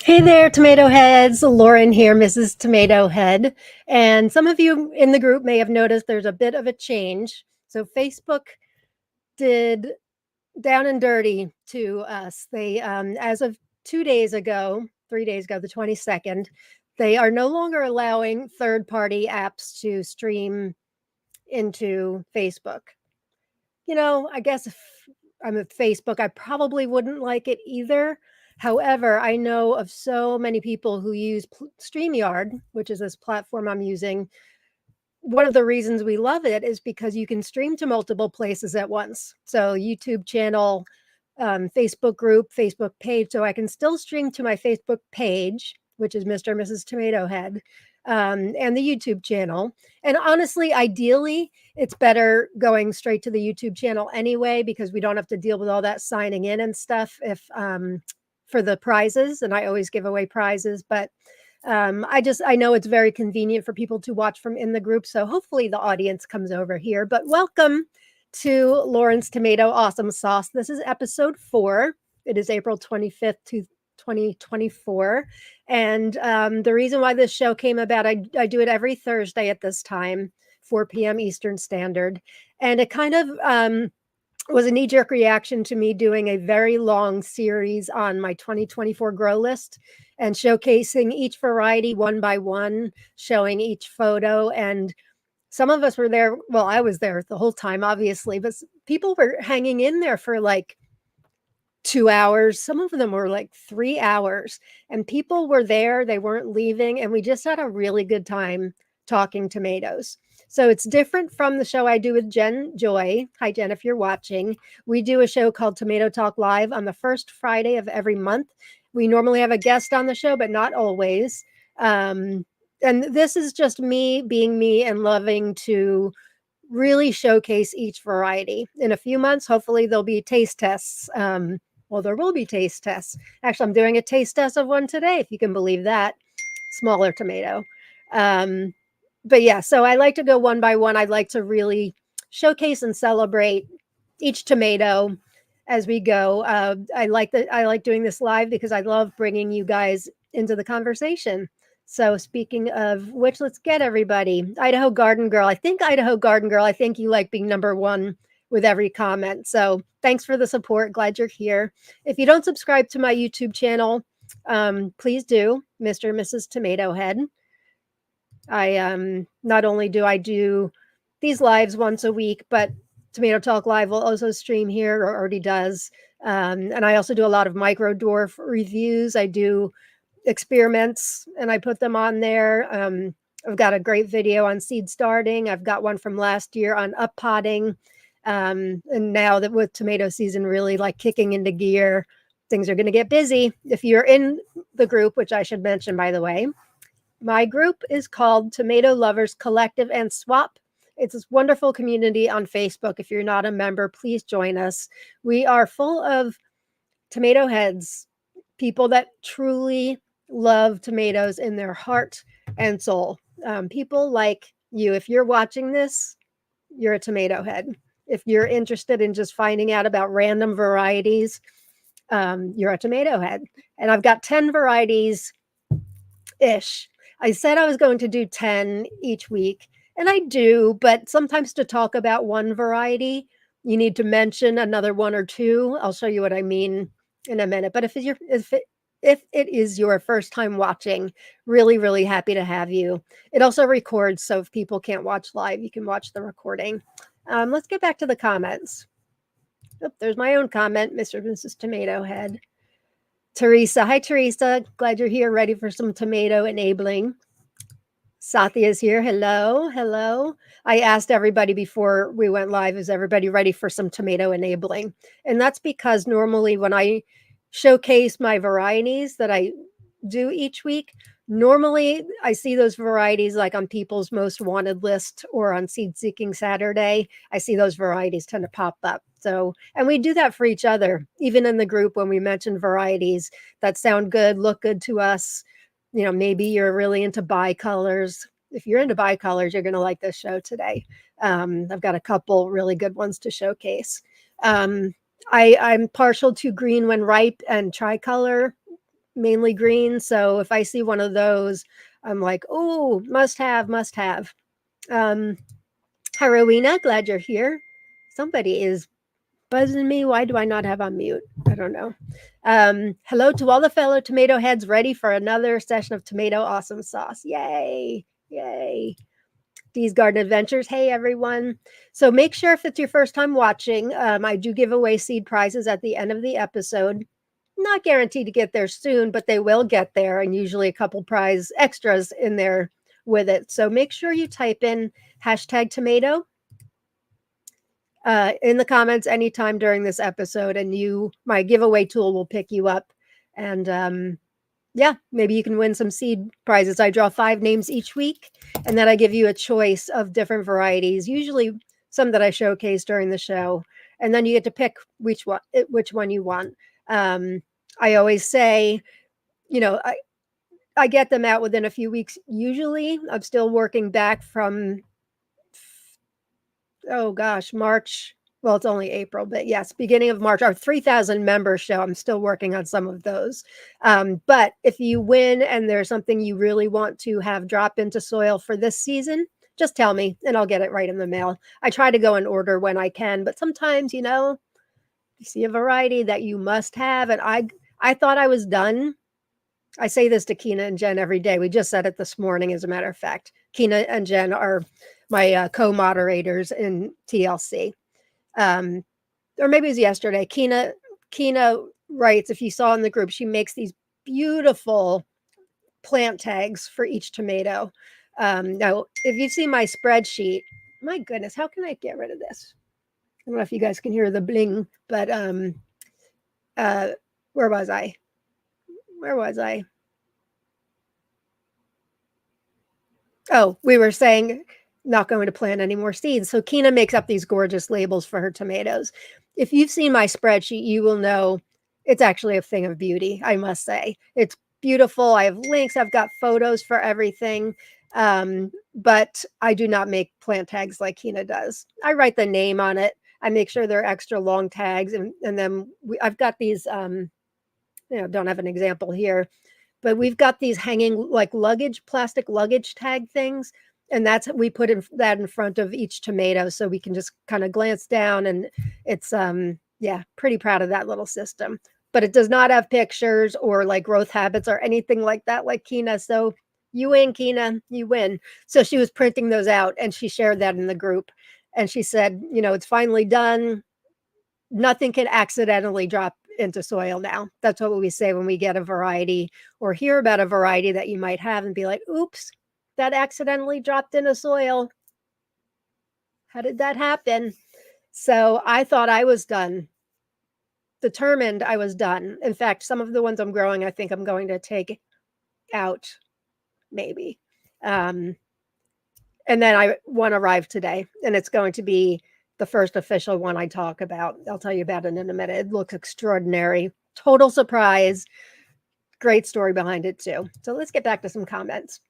Hey there, tomato heads. Lauren here, Mrs. Tomato Head. And some of you in the group may have noticed there's a bit of a change. So Facebook did down and dirty to us. They, as of 2 days ago, 3 days ago, the 22nd, they are no longer allowing third-party apps to stream into Facebook. I guess if I'm at Facebook, I probably wouldn't like it either. However, I know of so many people who use StreamYard, which is this platform I'm using. One of the reasons we love it is because you can stream to multiple places at once. So YouTube channel, Facebook group, Facebook page. So I can still stream to my Facebook page, which is Mr. and Mrs. Tomato Head, and the YouTube channel. And honestly, ideally, it's better going straight to the YouTube channel anyway, because we don't have to deal with all that signing in and stuff if for the prizes. And I always give away prizes, but I know it's very convenient for people to watch from in the group. So hopefully the audience comes over here. But welcome to Lauren's Tomato Awesome Sauce. This is episode 4. It is April 25th, 2024. And the reason why this show came about, I do it every Thursday at this time, 4 p.m. Eastern Standard. And it kind of was a knee-jerk reaction to me doing a very long series on my 2024 grow list and showcasing each variety one by one, showing each photo. And some of us were there. Well, I was there the whole time, obviously, but people were hanging in there for like 2 hours. Some of them were like 3 hours, and people were there. They weren't leaving. And we just had a really good time talking tomatoes. So it's different from the show I do with Jen Joy. Hi, Jen, if you're watching. We do a show called Tomato Talk Live on the first Friday of every month. We normally have a guest on the show, but not always. And this is just me being me and loving to really showcase each variety. In a few months, hopefully there'll be taste tests. Well, there will be taste tests. Actually, I'm doing a taste test of one today, if you can believe that. Smaller tomato. But yeah, so I like to go one by one. I'd like to really showcase and celebrate each tomato as we go. I like doing this live because I love bringing you guys into the conversation. So speaking of which, let's get everybody. Idaho Garden Girl. I think you like being number one with every comment. So thanks for the support. Glad you're here. If you don't subscribe to my YouTube channel, please do, Mr. and Mrs. Tomato Head. I not only do I do these lives once a week, but Tomato Talk Live will also stream here, or already does. And I also do a lot of micro dwarf reviews. I do experiments and I put them on there. I've got a great video on seed starting. I've got one from last year on up potting. And now that with tomato season really like kicking into gear, things are going to get busy. If you're in the group, which I should mention, by the way, my group is called Tomato Lovers Collective and Swap. It's this wonderful community on Facebook. If you're not a member, please join us. We are full of tomato heads, people that truly love tomatoes in their heart and soul. People like you. If you're watching this, you're a tomato head. If you're interested in just finding out about random varieties, you're a tomato head. And I've got 10 varieties-ish. I said I was going to do 10 each week, and I do, but sometimes to talk about one variety, you need to mention another one or two. I'll show you what I mean in a minute. But if it is your first time watching, really, really happy to have you. It also records, so if people can't watch live, you can watch the recording. Let's get back to the comments. Oh, there's my own comment, Mr. and Mrs. Tomato Head. Teresa. Hi, Teresa. Glad you're here, ready for some tomato enabling. Satya is here. Hello. Hello. I asked everybody before we went live, is everybody ready for some tomato enabling? And that's because normally when I showcase my varieties that I do each week, normally I see those varieties like on people's most wanted list or on Seed Seeking Saturday. I see those varieties tend to pop up. So, and we do that for each other, even in the group when we mention varieties that sound good, look good to us. Maybe you're really into bicolors. If you're into bicolors, you're going to like this show today. I've got a couple really good ones to showcase. I'm partial to green when ripe and tricolor mainly green. So if I see one of those, I'm like, oh, must have, must have. Hi, Rowena, glad you're here. Somebody is buzzing me. Why do I not have on mute? I don't know. Hello to all the fellow tomato heads ready for another session of Tomato Awesome Sauce. Yay! Yay! These Garden Adventures. Hey, everyone. So make sure if it's your first time watching, I do give away seed prizes at the end of the episode. Not guaranteed to get there soon, but they will get there, and usually a couple prize extras in there with it. So make sure you type in hashtag tomato in the comments anytime during this episode, and my giveaway tool will pick you up. And yeah, maybe you can win some seed prizes. I draw 5 names each week, and then I give you a choice of different varieties, usually some that I showcase during the show. And then you get to pick which one you want. I always say, I get them out within a few weeks. Usually, I'm still working back from, oh gosh, March. Well, it's only April, but yes, beginning of March, our 3,000 member show. I'm still working on some of those. But if you win and there's something you really want to have drop into soil for this season, just tell me and I'll get it right in the mail. I try to go in order when I can, but sometimes, you see a variety that you must have. And I thought I was done. I say this to Kina and Jen every day. We just said it this morning, as a matter of fact. Kina and Jen are my co-moderators in TLC. Or maybe it was yesterday. Kina writes, if you saw in the group, she makes these beautiful plant tags for each tomato. Now, if you see my spreadsheet, my goodness, how can I get rid of this? I don't know if you guys can hear the bling, but where was I? Oh, we were saying not going to plant any more seeds. So Kina makes up these gorgeous labels for her tomatoes. If you've seen my spreadsheet, you will know it's actually a thing of beauty, I must say. It's beautiful. I have links. I've got photos for everything. But I do not make plant tags like Kina does. I write the name on it. I make sure they're extra long tags. And then I've got these, don't have an example here, but we've got these hanging like plastic luggage tag things. And we put that in front of each tomato so we can just kind of glance down, and it's, pretty proud of that little system. But it does not have pictures or like growth habits or anything like that, like Kina. So you win, Kina, you win. So she was printing those out and she shared that in the group. And she said, it's finally done. Nothing can accidentally drop into soil now. That's what we say when we get a variety or hear about a variety that you might have and be like, oops, that accidentally dropped into soil. How did that happen? So I thought I was done. Determined I was done. In fact, some of the ones I'm growing, I think I'm going to take out, maybe. And then one arrived today, and it's going to be the first official one I talk about. I'll tell you about it in a minute. It looks extraordinary. Total surprise. Great story behind it, too. So let's get back to some comments.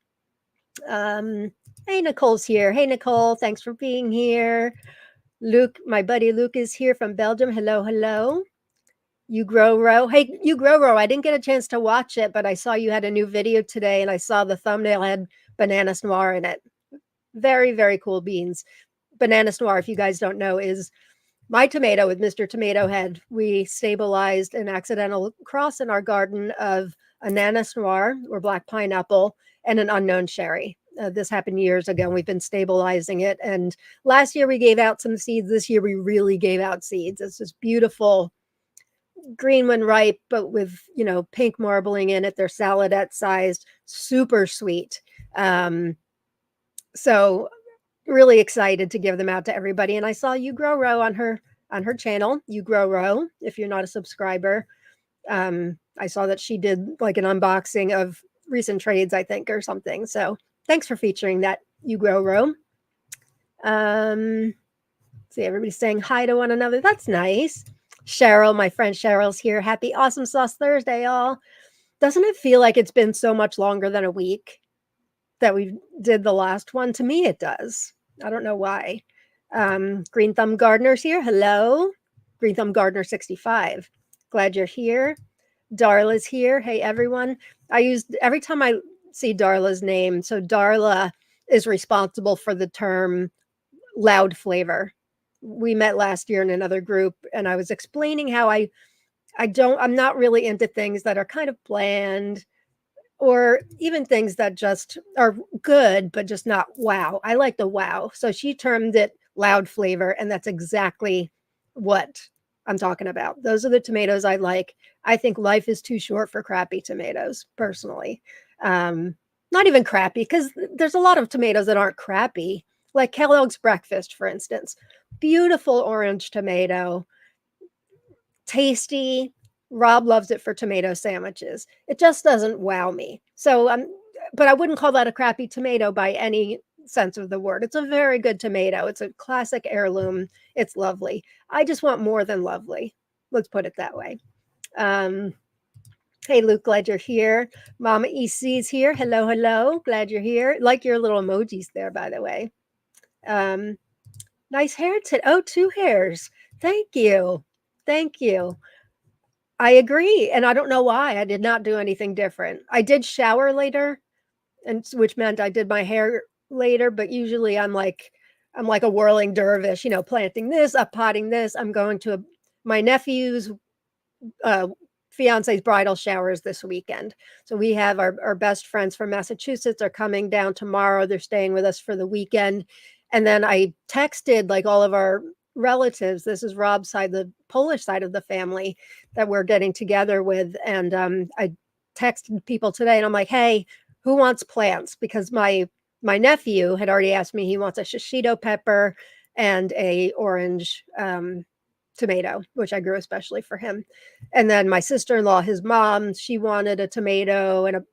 Hey, Nicole's here. Hey, Nicole. Thanks for being here. Luke, my buddy Luke is here from Belgium. Hello, hello. You Grow Row. Hey, You Grow Row. I didn't get a chance to watch it, but I saw you had a new video today, and I saw the thumbnail had Bananas Noir in it. Very, very cool beans. Bananas Noir, if you guys don't know, is my tomato with Mr. Tomato Head. We stabilized an accidental cross in our garden of Ananas Noir, or black pineapple, and an unknown sherry. This happened years ago, and we've been stabilizing it. And last year we gave out some seeds. This year we really gave out seeds. It's this beautiful green when ripe, but with, pink marbling in it. They're saladette sized, super sweet. So really excited to give them out to everybody. And I saw You Grow Row on her channel, You Grow Row. If you're not a subscriber, I saw that she did like an unboxing of recent trades, I think, or something. So thanks for featuring that, You Grow Row. See, everybody's saying hi to one another. That's nice. Cheryl, my friend Cheryl's here. Happy Awesome Sauce Thursday, y'all. Doesn't it feel like it's been so much longer than a week that we did the last one? To me, it does. I don't know why. Green Thumb Gardener's here. Hello. Green Thumb Gardener 65. Glad you're here. Darla's here. Hey, everyone. Every time I see Darla's name, so Darla is responsible for the term loud flavor. We met last year in another group, and I was explaining how I'm not really into things that are kind of bland or even things that just are good, but just not wow. I like the wow. So she termed it loud flavor, and that's exactly what I'm talking about. Those are the tomatoes I like. I think life is too short for crappy tomatoes, personally. Um, Not even crappy, because there's a lot of tomatoes that aren't crappy, like Kellogg's Breakfast, for instance. Beautiful orange tomato, tasty. Rob loves it for tomato sandwiches. It just doesn't wow me. So, but I wouldn't call that a crappy tomato by any sense of the word. It's a very good tomato. It's a classic heirloom. It's lovely. I just want more than lovely. Let's put it that way. Um, Hey, Luke, glad you're here. Mama EC's here. Hello, hello. Glad you're here. Like your little emojis there, by the way. Um, Nice hair today. Oh, two hairs. Thank you. Thank you. I agree, and I don't know why. I did not do anything different. I did shower later, and which meant I did my hair later, but usually I'm like a whirling dervish, planting this, up potting this. I'm going to my nephew's uh, fiance's bridal showers this weekend. So we have our best friends from Massachusetts are coming down tomorrow. They're staying with us for the weekend. And then I texted like all of our relatives. This is Rob's side, the Polish side of the family that we're getting together with. And I texted people today and I'm like, hey, who wants plants? Because my nephew had already asked me, he wants a shishito pepper and a orange tomato, which I grew especially for him. And then my sister-in-law, his mom, she wanted a tomato and a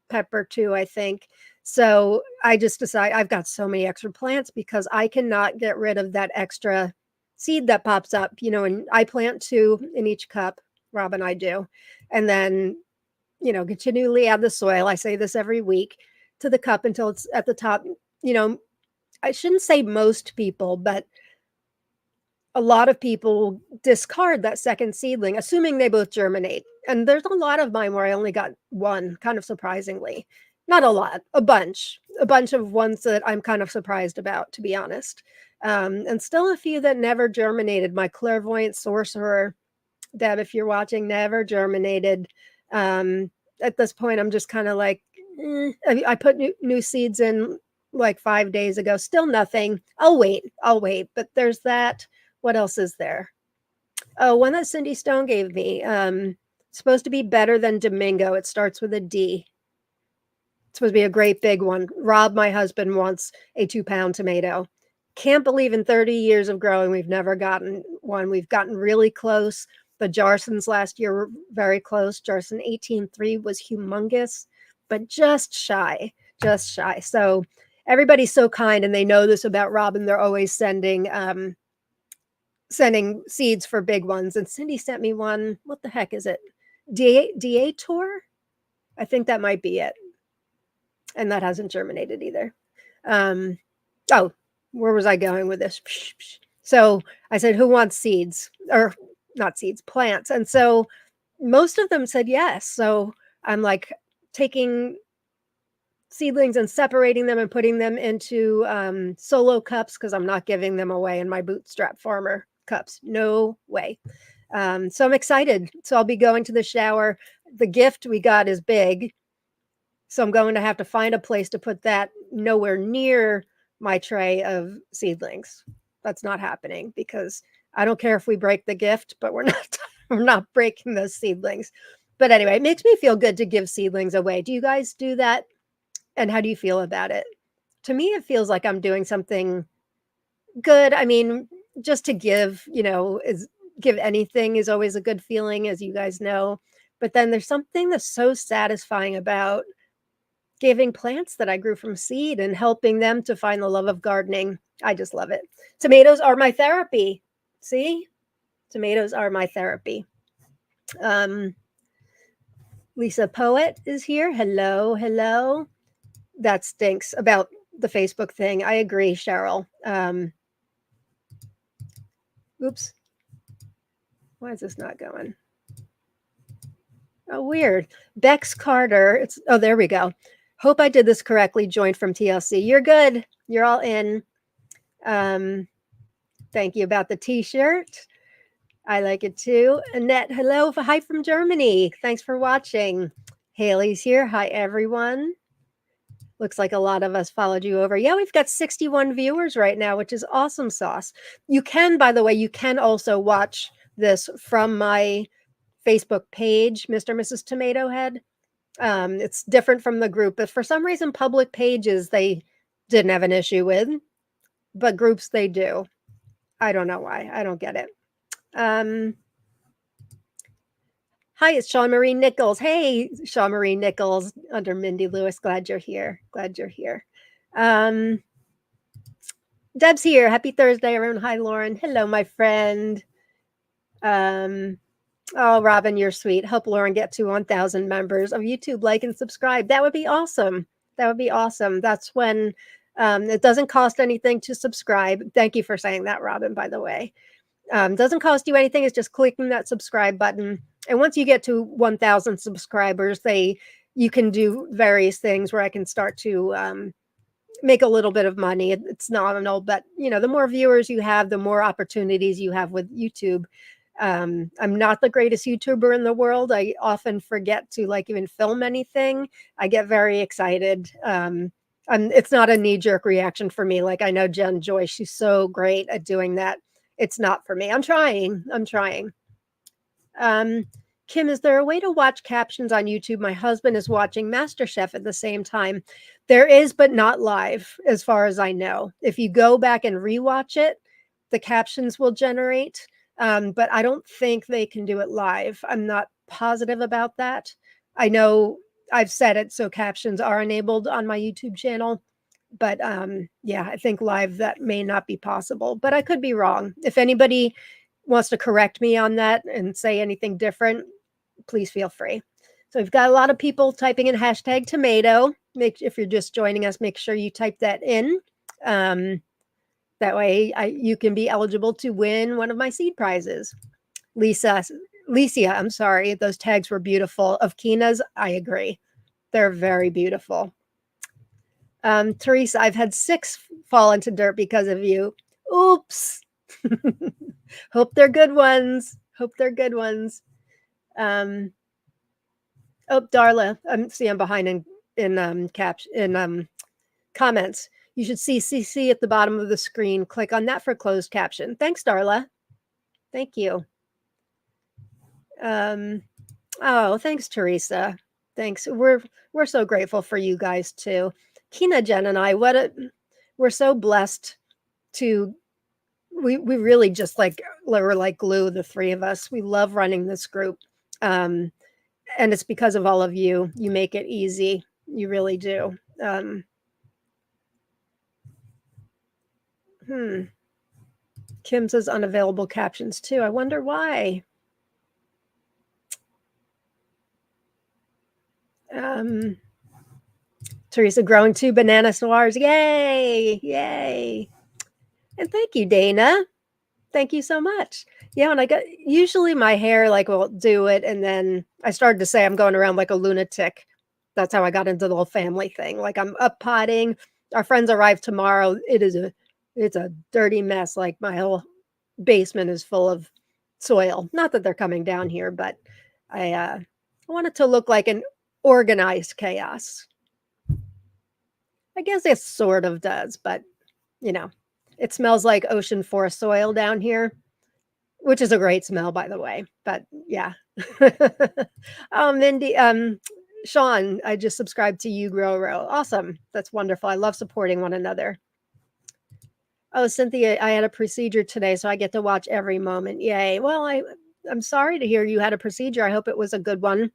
pepper too, I think. So I just decided I've got so many extra plants because I cannot get rid of that extra seed that pops up, and I plant two in each cup, Rob and I do. And then, continually add the soil. I say this every week to the cup until it's at the top. You know, I shouldn't say most people, but a lot of people discard that second seedling, assuming they both germinate. And there's a lot of mine where I only got one, kind of surprisingly. Not a lot, a bunch of ones that I'm kind of surprised about, to be honest. And still a few that never germinated. My clairvoyant sorcerer, Deb, if you're watching, never germinated. At this point, I'm just kind of like, I put new seeds in like 5 days ago, still nothing. I'll wait. But there's that. What else is there? Oh, one that Cindy Stone gave me. Supposed to be better than Domingo. It starts with a D. It's supposed to be a great big one. Rob, my husband, wants a 2-pound tomato. Can't believe in 30 years of growing, we've never gotten one. We've gotten really close. The Jarsons last year were very close. Jarson 18.3 was humongous, but just shy. So everybody's so kind, and they know this about Rob, and they're always sending seeds for big ones. And Cindy sent me one. What the heck is it? DA Tour? I think that might be it. And that hasn't germinated either. Um, oh, where was I going with this? So I said, who wants seeds? Or not seeds, plants. And so most of them said yes. So I'm like taking seedlings and separating them and putting them into solo cups because I'm not giving them away in my bootstrap farmer cups. No way. So I'm excited. So I'll be going to the shower. The gift we got is big. So I'm going to have to find a place to put that nowhere near my tray of seedlings. That's not happening because I don't care if we break the gift, but we're not breaking those seedlings. But anyway, it makes me feel good to give seedlings away. Do you guys do that? And how do you feel about it? To me, it feels like I'm doing something good. I mean, just to give, is give anything is always a good feeling, as you guys know. But then there's something that's so satisfying about giving plants that I grew from seed and helping them to find the love of gardening. I just love it. Tomatoes are my therapy. See? Tomatoes are my therapy. Lisa Poet is here. Hello, hello. That stinks about the Facebook thing. I agree, Cheryl. Oops. Why is this not going? Oh, weird. Bex Carter. There we go. Hope I did this correctly. Joined from TLC. You're good. You're all in. Thank you about the t-shirt. I like it too. Annette, hello. Hi from Germany. Thanks for watching. Haley's here. Hi, everyone. Looks like a lot of us followed you over. Yeah, we've got 61 viewers right now, which is awesome sauce. You can, by the way, you can also watch this from my Facebook page, Mr. and Mrs. Tomato Head. It's different from the group, but for some reason, public pages they didn't have an issue with, but groups they do. I don't know why. I don't get it. Hi, it's Sean Marie Nichols. Hey, Sean Marie Nichols under Mindy Lewis. Glad you're here. Glad you're here. Deb's here. Happy Thursday, everyone. Hi, Lauren. Hello, my friend. Oh, Robin, you're sweet. Help Lauren get to 1,000 members of YouTube. Like and subscribe. That would be awesome. That would be awesome. That's when it doesn't cost anything to subscribe. Thank you for saying that, Robin, by the way. Doesn't cost you anything. It's just clicking that subscribe button. And once you get to 1,000 subscribers, you can do various things where I can start to make a little bit of money. It's nominal, but the more viewers you have, the more opportunities you have with YouTube. I'm not the greatest YouTuber in the world. I often forget to even film anything. I get very excited. It's not a knee-jerk reaction for me. Like I know Jen Joy, she's so great at doing that. It's not for me. I'm trying. Kim, is there a way to watch captions on YouTube? My husband is watching MasterChef at the same time. There is, but not live, as far as I know. If you go back and rewatch it, the captions will generate, but I don't think they can do it live. I'm not positive about that. I know I've set it so captions are enabled on my YouTube channel, but yeah, I think live that may not be possible, but I could be wrong. If anybody wants to correct me on that and say anything different, please feel free. So we've got a lot of people typing in hashtag tomato. If you're just joining us, make sure you type that in. That way you can be eligible to win one of my seed prizes. Licia, I'm sorry. Those tags were beautiful. Of Kina's, I agree. They're very beautiful. Teresa, I've had 6 fall into dirt because of you. Oops. Hope they're good ones. Oh, Darla, I'm behind in comments. You should see CC at the bottom of the screen. Click on that for closed caption. Thanks, Darla. Thank you. Oh, thanks, Teresa. Thanks. We're so grateful for you guys too. Kina, Jen, and I. We're so blessed to. We really just we're like glue, the 3 of us. We love running this group. And it's because of all of you. You make it easy. You really do. Kim says unavailable captions too. I wonder why. Teresa, growing 2 banana noirs. Yay. And thank you, Dana. Thank you so much. Yeah, and usually my hair will do it, and then I started to say I'm going around like a lunatic. That's how I got into the whole family thing. I'm up potting. Our friends arrive tomorrow. It's a dirty mess. My whole basement is full of soil. Not that they're coming down here, but I want it to look like an organized chaos. I guess it sort of does, but it smells like ocean forest soil down here, which is a great smell, by the way. But yeah. Oh, Mindy, Sean, I just subscribed to you, Grow. Awesome. That's wonderful. I love supporting one another. Oh, Cynthia, I had a procedure today, so I get to watch every moment. Yay. Well, I'm sorry to hear you had a procedure. I hope it was a good one.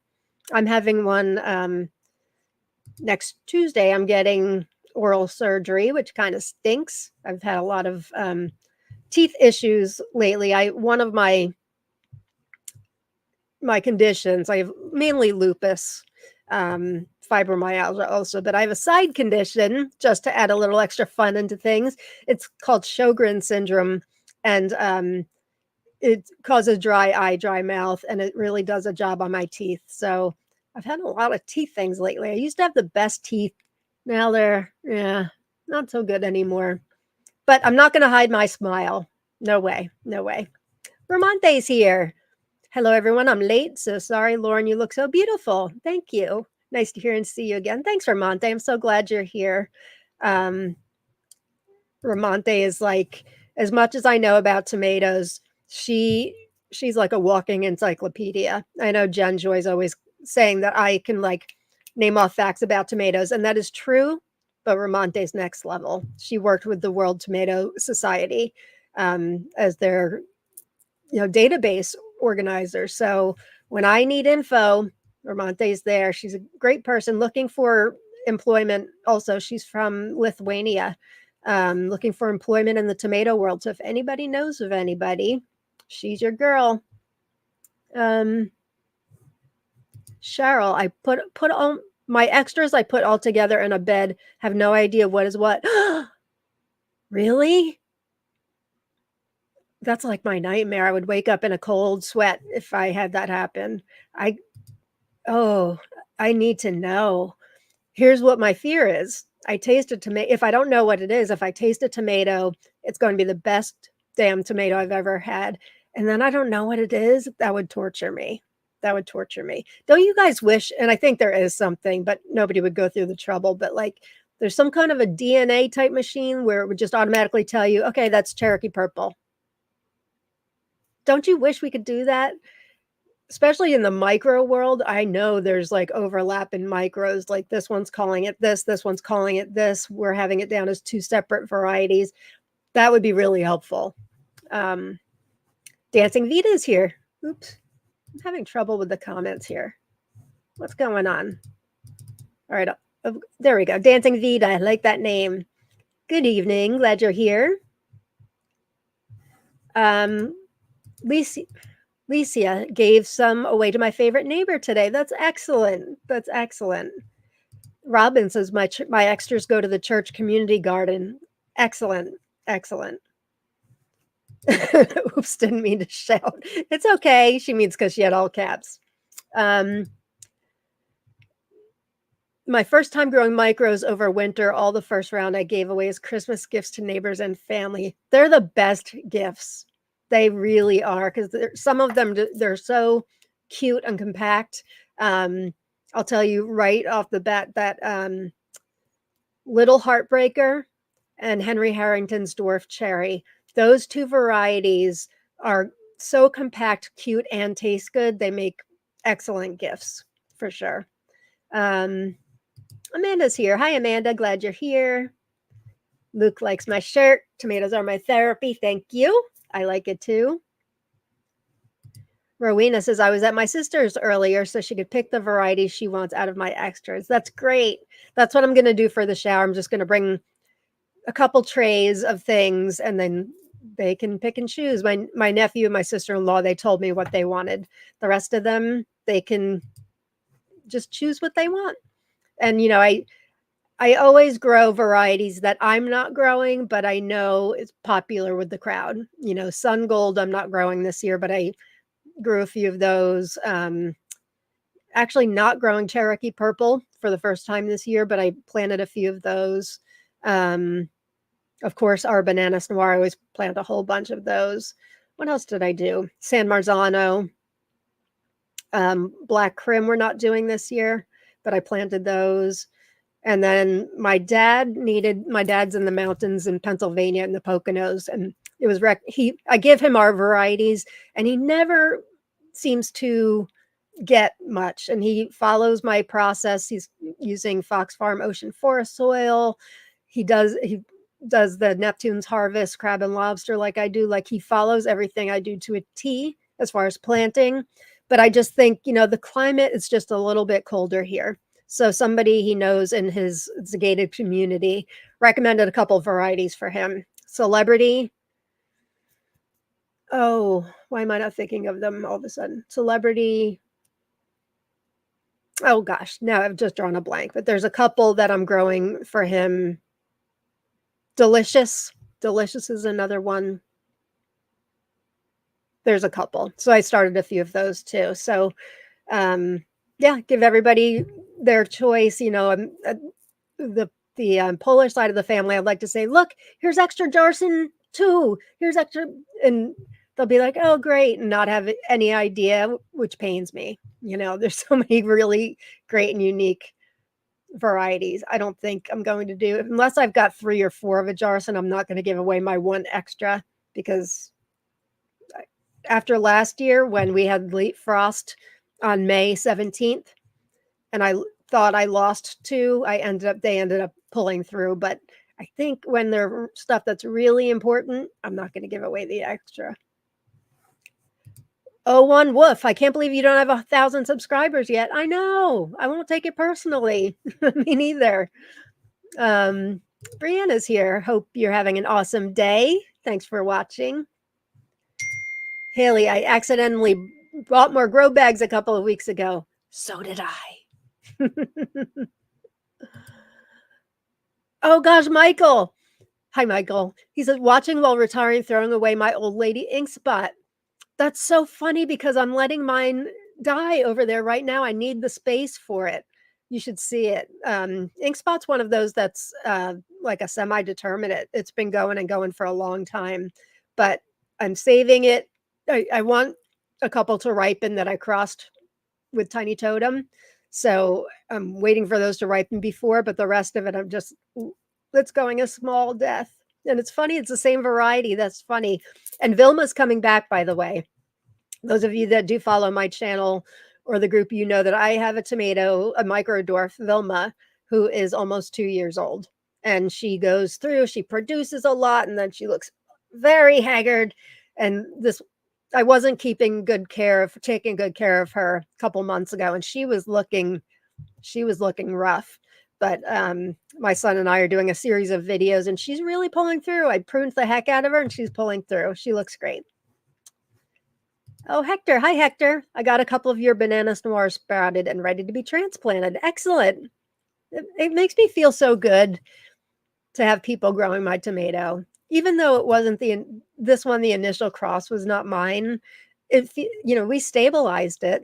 I'm having one next Tuesday. I'm getting oral surgery, which kind of stinks. I've had a lot of teeth issues lately. One of my conditions, I have mainly lupus, fibromyalgia also, but I have a side condition, just to add a little extra fun into things. It's called Sjogren's syndrome, and it causes dry eye, dry mouth, and it really does a job on my teeth. So I've had a lot of teeth things lately. I used to have the best teeth. Now they're, yeah, not so good anymore. But I'm not going to hide my smile. No way. No way. Ramonte's here. Hello, everyone. I'm late, so sorry, Lauren. You look so beautiful. Thank you. Nice to hear and see you again. Thanks, Ramonte. I'm so glad you're here. Ramonte is like, as much as I know about tomatoes, she's like a walking encyclopedia. I know Jen Joy's always saying that I can like name off facts about tomatoes, and that is true. But Ramonte's next level. She worked with the World Tomato Society as their database organizer. So when I need info, Ramonte's there. She's a great person looking for employment. Also, she's from Lithuania, looking for employment in the tomato world. So if anybody knows of anybody, she's your girl. Cheryl, I put all my extras I put all together in a bed. Have no idea what is what. Really? That's like my nightmare. I would wake up in a cold sweat if I had that happen. I need to know. Here's what my fear is. I taste a tomato. If I don't know what it is, if I taste a tomato, it's going to be the best damn tomato I've ever had. And then I don't know what it is. That would torture me. That would torture me. Don't you guys wish, and I think there is something, but nobody would go through the trouble, but like there's some kind of a DNA type machine where it would just automatically tell you, okay, that's Cherokee purple. Don't you wish we could do that? Especially in the micro world, I know there's like overlap in micros. Like this one's calling it this one's calling it this. We're having it down as two separate varieties. That would be really helpful. Dancing Vita's here. Oops, I'm having trouble with the comments here. What's going on? All right, there we go. Dancing Vita, I like that name. Good evening, glad you're here. Licia gave some away to my favorite neighbor today. That's excellent. That's excellent. Robin says my extras go to the church community garden. Excellent. Excellent. Oops, didn't mean to shout. It's okay. She means because she had all caps. My first time growing micros over winter, all the first round I gave away as Christmas gifts to neighbors and family. They're the best gifts. They really are, because some of them, they're so cute and compact. I'll tell you right off the bat that Little Heartbreaker and Henry Harrington's Dwarf Cherry, those two varieties are so compact, cute, and taste good. They make excellent gifts for sure. Amanda's here. Hi, Amanda. Glad you're here. Luke likes my shirt. Tomatoes are my therapy. Thank you. I like it too. Rowena says, I was at my sister's earlier so she could pick the varieties she wants out of my extras. That's great. That's what I'm going to do for the shower. I'm just going to bring a couple trays of things and then they can pick and choose. My nephew and my sister-in-law, they told me what they wanted. The rest of them, they can just choose what they want. And, I always grow varieties that I'm not growing, but I know it's popular with the crowd. Sun Gold, I'm not growing this year, but I grew a few of those. Actually not growing Cherokee Purple for the first time this year, but I planted a few of those. Of course, our Bananas Noir, I always plant a whole bunch of those. What else did I do? San Marzano. Black Crim we're not doing this year, but I planted those. And then my dad's in the mountains in Pennsylvania in the Poconos, and it was I give him our varieties and he never seems to get much, and he follows my process. He's using Fox Farm Ocean Forest soil. He does the Neptune's Harvest crab and lobster like I do. Like he follows everything I do to a T as far as planting. But I just think, the climate is just a little bit colder here. So somebody he knows in his gated community recommended a couple of varieties for him. Celebrity. Oh, why am I not thinking of them all of a sudden? Celebrity. Oh gosh, now I've just drawn a blank, but there's a couple that I'm growing for him. Delicious. Delicious is another one. there's a couple. So I started a few of those too. So, yeah, give everybody their choice. The Polish side of the family, I'd like to say, look, here's extra Jarson too. Here's extra, and they'll be like, oh, great, and not have any idea, which pains me. There's so many really great and unique varieties. I don't think I'm going to do, unless I've got 3 or 4 of a Jarson, I'm not going to give away my one extra, because after last year when we had late frost on May 17th, and I thought I lost 2, they ended up pulling through. But I think when they're stuff that's really important, I'm not going to give away the extra. Oh, one Woof, I can't believe you don't have 1,000 subscribers yet. I know. I won't take it personally. Me neither. Brianna's here. Hope you're having an awesome day. Thanks for watching. Haley, I accidentally bought more grow bags a couple of weeks ago. So did I. Oh gosh, Michael. Hi, Michael. He says, watching while retiring, throwing away my old lady ink spot. That's so funny because I'm letting mine die over there right now. I need the space for it. You should see it. Ink spot's one of those that's like a semi-determinate. It's been going and going for a long time, but I'm saving it. I want a couple to ripen that I crossed with Tiny Totem. So I'm waiting for those to ripen before, but the rest of it, it's going a small death. And it's funny, it's the same variety. That's funny. And Vilma's coming back, by the way. Those of you that do follow my channel or the group, that I have a micro dwarf, Vilma, who is almost 2 years old. And she goes through, she produces a lot, and then she looks very haggard. And I wasn't taking good care of her a couple months ago, and she was looking rough. But my son and I are doing a series of videos, and she's really pulling through. I pruned the heck out of her, and she's pulling through. She looks great. Oh, Hector. Hi, Hector. I got a couple of your bananas noir sprouted and ready to be transplanted. Excellent. It makes me feel so good to have people growing my tomato. Even though it wasn't this one, the initial cross was not mine. We stabilized it,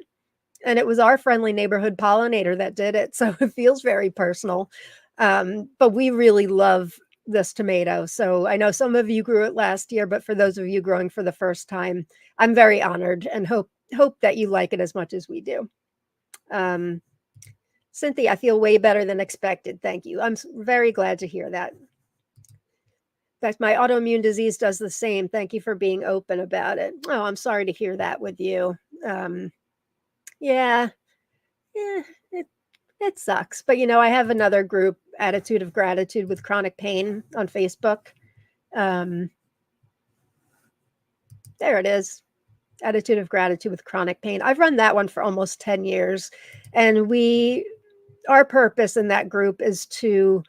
and it was our friendly neighborhood pollinator that did it. So it feels very personal. But we really love this tomato. So I know some of you grew it last year, but for those of you growing for the first time, I'm very honored and hope that you like it as much as we do. Cynthia, I feel way better than expected. Thank you. I'm very glad to hear that. In fact, my autoimmune disease does the same. Thank you for being open about it. Oh, I'm sorry to hear that with you. Yeah, it sucks. But, I have another group, Attitude of Gratitude with Chronic Pain, on Facebook. There it is. Attitude of Gratitude with Chronic Pain. I've run that one for almost 10 years. And our purpose in that group is to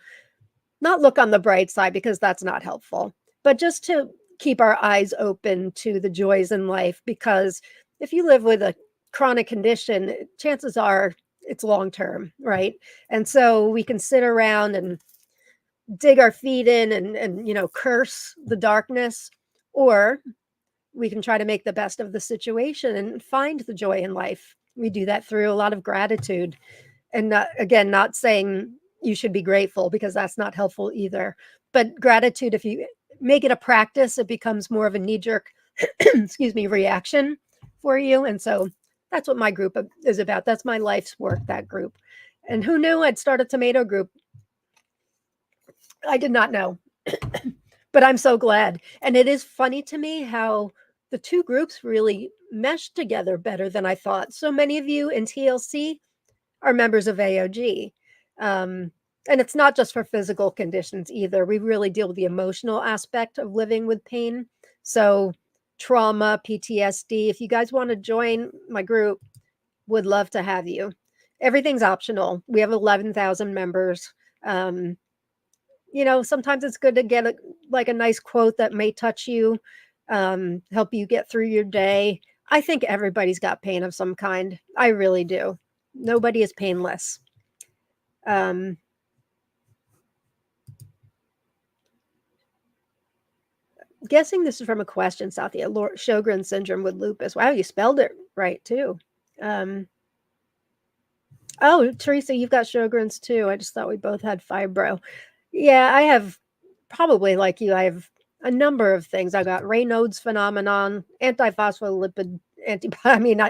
not look on the bright side, because that's not helpful, but just to keep our eyes open to the joys in life. Because if you live with a chronic condition, chances are it's long-term, right? And so we can sit around and dig our feet in and curse the darkness, or we can try to make the best of the situation and find the joy in life. We do that through a lot of gratitude. And not saying you should be grateful, because that's not helpful either. But gratitude, if you make it a practice, it becomes more of a knee-jerk, reaction for you. And so that's what my group is about. That's my life's work, that group. And who knew I'd start a tomato group? I did not know, but I'm so glad. And it is funny to me how the two groups really meshed together better than I thought. So many of you in TLC are members of AOG. And it's not just for physical conditions either. We really deal with the emotional aspect of living with pain. So trauma, PTSD, if you guys want to join my group, would love to have you. Everything's optional. We have 11,000 members. Sometimes it's good to get a nice quote that may touch you, help you get through your day. I think everybody's got pain of some kind. I really do. Nobody is painless. guessing this is from a question, Satya. Sjogren's syndrome with lupus. Wow, you spelled it right too. Oh, Teresa, you've got Sjogren's too. I just thought we both had fibro. Yeah, I have probably like you. I have a number of things. I got Raynaud's phenomenon, antiphospholipid antibody. I mean,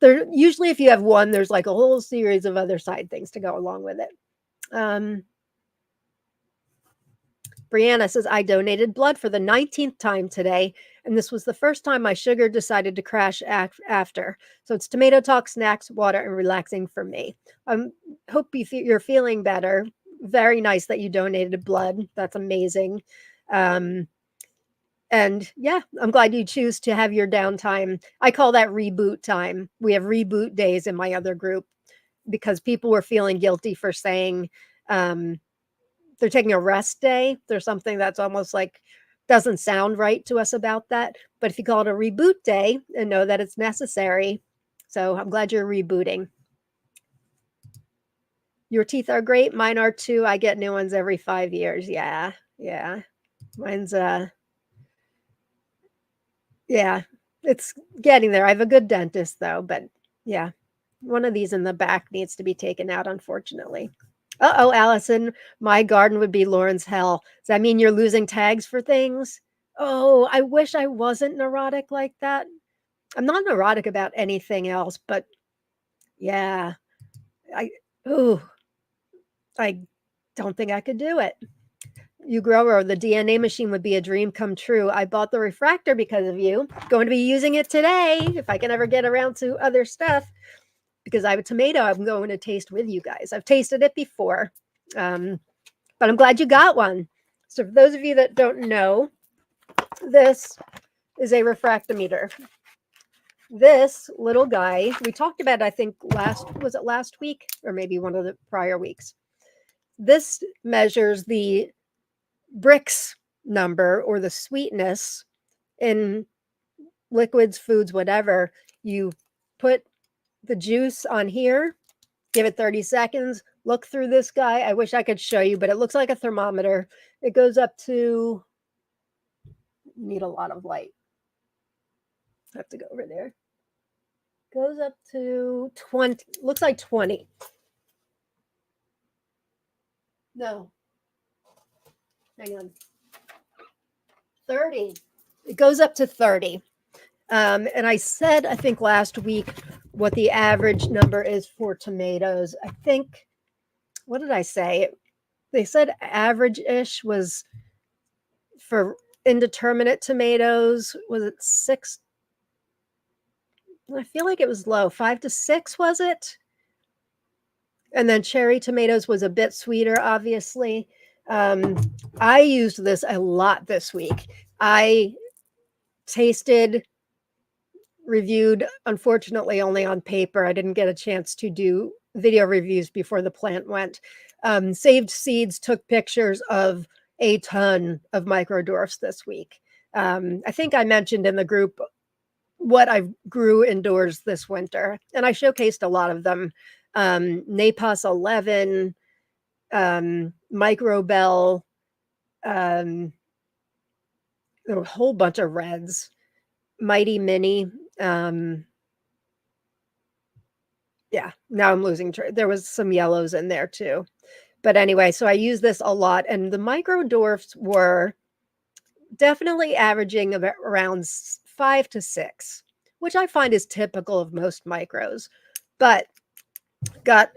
there usually if you have one, there's like a whole series of other side things to go along with it. Brianna says, I donated blood for the 19th time today, and this was the first time my sugar decided to crash after. So it's tomato talk, snacks, water, and relaxing for me. Hope you're feeling better. Very nice that you donated blood. That's amazing. And yeah, I'm glad you choose to have your downtime. I call that reboot time. We have reboot days in my other group because people were feeling guilty for saying, they're taking a rest day. There's something that's almost like doesn't sound right to us about that. But if you call it a reboot day and know that it's necessary, so I'm glad you're rebooting. Your teeth are great. Mine are too. I get new ones every 5 years. Yeah. Mine's yeah, it's getting there. I have a good dentist though, but yeah, one of these in the back needs to be taken out, unfortunately. Uh-oh, Allison, my garden would be Lauren's hell. Does that mean you're losing tags for things? Oh, I wish I wasn't neurotic like that. I'm not neurotic about anything else, but yeah, I I don't think I could do it. You grower, the DNA machine would be a dream come true. I bought the refractor because of you. Going to be using it today if I can ever get around to other stuff. Because I have a tomato I'm going to taste with you guys. I've tasted it before, but I'm glad you got one. So for those of you that don't know, this is a refractometer. This little guy, we talked about, I think last week or maybe one of the prior weeks. This measures the Brix number or the sweetness in liquids, foods, whatever. You put the juice on here, give it 30 seconds, look through this guy. I wish I could show you, but it looks like a thermometer. It goes up to, need a lot of light. I have to go over there. Goes up to 20, looks like 20. No. Hang on. 30. It goes up to 30. And I said, I think last week, what the average number is for tomatoes. I think, what did I say? They said average-ish was for indeterminate tomatoes. Was it 6? I feel like it was low. 5 to 6, was it? And then cherry tomatoes was a bit sweeter, obviously. I used this a lot this week. I tasted, reviewed, unfortunately only on paper. I didn't get a chance to do video reviews before the plant went. Saved seeds, took pictures of a ton of micro dwarfs this week. I think I mentioned in the group what I grew indoors this winter, and I showcased a lot of them. Napos 11, Microbell, a whole bunch of reds, Mighty Mini. Yeah, now I'm losing track. There was some yellows in there too. But anyway, so I use this a lot, and the micro dwarfs were definitely averaging around 5 to 6, which I find is typical of most micros. But got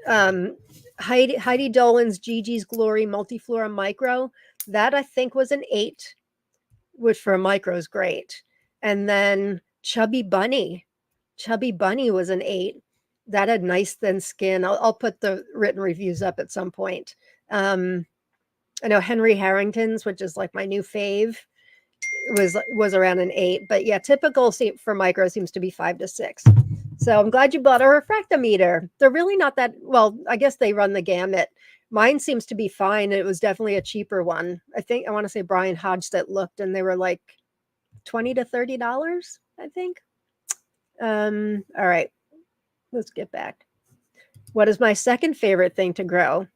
Heidi Dolan's Gigi's Glory Multiflora Micro. That I think was an 8, which for a micro is great. And then Chubby Bunny was an 8. That had nice thin skin. I'll put the written reviews up at some point. I know Henry Harrington's, which is like my new fave, was around an 8. But yeah, typical for micro seems to be 5 to 6. So I'm glad you bought a refractometer. They're really not that, well, I guess they run the gamut. Mine seems to be fine. It was definitely a cheaper one. I want to say Brian Hodgstedt looked and they were like $20 to $30, I think. All right, let's get back. What is my second favorite thing to grow?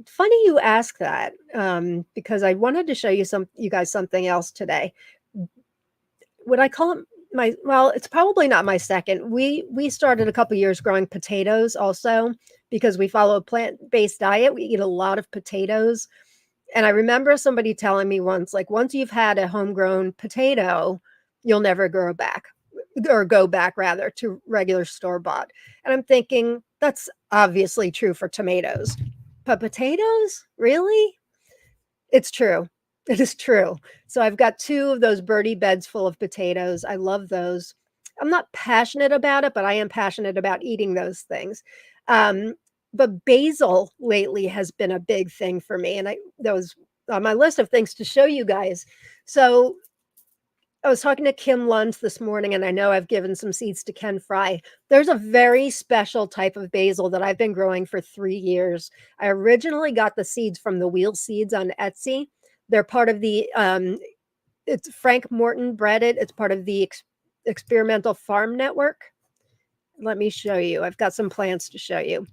Funny you ask that, because I wanted to show you guys something else today. would I call it well, it's probably not my second. We started a couple years growing potatoes also because we follow a plant-based diet. We eat a lot of potatoes. And I remember somebody telling me once, like, once you've had a homegrown potato, you'll never grow back or go back rather to regular store bought. And I'm thinking that's obviously true for tomatoes. But potatoes? Really? It's true. It is true. So I've got 2 of those birdie beds full of potatoes. I love those. I'm not passionate about it, but I am passionate about eating those things. Um, but basil lately has been a big thing for me, and that was on my list of things to show you guys. So I was talking to Kim Lund this morning, and I know I've given some seeds to Ken Fry. There's a very special type of basil that I've been growing for 3 years. I originally got the seeds from the Wheel Seeds on Etsy. They're part of the, it's Frank Morton bred it. It's part of the Experimental Farm Network. Let me show you. I've got some plants to show you.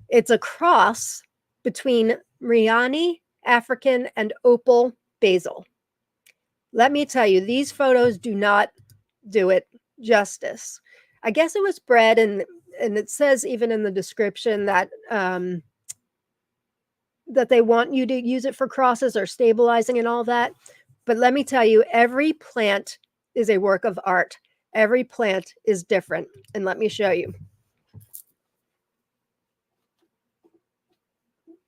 It's a cross between Riani, African, and Opal basil. Let me tell you, these photos do not do it justice. I guess it was bred, and it says even in the description that that they want you to use it for crosses or stabilizing and all that. But let me tell you, every plant is a work of art. Every plant is different. And let me show you.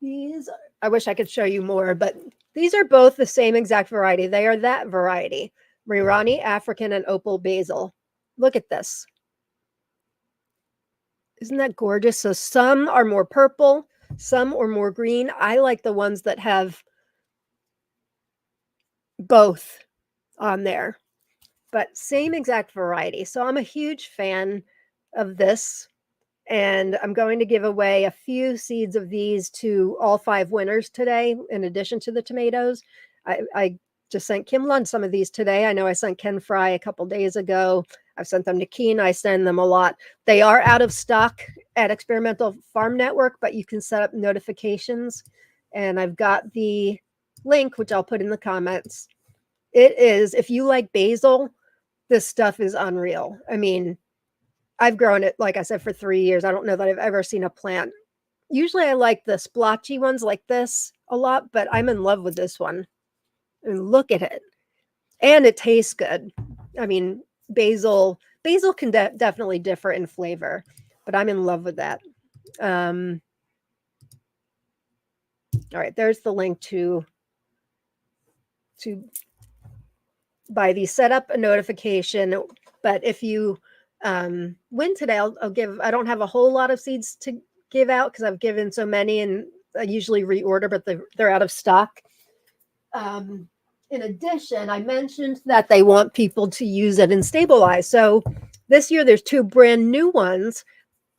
These, I wish I could show you more, but these are both the same exact variety. They are that variety. Rirani, African, and Opal basil. Look at this. Isn't that gorgeous? So some are more purple, some are more green. I like the ones that have both on there, but same exact variety. So I'm a huge fan of this, and I'm going to give away a few seeds of these to all 5 winners today, in addition to the tomatoes. I just sent Kim Lund some of these today. I know I sent Ken Fry a couple days ago. I've sent them to Keen. I send them a lot. They are out of stock at Experimental Farm Network, but you can set up notifications. And I've got the link, which I'll put in the comments. It is, if you like basil, this stuff is unreal. I mean, I've grown it, like I said, for 3 years. I don't know that I've ever seen a plant. Usually I like the splotchy ones like this a lot, but I'm in love with this one. And look at it. And it tastes good. I mean, basil can definitely differ in flavor, but I'm in love with that. All right, there's the link to buy these. Set up a notification, but if you win today, I'll give, I don't have a whole lot of seeds to give out because I've given so many, and I usually reorder, but they're out of stock. In addition, I mentioned that they want people to use it and stabilize. So this year there's 2 brand new ones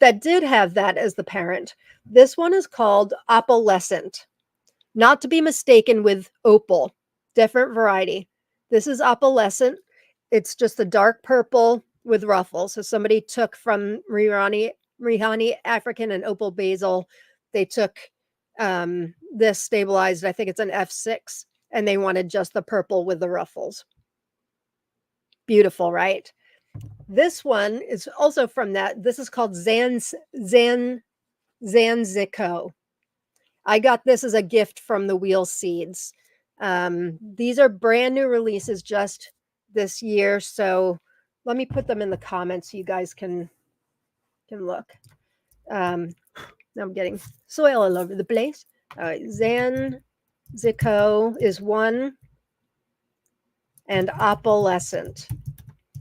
that did have that as the parent. This one is called Opalescent, not to be mistaken with Opal, different variety. This is Opalescent. It's just a dark purple with ruffles. So somebody took from Rihani, African, and Opal basil. They took this stabilized, I think it's an F6, and they wanted just the purple with the ruffles. Beautiful, right? This one is also from that. This is called Zanzico. I got this as a gift from the Wheel Seeds. These are brand new releases just this year. So let me put them in the comments so you guys can look. Now I'm getting soil all over the place. Zanzico is one, and Opalescent.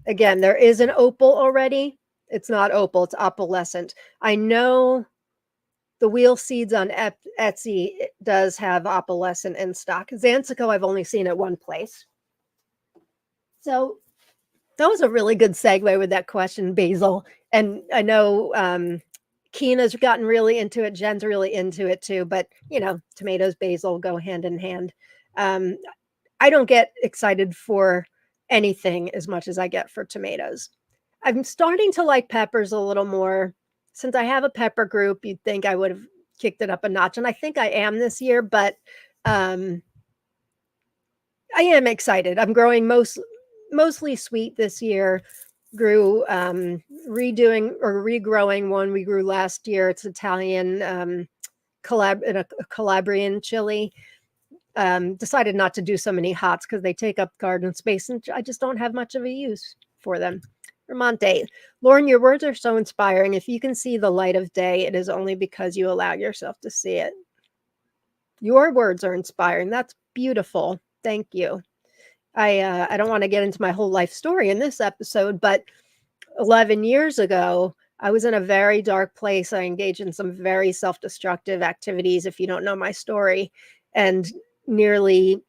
Again, there is an Opal already. It's not Opal, it's Opalescent. I know the Wheel Seeds on Etsy does have Opalescent in stock. Zanzico, I've only seen at one place. So that was a really good segue with that question, basil. And I know Keena's gotten really into it. Jen's really into it too. But, you know, tomatoes, basil go hand in hand. I don't get excited for anything as much as I get for tomatoes. I'm starting to like peppers a little more. Since I have a pepper group, you'd think I would have kicked it up a notch. And I think I am this year, but I am excited. I'm growing mostly sweet this year. Grew redoing or regrowing one we grew last year. It's Italian a Calabrian chili. Decided not to do so many hots because they take up garden space, and I just don't have much of a use for them. Ramonte, Lauren, your words are so inspiring. If you can see the light of day, it is only because you allow yourself to see it. Your words are inspiring. That's beautiful. Thank you. I don't want to get into my whole life story in this episode, but 11 years ago, I was in a very dark place. I engaged in some very self-destructive activities, if you don't know my story, and nearly,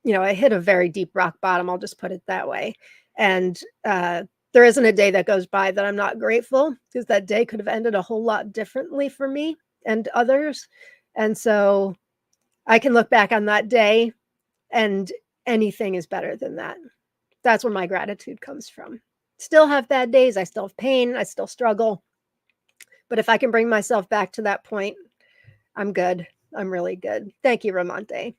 I hit a very deep rock bottom. I'll just put it that way. And there isn't a day that goes by that I'm not grateful, because that day could have ended a whole lot differently for me and others. And so I can look back on that day and anything is better than that. That's where my gratitude comes from. Still have bad days. I still have pain. I still struggle. But if I can bring myself back to that point, I'm good. I'm really good. Thank you, Ramonte.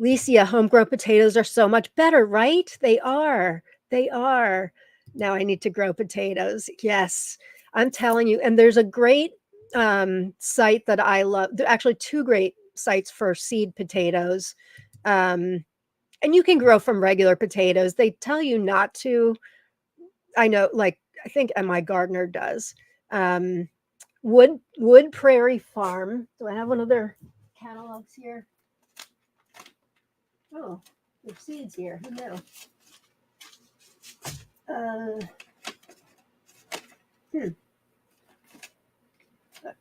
Licia, homegrown potatoes are so much better, right? They are. They are. Now I need to grow potatoes. Yes, I'm telling you. And there's a great site that I love. There are actually two great sites for seed potatoes. And you can grow from regular potatoes. They tell you not to. I know, like, I think My Gardener does. Wood Prairie Farm. Do I have one of their catalogs here? Oh, there's seeds here. Who knew?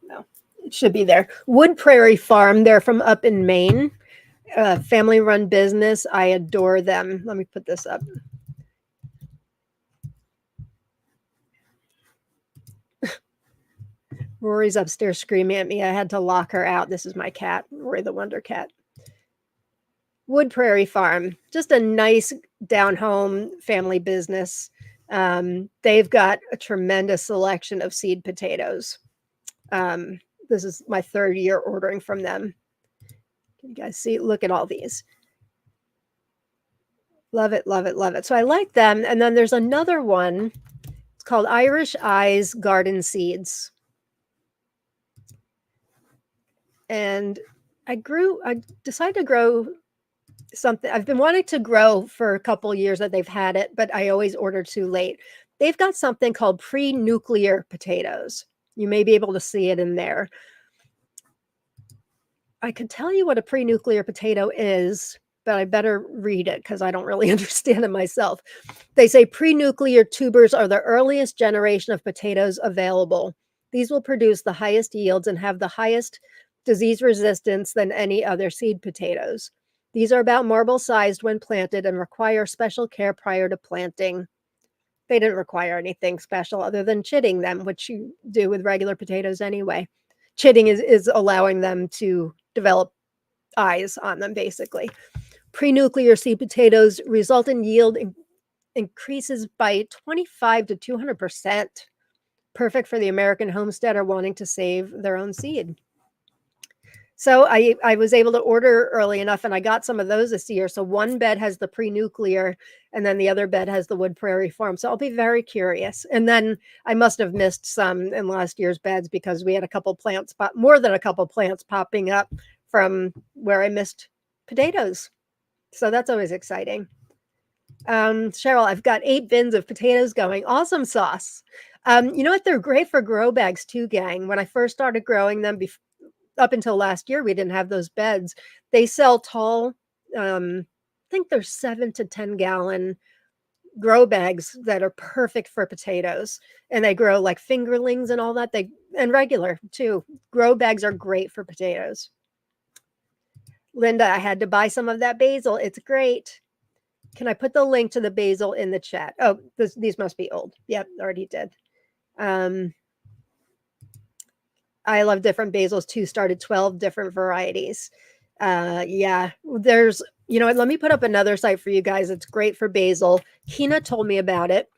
No, it should be there. Wood Prairie Farm. They're from up in Maine. Family-run business. I adore them. Let me put this up. Rory's upstairs screaming at me. I had to lock her out. This is my cat, Rory the Wonder Cat. Wood Prairie Farm, just a nice down-home family business. They've got a tremendous selection of seed potatoes. This is my third year ordering from them. Can you guys see? Look at all these. Love it, love it, love it. So I like them. And then there's another one. It's called Irish Eyes Garden Seeds. And I decided to grow something I've been wanting to grow for a couple years that they've had it, but I always order too late. They've got something called pre-nuclear potatoes. You may be able to see it in there. I could tell you what a pre-nuclear potato is, but I better read it because I don't really understand it myself. They say pre-nuclear tubers are the earliest generation of potatoes available. These will produce the highest yields and have the highest disease resistance than any other seed potatoes. These are about marble-sized when planted and require special care prior to planting. They didn't require anything special other than chitting them, which you do with regular potatoes anyway. Chitting is allowing them to develop eyes on them, basically. Pre-nuclear seed potatoes result in yield increases by 25 to 200%. Perfect for the American homesteader wanting to save their own seed. So I was able to order early enough, and I got some of those this year. So one bed has the pre-nuclear, and then the other bed has the Wood Prairie Farm. So I'll be very curious. And then I must have missed some in last year's beds because we had a couple plants, more than a couple plants popping up from where I missed potatoes. So that's always exciting. Cheryl, I've got 8 bins of potatoes going. Awesome sauce. You know what? They're great for grow bags too, gang. When I first started growing them, up until last year, we didn't have those beds. They sell tall, I think they're 7 to 10 gallon grow bags that are perfect for potatoes. And they grow like fingerlings and all that. And regular too. Grow bags are great for potatoes. Linda, I had to buy some of that basil. It's great. Can I put the link to the basil in the chat? Oh, these must be old. Yep, already did. I love different basils too. Started 12 different varieties. Yeah, there's, let me put up another site for you guys. It's great for basil. Kina told me about it.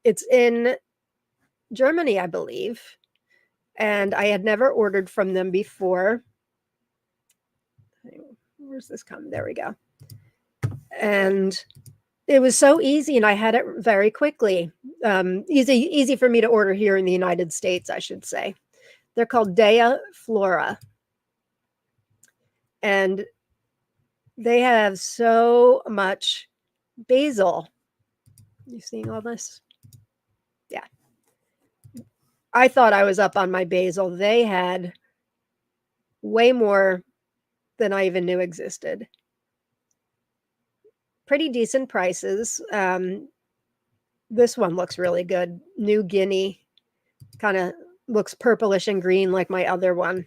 It's in Germany, I believe. And I had never ordered from them before. Where's this come? There we go. And it was so easy, and I had it very quickly. Easy for me to order here in the United States, I should say. They're called Dea Flora, and they have so much basil. You seeing all this? Yeah. I thought I was up on my basil. They had way more than I even knew existed. Pretty decent prices. This one looks really good. New Guinea, kind of looks purplish and green like my other one.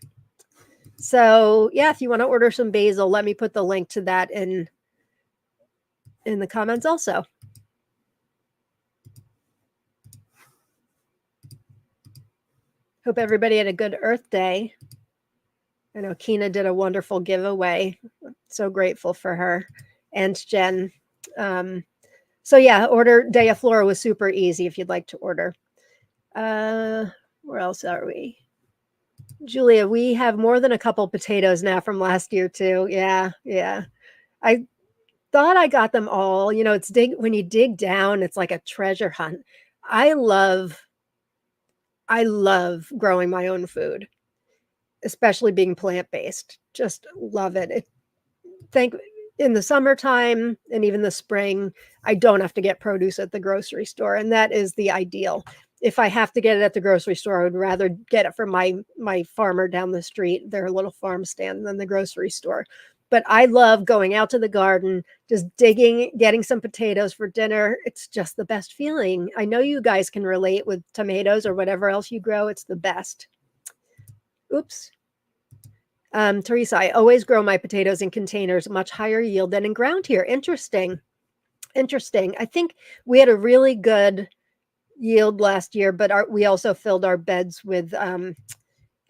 So yeah, if you want to order some basil, let me put the link to that in the comments also. Hope everybody had a good Earth Day. I know Kina did a wonderful giveaway. So grateful for her and Jen. So yeah, order Dea Flora was super easy if you'd like to order. Where else are we? Julia, we have more than a couple potatoes now from last year too. Yeah. I thought I got them all. You know, it's when you dig down, it's like a treasure hunt. I love growing my own food, especially being plant-based. Just love it. Thank in the summertime and even the spring, I don't have to get produce at the grocery store, and that is the ideal. If I have to get it at the grocery store, I would rather get it from my farmer down the street, their little farm stand, than the grocery store. But I love going out to the garden, just digging, getting some potatoes for dinner. It's just the best feeling. I know you guys can relate with tomatoes or whatever else you grow. It's the best. Oops. Teresa, I always grow my potatoes in containers, much higher yield than in ground here. Interesting. I think we had a really good yield last year, but we also filled our beds with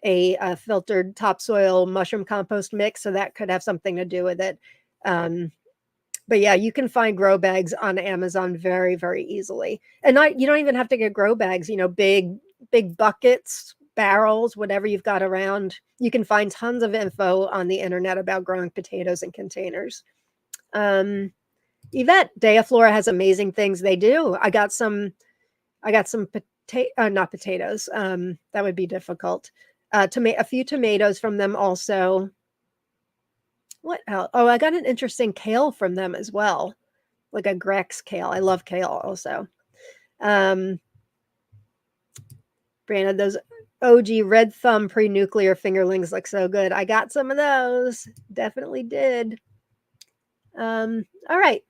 a filtered topsoil mushroom compost mix, so that could have something to do with it. But yeah, you can find grow bags on Amazon very, very easily. And you don't even have to get grow bags, big buckets, barrels, whatever you've got around. You can find tons of info on the internet about growing potatoes in containers. Yvette, Dea Flora has amazing things they do. I got some not potatoes. That would be difficult. A few tomatoes from them also. What else? Oh, I got an interesting kale from them as well, like a Grex kale. I love kale also. Brandon, those OG red thumb pre-nuclear fingerlings look so good. I got some of those. Definitely did. All right.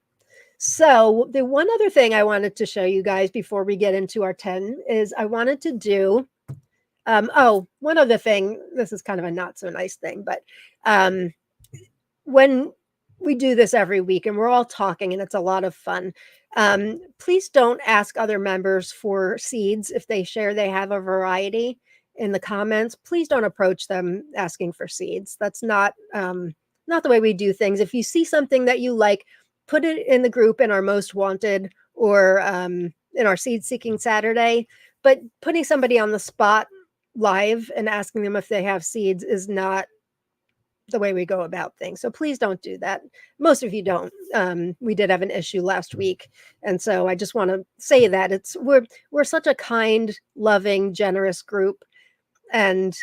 So the one other thing I wanted to show you guys before we get into our 10 is I wanted to do, one other thing. This is kind of a not so nice thing, but when we do this every week and we're all talking and it's a lot of fun, please don't ask other members for seeds if they share they have a variety in the comments. Please don't approach them asking for seeds. That's not the way we do things. If you see something that you like, put it in the group in our most wanted or in our seed seeking Saturday. But putting somebody on the spot live and asking them if they have seeds is not the way we go about things. So please don't do that. Most of you don't. We did have an issue last week. And so I just want to say that we're such a kind, loving, generous group. And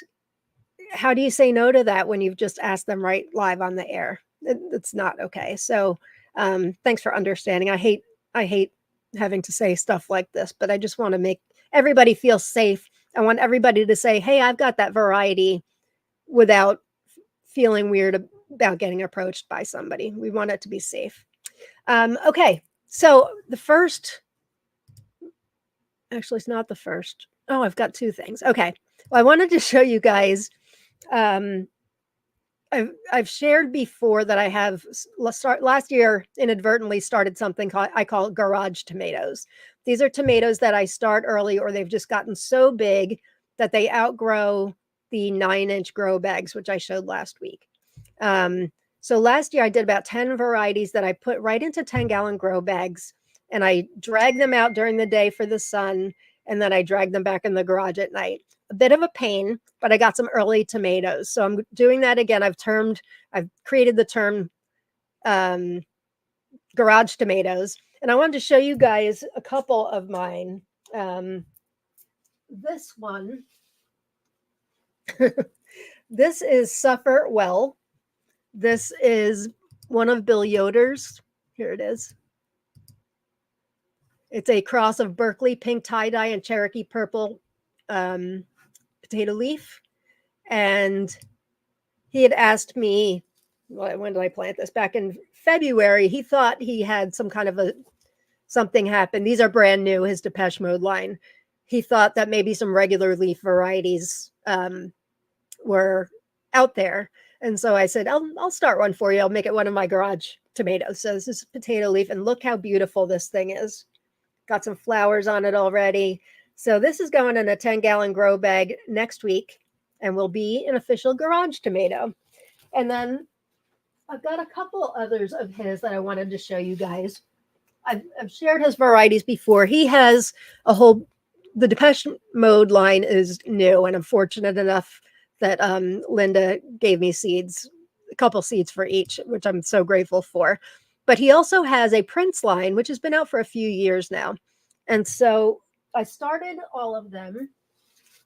how do you say no to that when you've just asked them right live on the air? It's not okay. So thanks for understanding. I hate having to say stuff like this, but I just want to make everybody feel safe. I want everybody to say, hey, I've got that variety without feeling weird about getting approached by somebody. We want it to be safe. Okay, so the first, actually, it's not the first. Oh, I've got two things. Okay, well, I wanted to show you guys. I've shared before that I have last year inadvertently started something I call garage tomatoes. These are tomatoes that I start early, or they've just gotten so big that they outgrow the 9-inch grow bags, which I showed last week. So last year I did about 10 varieties that I put right into 10-gallon grow bags, and I drag them out during the day for the sun, and then I drag them back in the garage at night. A bit of a pain, but I got some early tomatoes. So I'm doing that again. I've created the term garage tomatoes. And I wanted to show you guys a couple of mine. This one, this is Suffer Well. This is one of Bill Yoder's. Here it is. It's a cross of Berkeley pink tie-dye and Cherokee purple potato leaf. And he had asked me, when did I plant this? Back in February. He thought he had some kind of something happen. These are brand new, his Depeche Mode line. He thought that maybe some regular leaf varieties were out there. And so I said, I'll start one for you. I'll make it one of my garage tomatoes. So this is potato leaf, and look how beautiful this thing is. Got some flowers on it already. So this is going in a 10-gallon grow bag next week and will be an official garage tomato. And then I've got a couple others of his that I wanted to show you guys. I've shared his varieties before. He has the Depeche Mode line is new, and I'm fortunate enough that Linda gave me seeds, a couple seeds for each, which I'm so grateful for. But he also has a Prince line, which has been out for a few years now. And so I started all of them,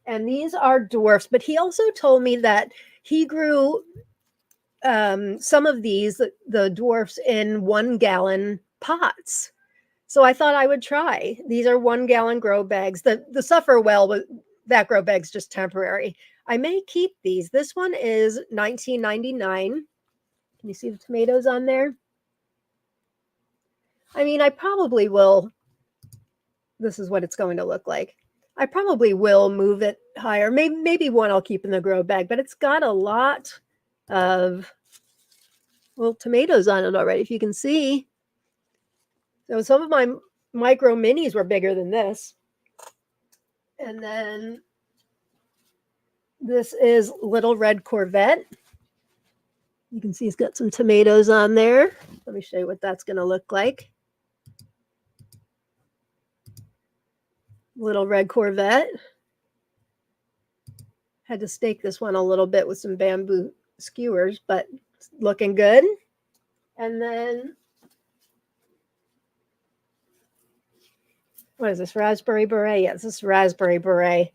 and these are dwarfs. But he also told me that he grew some of these, the dwarfs, in 1-gallon pots. So I thought I would try. These are 1-gallon grow bags. The Suffer Well, that grow bag's just temporary. I may keep these. This one is $19.99. Can you see the tomatoes on there? I mean, I probably will. This is what it's going to look like. I probably will move it higher. Maybe one I'll keep in the grow bag, but it's got a lot of, well, tomatoes on it already, if you can see. So some of my micro minis were bigger than this. And then this is Little Red Corvette. You can see it's got some tomatoes on there. Let me show you what that's going to look like. Little Red Corvette. Had to stake this one a little bit with some bamboo skewers, but it's looking good. And then, what is this? Raspberry Beret? Yes, this is Raspberry Beret.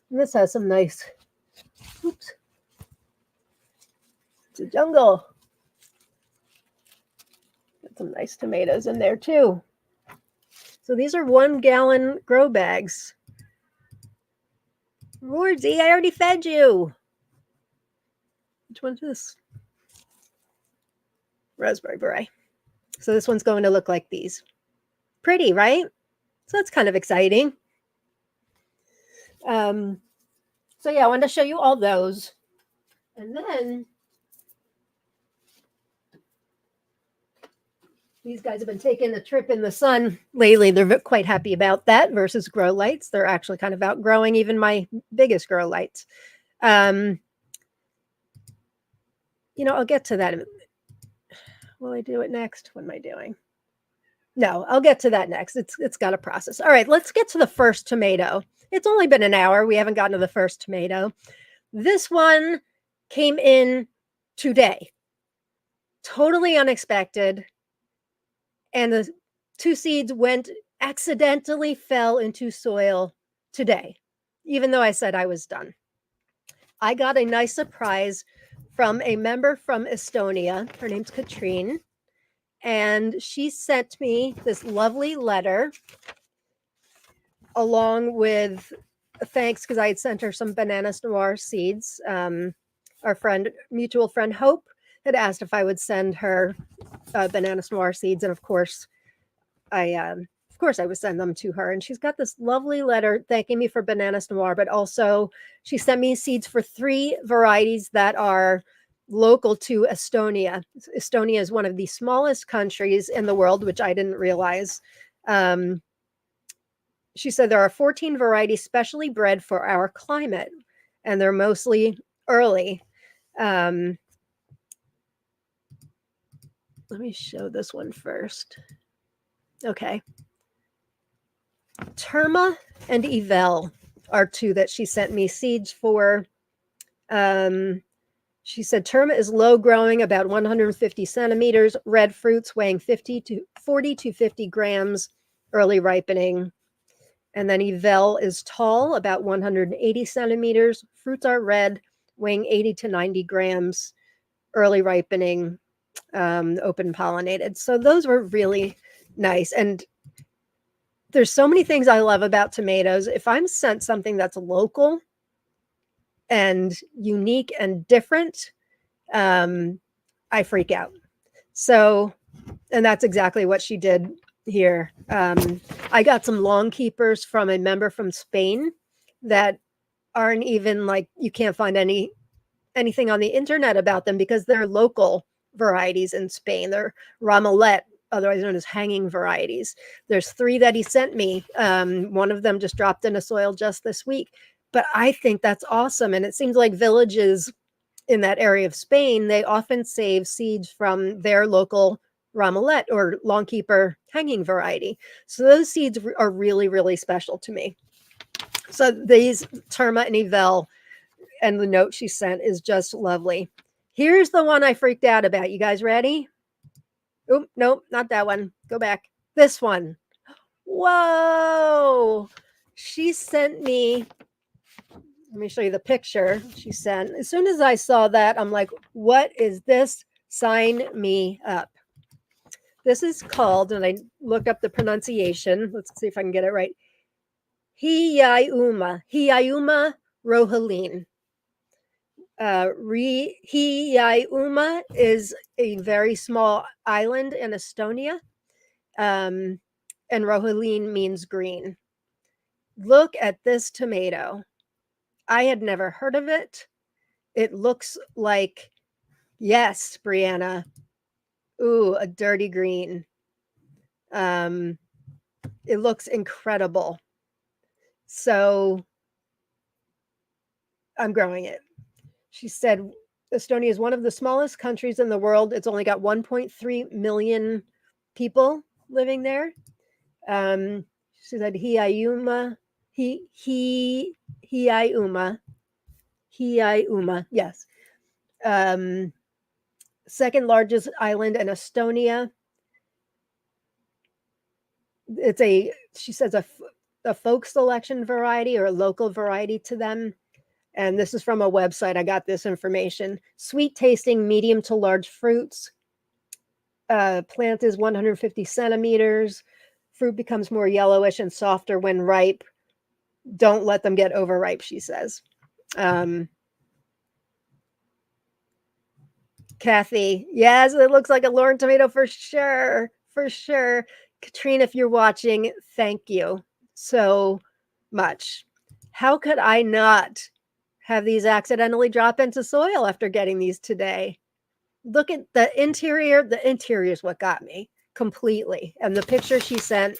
And this has some nice, oops, it's a jungle. Got some nice tomatoes in there too. So these are 1-gallon grow bags. Roardsy, I already fed you. Which one's this? Raspberry Beret. So this one's going to look like these. Pretty, right? So that's kind of exciting. So yeah, I wanted to show you all those. And then these guys have been taking a trip in the sun lately. They're quite happy about that versus grow lights. They're actually kind of outgrowing even my biggest grow lights. You know, I'll get to that. Will I do it next? What am I doing? No, I'll get to that next. It's got a process. All right, let's get to the first tomato. It's only been an hour. We haven't gotten to the first tomato. This one came in today. Totally unexpected. And the 2 seeds accidentally fell into soil today, even though I said I was done. I got a nice surprise from a member from Estonia. Her name's Katrine. And she sent me this lovely letter along with thanks, because I had sent her some bananas noir seeds. Our mutual friend Hope had asked if I would send her bananas noir seeds, and of course I would send them to her. And she's got this lovely letter thanking me for bananas noir, but also she sent me seeds for 3 varieties that are local to Estonia. Estonia is one of the smallest countries in the world, which I didn't realize. She said there are 14 varieties specially bred for our climate, and they're mostly early. Let me show this one first. Okay. Terma and Evel are 2 that she sent me seeds for. She said Terma is low growing, about 150 centimeters, red fruits weighing 40 to 50 grams, early ripening. And then Yvel is tall, about 180 centimeters, fruits are red, weighing 80 to 90 grams, early ripening, open pollinated. So those were really nice. And there's so many things I love about tomatoes. If I'm sent something that's local and unique and different, I freak out. So, and that's exactly what she did here. I got some long keepers from a member from Spain that aren't even like, you can't find anything on the internet about them because they're local varieties in Spain. They're Ramelette, otherwise known as hanging varieties. There's 3 that he sent me. One of them just dropped into soil just this week. But I think that's awesome. And it seems like villages in that area of Spain, they often save seeds from their local Ramelette or longkeeper hanging variety. So those seeds are really, really special to me. So these Terma and Yvel, and the note she sent is just lovely. Here's the one I freaked out about. You guys ready? Oh, nope, not that one. Go back. This one. Whoa. She sent me, let me show you the picture she sent. As soon as I saw that, I'm like, what is this? Sign me up. This is called, and I looked up the pronunciation. Let's see if I can get it right. Hiaiuma rohaline. Hiaiuma is a very small island in Estonia, and rohaline means green. Look at this tomato. I had never heard of it. It looks like, yes, Brianna. Ooh, a dirty green. It looks incredible. So I'm growing it. She said Estonia is one of the smallest countries in the world. It's only got 1.3 million people living there. She said Hiaiuma, yes. Second largest island in Estonia. It's she says a folk selection variety or a local variety to them. And this is from a website. I got this information. Sweet tasting, medium to large fruits. Plant is 150 centimeters. Fruit becomes more yellowish and softer when ripe. Don't let them get overripe, she says. Kathy, yes, it looks like a Lauren tomato for sure. For sure. Katrine, if you're watching, thank you so much. How could I not have these accidentally drop into soil after getting these today? Look at the interior. The interior is what got me completely. And the picture she sent,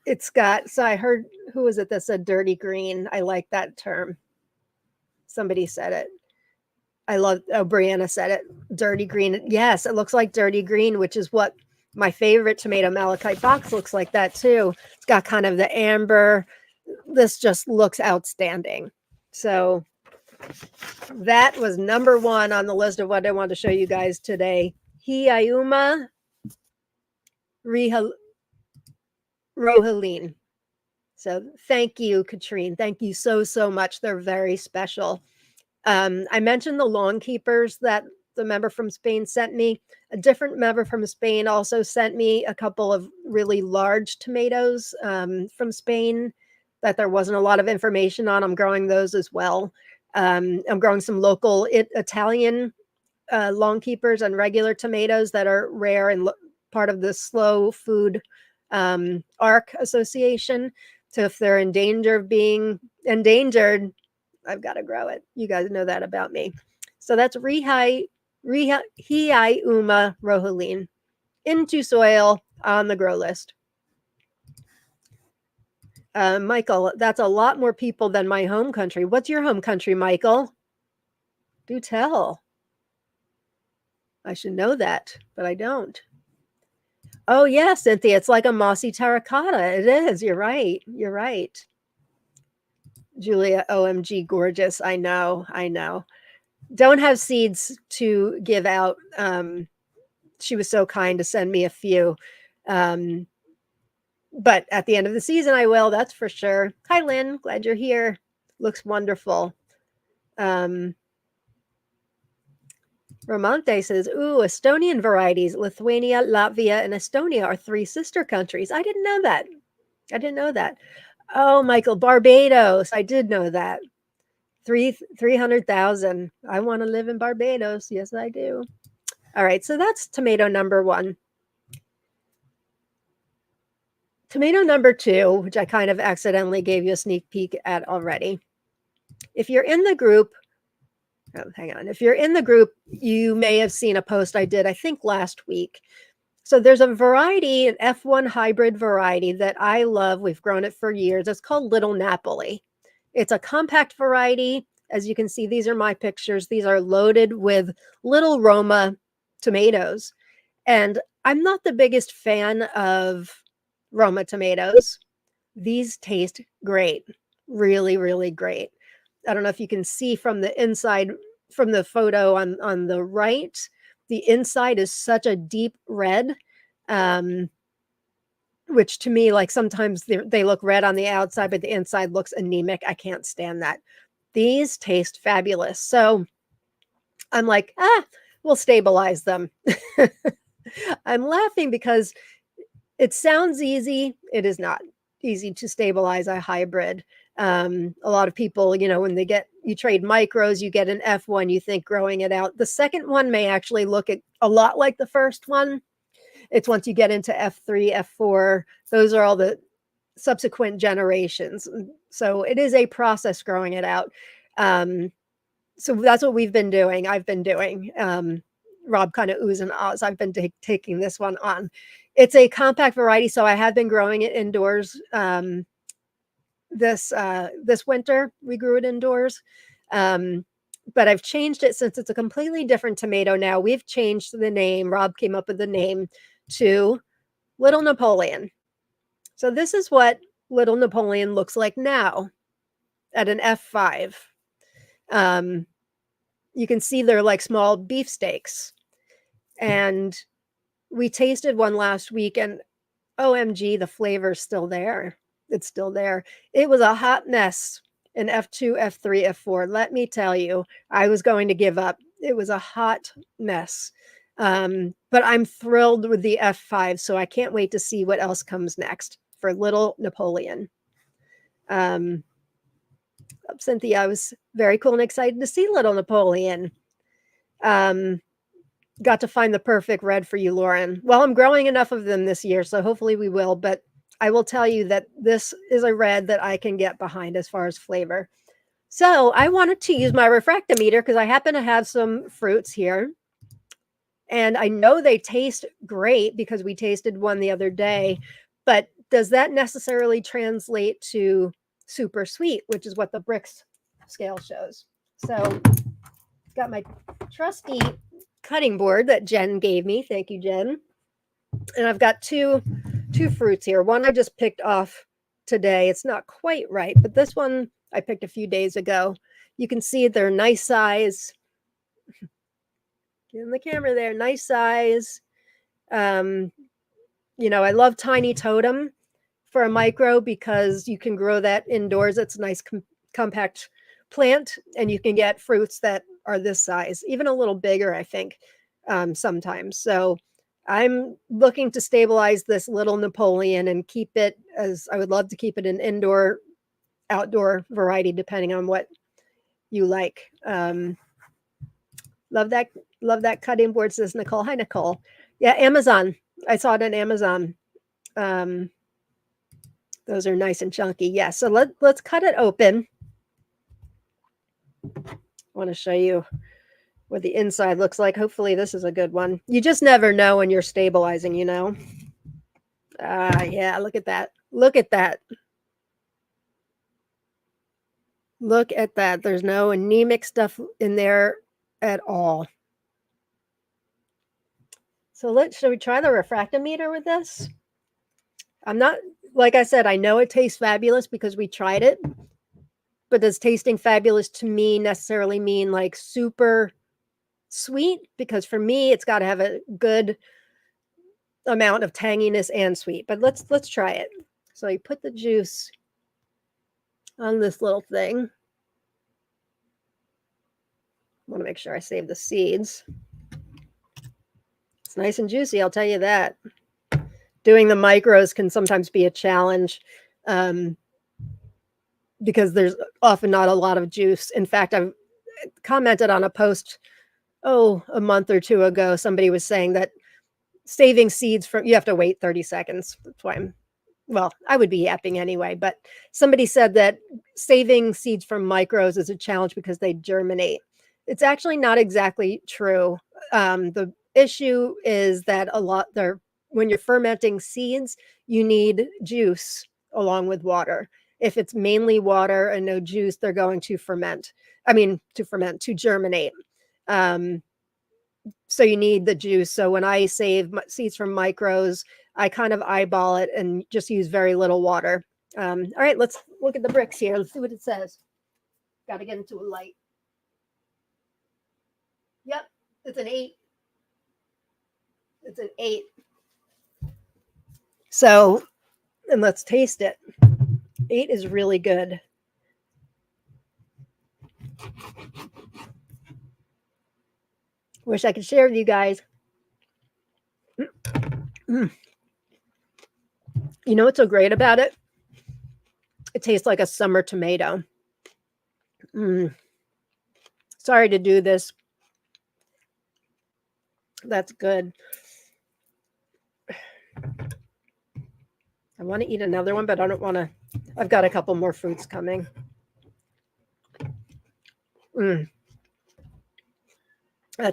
it's got, so I heard, who was it that said dirty green? I like that term. Somebody said it. I love, oh, Brianna said it, dirty green. Yes, it looks like dirty green, which is what my favorite tomato malachite box looks like that too. It's got kind of the amber. This just looks outstanding. So that was number 1 on the list of what I wanted to show you guys today. Hiaiuma rohaline. So thank you, Katrine. Thank you so, so much. They're very special. I mentioned the lawn keepers that the member from Spain sent me. A different member from Spain also sent me a couple of really large tomatoes from Spain that there wasn't a lot of information on. I'm growing those as well. I'm growing some local Italian lawn keepers and regular tomatoes that are rare and part of the Slow Food ARC Association. So if they're in danger of being endangered, I've got to grow it. You guys know that about me. So that's Hiaiuma rohaline into soil on the grow list. Michael, that's a lot more people than my home country. What's your home country, Michael? Do tell. I should know that, but I don't. Oh, yeah, Cynthia, it's like a mossy terracotta. It is. You're right. You're right. Julia, OMG, gorgeous. I know. I know. don't have seeds to give out. She was so kind to send me a few. But at the end of the season, I will, that's for sure. Hi, Lynn. Glad you're here. Looks wonderful. Ramante says, ooh, Estonian varieties. Lithuania, Latvia, and Estonia are 3 sister countries. I didn't know that. I didn't know that. Oh, Michael, Barbados. I did know that. 300,000. I want to live in Barbados. Yes, I do. All right, so that's tomato number 1. Tomato number 2, which I kind of accidentally gave you a sneak peek at already. If you're in the group, hang on. If you're in the group, you may have seen a post I did, I think last week. So there's a variety, an F1 hybrid variety that I love. We've grown it for years. It's called Little Napoli. It's a compact variety. As you can see, these are my pictures. These are loaded with little Roma tomatoes. And I'm not the biggest fan of Roma tomatoes. These taste great. Really, really great. I don't know if you can see from the inside, from the photo on the right, the inside is such a deep red, which to me, like sometimes they look red on the outside, but the inside looks anemic. I can't stand that. These taste fabulous. So I'm like, we'll stabilize them. I'm laughing because it sounds easy. It is not easy to stabilize a hybrid. A lot of people, when you trade micros, you get an F1, you think growing it out. The second one may actually look a lot like the first one. It's once you get into F3, F4, those are all the subsequent generations. So it is a process growing it out. So that's what we've been doing. I've been doing. Rob kind of oohs and ahs. I've been taking this one on. It's a compact variety, so I have been growing it indoors. This winter, we grew it indoors. But I've changed it since it's a completely different tomato now. We've changed the name. Rob came up with the name to Little Napoleon. So this is what Little Napoleon looks like now at an F5. You can see they're like small beefsteaks. And we tasted one last week and OMG, the flavor's still there. It's still there. It was a hot mess in F2, F3, F4. Let me tell you, I was going to give up. It was a hot mess. But I'm thrilled with the F5, so I can't wait to see what else comes next for Little Napoleon. Cynthia, I was very cool and excited to see Little Napoleon. Got to find the perfect red for you, Lauren. Well, I'm growing enough of them this year, so hopefully we will. But I will tell you that this is a red that I can get behind as far as flavor. So I wanted to use my refractometer because I happen to have some fruits here. And I know they taste great because we tasted one the other day. But does that necessarily translate to super sweet, which is what the Brix scale shows? So got my trusty cutting board that Jen gave me. Thank you, Jen. And I've got two fruits here. One I just picked off today. It's not quite right, but this one I picked a few days ago. You can see they're nice size. Get in the camera there, nice size. I love Tiny Totem for a micro because you can grow that indoors. It's a nice compact plant, and you can get fruits that are this size, even a little bigger, I think, sometimes. So I'm looking to stabilize this Little Napoleon and keep it as I would love to keep it an indoor, outdoor variety, depending on what you like. Love that cutting board, says Nicole. Hi, Nicole. Yeah, Amazon. I saw it on Amazon. Those are nice and chunky. Yeah, so let's cut it open. I want to show you what the inside looks like. Hopefully this is a good one. You just never know when you're stabilizing, yeah, look at that. Look at that. Look at that. There's no anemic stuff in there at all. So shall we try the refractometer with this? I'm not, like I said, I know it tastes fabulous because we tried it. but does tasting fabulous to me necessarily mean like super sweet? Because for me, it's got to have a good amount of tanginess and sweet. But let's try it. So you put the juice on this little thing. I want to make sure I save the seeds. It's nice and juicy, I'll tell you that. Doing the micros can sometimes be a challenge because there's often not a lot of juice. In fact, I've commented on a post, a month or two ago. Somebody was saying that saving seeds from, you have to wait 30 seconds. That's why I would be yapping anyway, but somebody said that saving seeds from micros is a challenge because they germinate. It's actually not exactly true. The issue is that when you're fermenting seeds, you need juice along with water. If it's mainly water and no juice, they're going to to germinate. So you need the juice. So when I save seeds from micros, I kind of eyeball it and just use very little water. All right, let's look at the bricks here. Let's see what it says. Got to get into a light. Yep, it's an 8. It's an 8. So, and let's taste it. 8 is really good. Wish I could share with you guys. You know what's so great about it? It tastes like a summer tomato. Sorry to do this. That's good. I want to eat another one, but I don't want to. I've got a couple more fruits coming. That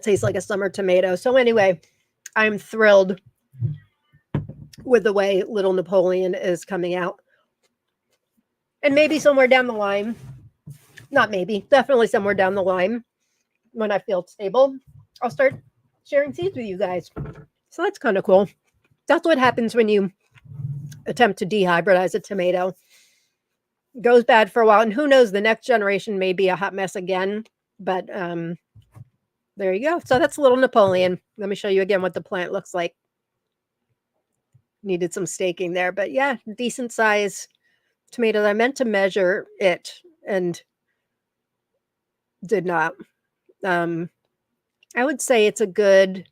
tastes like a summer tomato. So anyway, I'm thrilled with the way Little Napoleon is coming out. And maybe somewhere down the line, not maybe, definitely somewhere down the line, when I feel stable, I'll start sharing seeds with you guys. So that's kind of cool. That's what happens when you attempt to dehybridize a tomato. It goes bad for a while, and who knows, the next generation may be a hot mess again. But there you go. So that's Little Napoleon. Let me show you again what the plant looks like. Needed some staking there, but yeah, decent size tomatoes. I meant to measure it and did not. I would say it's a good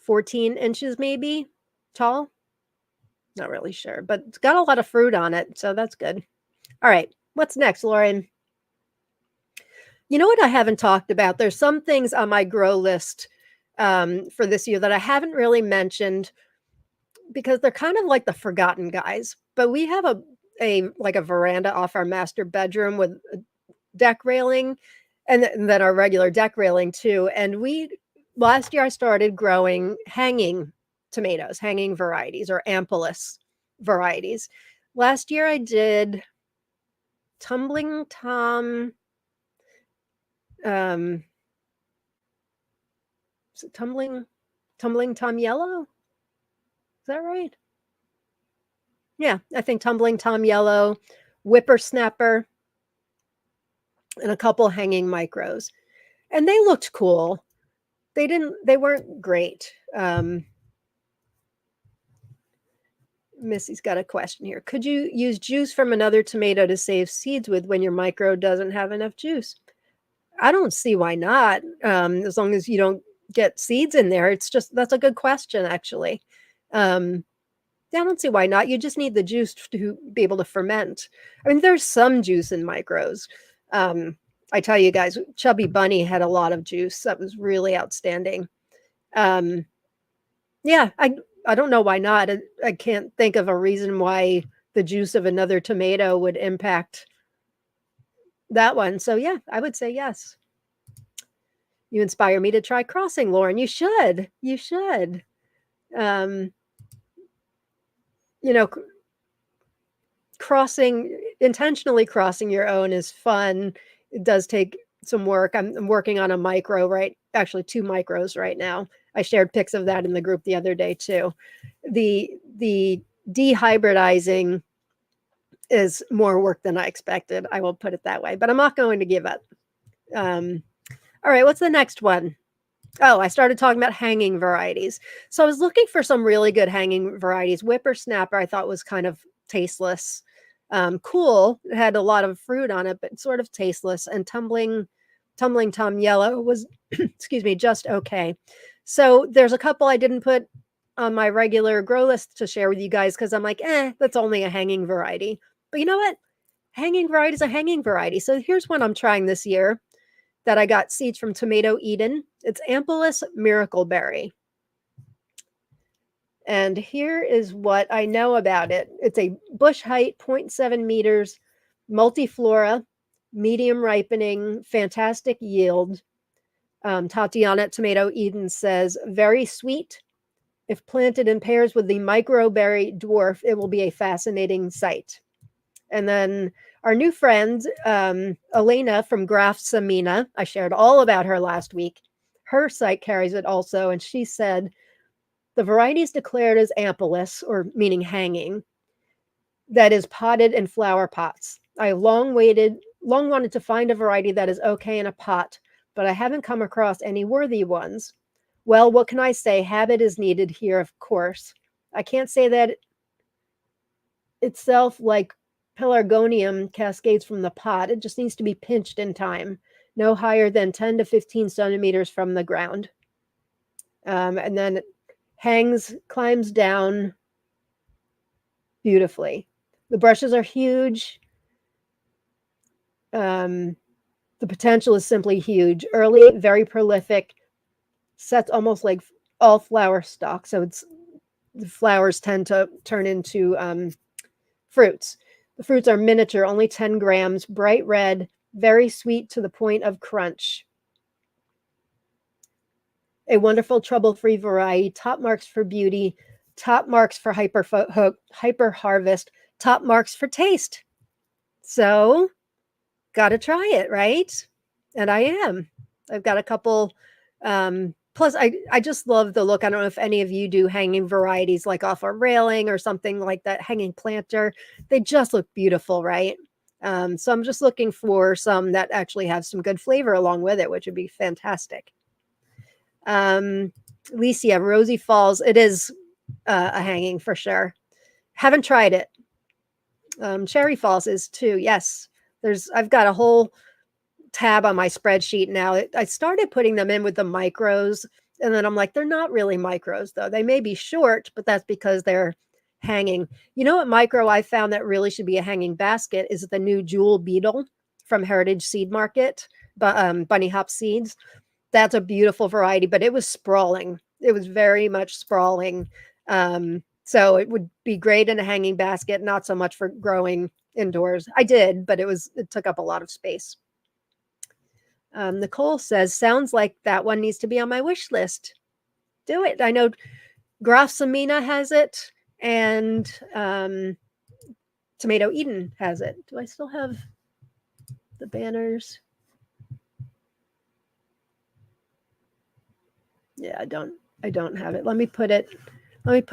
14 inches maybe tall. Not really sure, but it's got a lot of fruit on it, so that's good. All right, what's next, Lauren? You know what I haven't talked about? There's some things on my grow list for this year that I haven't really mentioned because they're kind of like the forgotten guys. But we have a veranda off our master bedroom with a deck railing and then our regular deck railing too. And last year I started growing hanging tomatoes, hanging varieties or ampullus varieties. Last year I did Tumbling Tom. Is it Tumbling Tom Yellow? Is that right? Yeah, I think Tumbling Tom Yellow, Whippersnapper, and a couple hanging micros. And they looked cool. They weren't great. Missy's got a question here. Could you use juice from another tomato to save seeds with when your micro doesn't have enough juice? I don't see why not. As long as you don't get seeds in there. That's a good question, actually. I don't see why not. You just need the juice to be able to ferment. I mean, there's some juice in micros. I tell you guys, Chubby Bunny had a lot of juice. That was really outstanding. Yeah, I don't know why not. I can't think of a reason why the juice of another tomato would impact that one. So yeah, I would say yes. You inspire me to try crossing, Lauren. You should. You should. Intentionally crossing your own is fun. It does take some work. I'm working on a micro, actually 2 micros right now. I shared pics of that in the group the other day too. The dehybridizing is more work than I expected. I will put it that way, but I'm not going to give up. All right, what's the next one? Oh, I started talking about hanging varieties. So I was looking for some really good hanging varieties. Whippersnapper I thought was kind of tasteless. Cool, it had a lot of fruit on it, but sort of tasteless. And Tumbling Tom Yellow was, excuse me, just okay. So there's a couple I didn't put on my regular grow list to share with you guys because I'm like, that's only a hanging variety. But you know what? Hanging variety is a hanging variety. So here's one I'm trying this year that I got seeds from Tomato Eden. It's Ampelus Miracleberry. And here is what I know about it. It's a bush height, 0.7 meters, multiflora, medium ripening, fantastic yield. Tatiana at Tomato Eden says, very sweet. If planted in pairs with the microberry dwarf, it will be a fascinating sight. And then our new friend, Elena from Graf Samina, I shared all about her last week. Her site carries it also, and she said, the variety is declared as ampelus, or meaning hanging, that is potted in flower pots. I long wanted to find a variety that is okay in a pot, but I haven't come across any worthy ones. Well, what can I say? Habit is needed here, of course. I can't say that itself like pelargonium cascades from the pot. It just needs to be pinched in time, no higher than 10 to 15 centimeters from the ground. And then it climbs down beautifully. The brushes are huge. The potential is simply huge. Early, very prolific, sets almost like all flower stalk. So the flowers tend to turn into fruits. The fruits are miniature, only 10 grams, bright red, very sweet to the point of crunch. A wonderful trouble-free variety, top marks for beauty, top marks for hyper harvest, top marks for taste. So, got to try it, right? And I am. I've got a couple. Plus, I just love the look. I don't know if any of you do hanging varieties like off a railing or something like that, hanging planter. They just look beautiful, right? So I'm just looking for some that actually have some good flavor along with it, which would be fantastic. Licia, Rosy Falls, it is a hanging for sure. Haven't tried it. Cherry Falls is too. Yes, I've got a whole tab on my spreadsheet now. I started putting them in with the micros, and then I'm like, they're not really micros though. They may be short, but that's because they're hanging. You know what micro I found that really should be a hanging basket is the new Jewel Beetle from Heritage Seed Market, Bunny Hop Seeds. That's a beautiful variety, but it was sprawling. It was very much sprawling. So it would be great in a hanging basket, not so much for growing indoors. I did, but it took up a lot of space. Nicole says, sounds like that one needs to be on my wish list. Do it. I know Graf Samina has it, and Tomato Eden has it. Do I still have the banners? Yeah, I don't have it. Let me put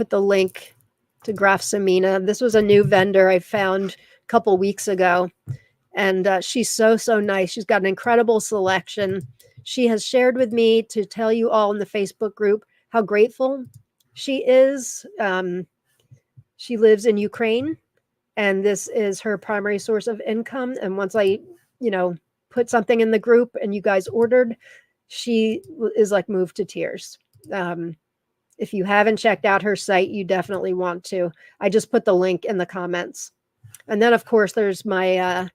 the link to Graf Samina. This was a new vendor I found a couple weeks ago, and she's so nice. She's got an incredible selection. She has shared with me to tell you all in the Facebook group how grateful she is. She lives in Ukraine, and this is her primary source of income. And once I, put something in the group and you guys ordered, she is like moved to tears. If you haven't checked out her site, you definitely want to. I just put the link in the comments. And then, of course, there's my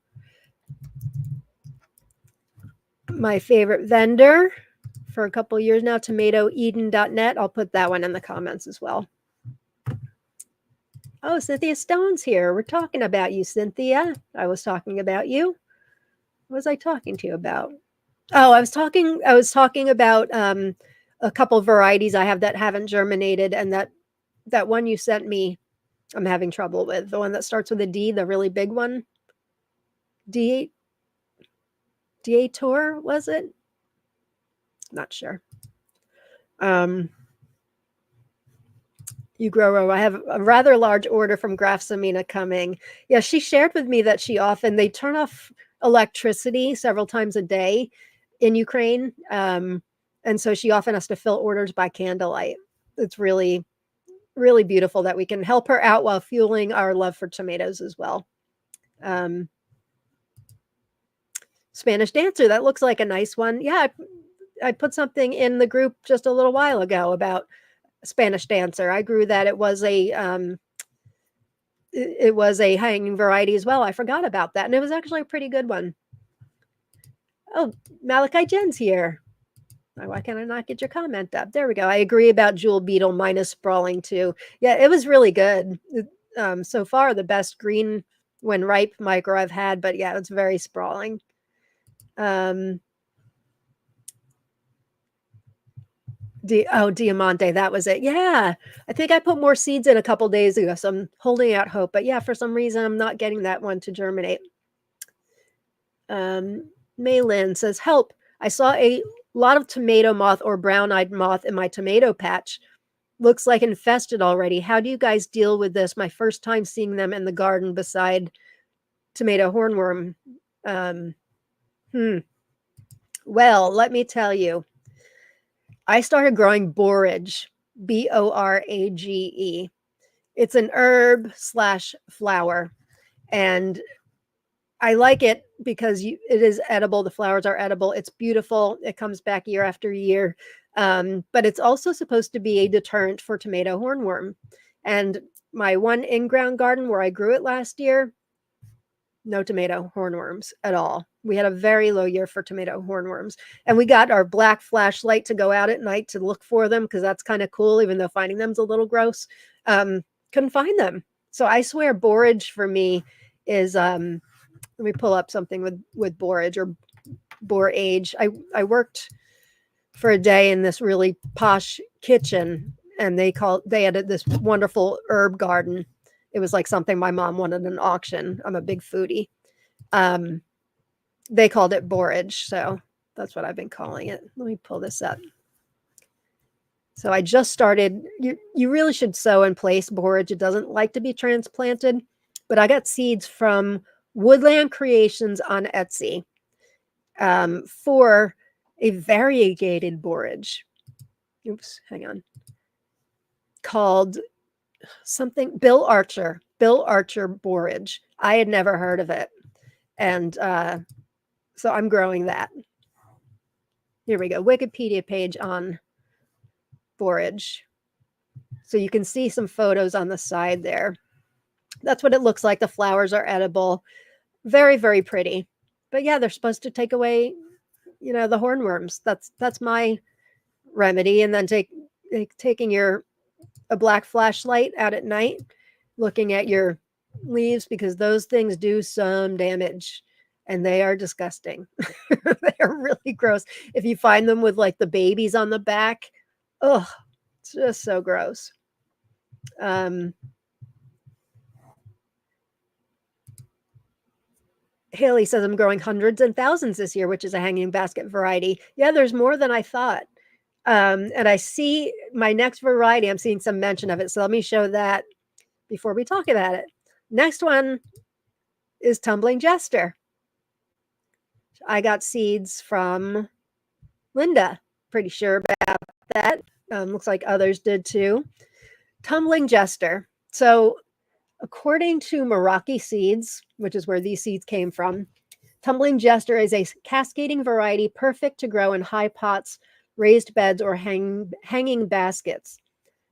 my favorite vendor for a couple years now, tomatoeden.net. I'll put that one in the comments as well. Oh, Cynthia Stone's here. We're talking about you, Cynthia. I was talking about you. What was I talking to you about? Oh, I was talking about a couple varieties I have that haven't germinated, and that one you sent me, I'm having trouble with. The one that starts with a D, the really big one. Dator, was it? Not sure. You grow. I have a rather large order from Grafsamina coming. Yeah, she shared with me that they turn off electricity several times a day in Ukraine. And so she often has to fill orders by candlelight. It's really, really beautiful that we can help her out while fueling our love for tomatoes as well. Um, Spanish Dancer, that looks like a nice one. Yeah, I put something in the group just a little while ago about Spanish Dancer. I grew that. It was a hanging variety as well. I forgot about that, and it was actually a pretty good one. Oh, Malachi Jen's here. Why can't I not get your comment up? There we go. I agree about Jewel Beetle minus sprawling too. Yeah, it was really good. So far, the best green when ripe micro I've had, but yeah, it's very sprawling. Diamante, that was it. Yeah, I think I put more seeds in a couple days ago, so I'm holding out hope. But yeah, for some reason, I'm not getting that one to germinate. Maylin says, help. I saw a lot of tomato moth or brown-eyed moth in my tomato patch. Looks like infested already. How do you guys deal with this? My first time seeing them in the garden beside tomato hornworm. Well, let me tell you. I started growing borage, Borage. It's an herb / flower, and I like it because it is edible. The flowers are edible. It's beautiful. It comes back year after year. But it's also supposed to be a deterrent for tomato hornworm. And my one in-ground garden where I grew it last year, no tomato hornworms at all. We had a very low year for tomato hornworms. And we got our black flashlight to go out at night to look for them because that's kind of cool, even though finding them's a little gross. Couldn't find them. So I swear borage for me is let me pull up something with borage or borage. I worked for a day in this really posh kitchen, and they had this wonderful herb garden. It was like something my mom wanted at an auction. I'm a big foodie. They called it borage, so that's what I've been calling it. Let me pull this up. So I just started. You really should sow and place borage. It doesn't like to be transplanted, but I got seeds from Woodland Creations on Etsy for a variegated borage. Oops, hang on. Called something Bill Archer borage. I had never heard of it, and so I'm growing that. Here we go. Wikipedia page on borage. So you can see some photos on the side there. That's what it looks like. The flowers are edible. Very, very pretty. But yeah, they're supposed to take away, the hornworms. That's my remedy. And then taking a black flashlight out at night, looking at your leaves, because those things do some damage and they are disgusting. They are really gross. If you find them with like the babies on the back, oh, it's just so gross. Haley says, I'm growing hundreds and thousands this year, which is a hanging basket variety. Yeah, there's more than I thought. And I see my next variety, I'm seeing some mention of it. So let me show that before we talk about it. Next one is Tumbling Jester. I got seeds from Linda, pretty sure about that. Looks like others did too. Tumbling Jester. So according to Meraki Seeds, which is where these seeds came from, Tumbling Jester is a cascading variety perfect to grow in high pots, raised beds, or hanging baskets.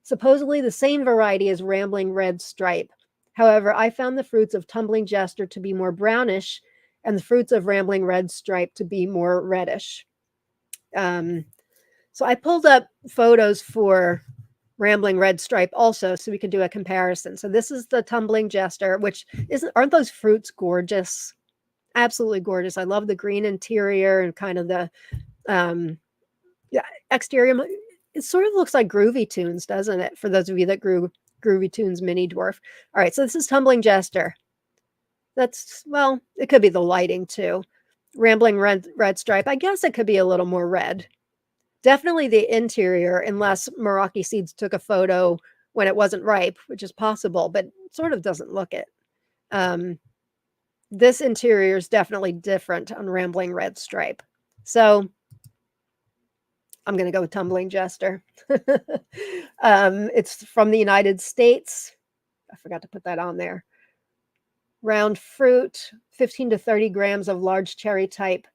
Supposedly the same variety as Rambling Red Stripe. However, I found the fruits of Tumbling Jester to be more brownish and the fruits of Rambling Red Stripe to be more reddish. So I pulled up photos for Rambling Red Stripe also, so we can do a comparison. So this is the Tumbling Jester, which aren't those fruits gorgeous? Absolutely gorgeous. I love the green interior and kind of the exterior. It sort of looks like Groovy Tunes, doesn't it? For those of you that grew Groovy Tunes mini dwarf. All right, so this is Tumbling Jester. It could be the lighting too. Rambling red Stripe. I guess it could be a little more red. Definitely the interior, unless Meraki Seeds took a photo when it wasn't ripe, which is possible, but it sort of doesn't look it. This interior is definitely different on Rambling Red Stripe. So I'm going to go with Tumbling Jester. It's from the United States. I forgot to put that on there. Round fruit, 15 to 30 grams of large cherry type.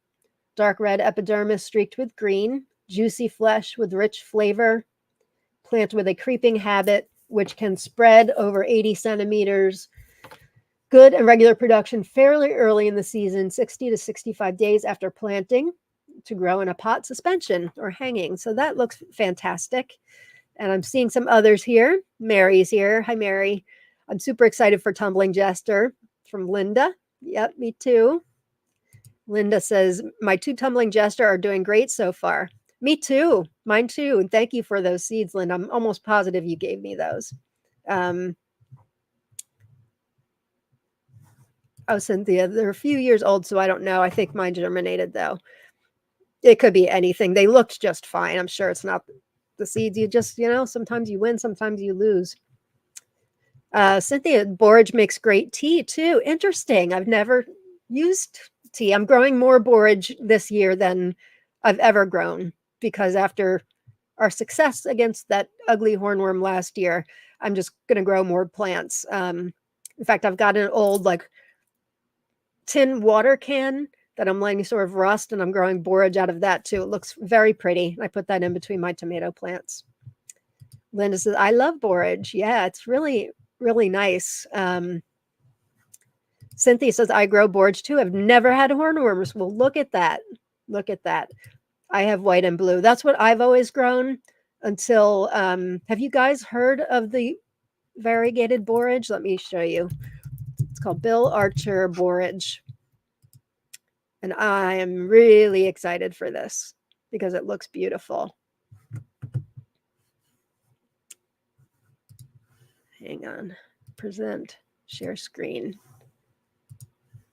Dark red epidermis streaked with green. Juicy flesh with rich flavor. Plant with a creeping habit, which can spread over 80 centimeters. Good and regular production fairly early in the season, 60 to 65 days after planting, to grow in a pot suspension or hanging. So that looks fantastic. And I'm seeing some others here. Mary's here. Hi, Mary. I'm super excited for Tumbling Jester from Linda. Yep, me too. Linda says, my 2 Tumbling Jester are doing great so far. Me too. Mine too. And thank you for those seeds, Linda. I'm almost positive you gave me those. Oh, Cynthia, they're a few years old, so I don't know. I think mine germinated, though. It could be anything. They looked just fine. I'm sure it's not the seeds. You just, sometimes you win, sometimes you lose. Cynthia, borage makes great tea, too. Interesting. I've never used tea. I'm growing more borage this year than I've ever grown, because after our success against that ugly hornworm last year, I'm just going to grow more plants. In fact, I've got an old, tin water can that I'm letting sort of rust, and I'm growing borage out of that too. It looks very pretty. I put that in between my tomato plants. Linda says, I love borage. Yeah, it's really, really nice. Cynthia says, I grow borage too. I've never had hornworms. Well, look at that. Look at that. I have white and blue. That's what I've always grown until, have you guys heard of the variegated borage? Let me show you. It's called Bill Archer borage. And I am really excited for this because it looks beautiful. Hang on. Present. Share screen.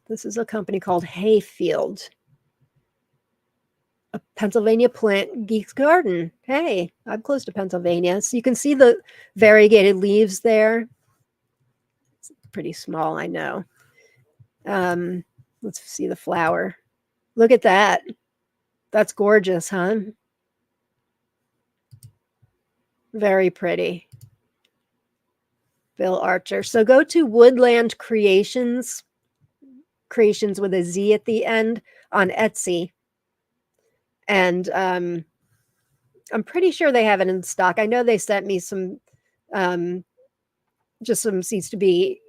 This is a company called Hayfield. A Pennsylvania plant geek's garden. Hey, I'm close to Pennsylvania. So you can see the variegated leaves there. It's pretty small, I know. Let's see the flower. Look at that. That's gorgeous, huh? Very pretty. Bill Archer. So go to Woodland Creations with a Z at the end on Etsy. And I'm pretty sure they have it in stock. I know they sent me some, just some seeds to be,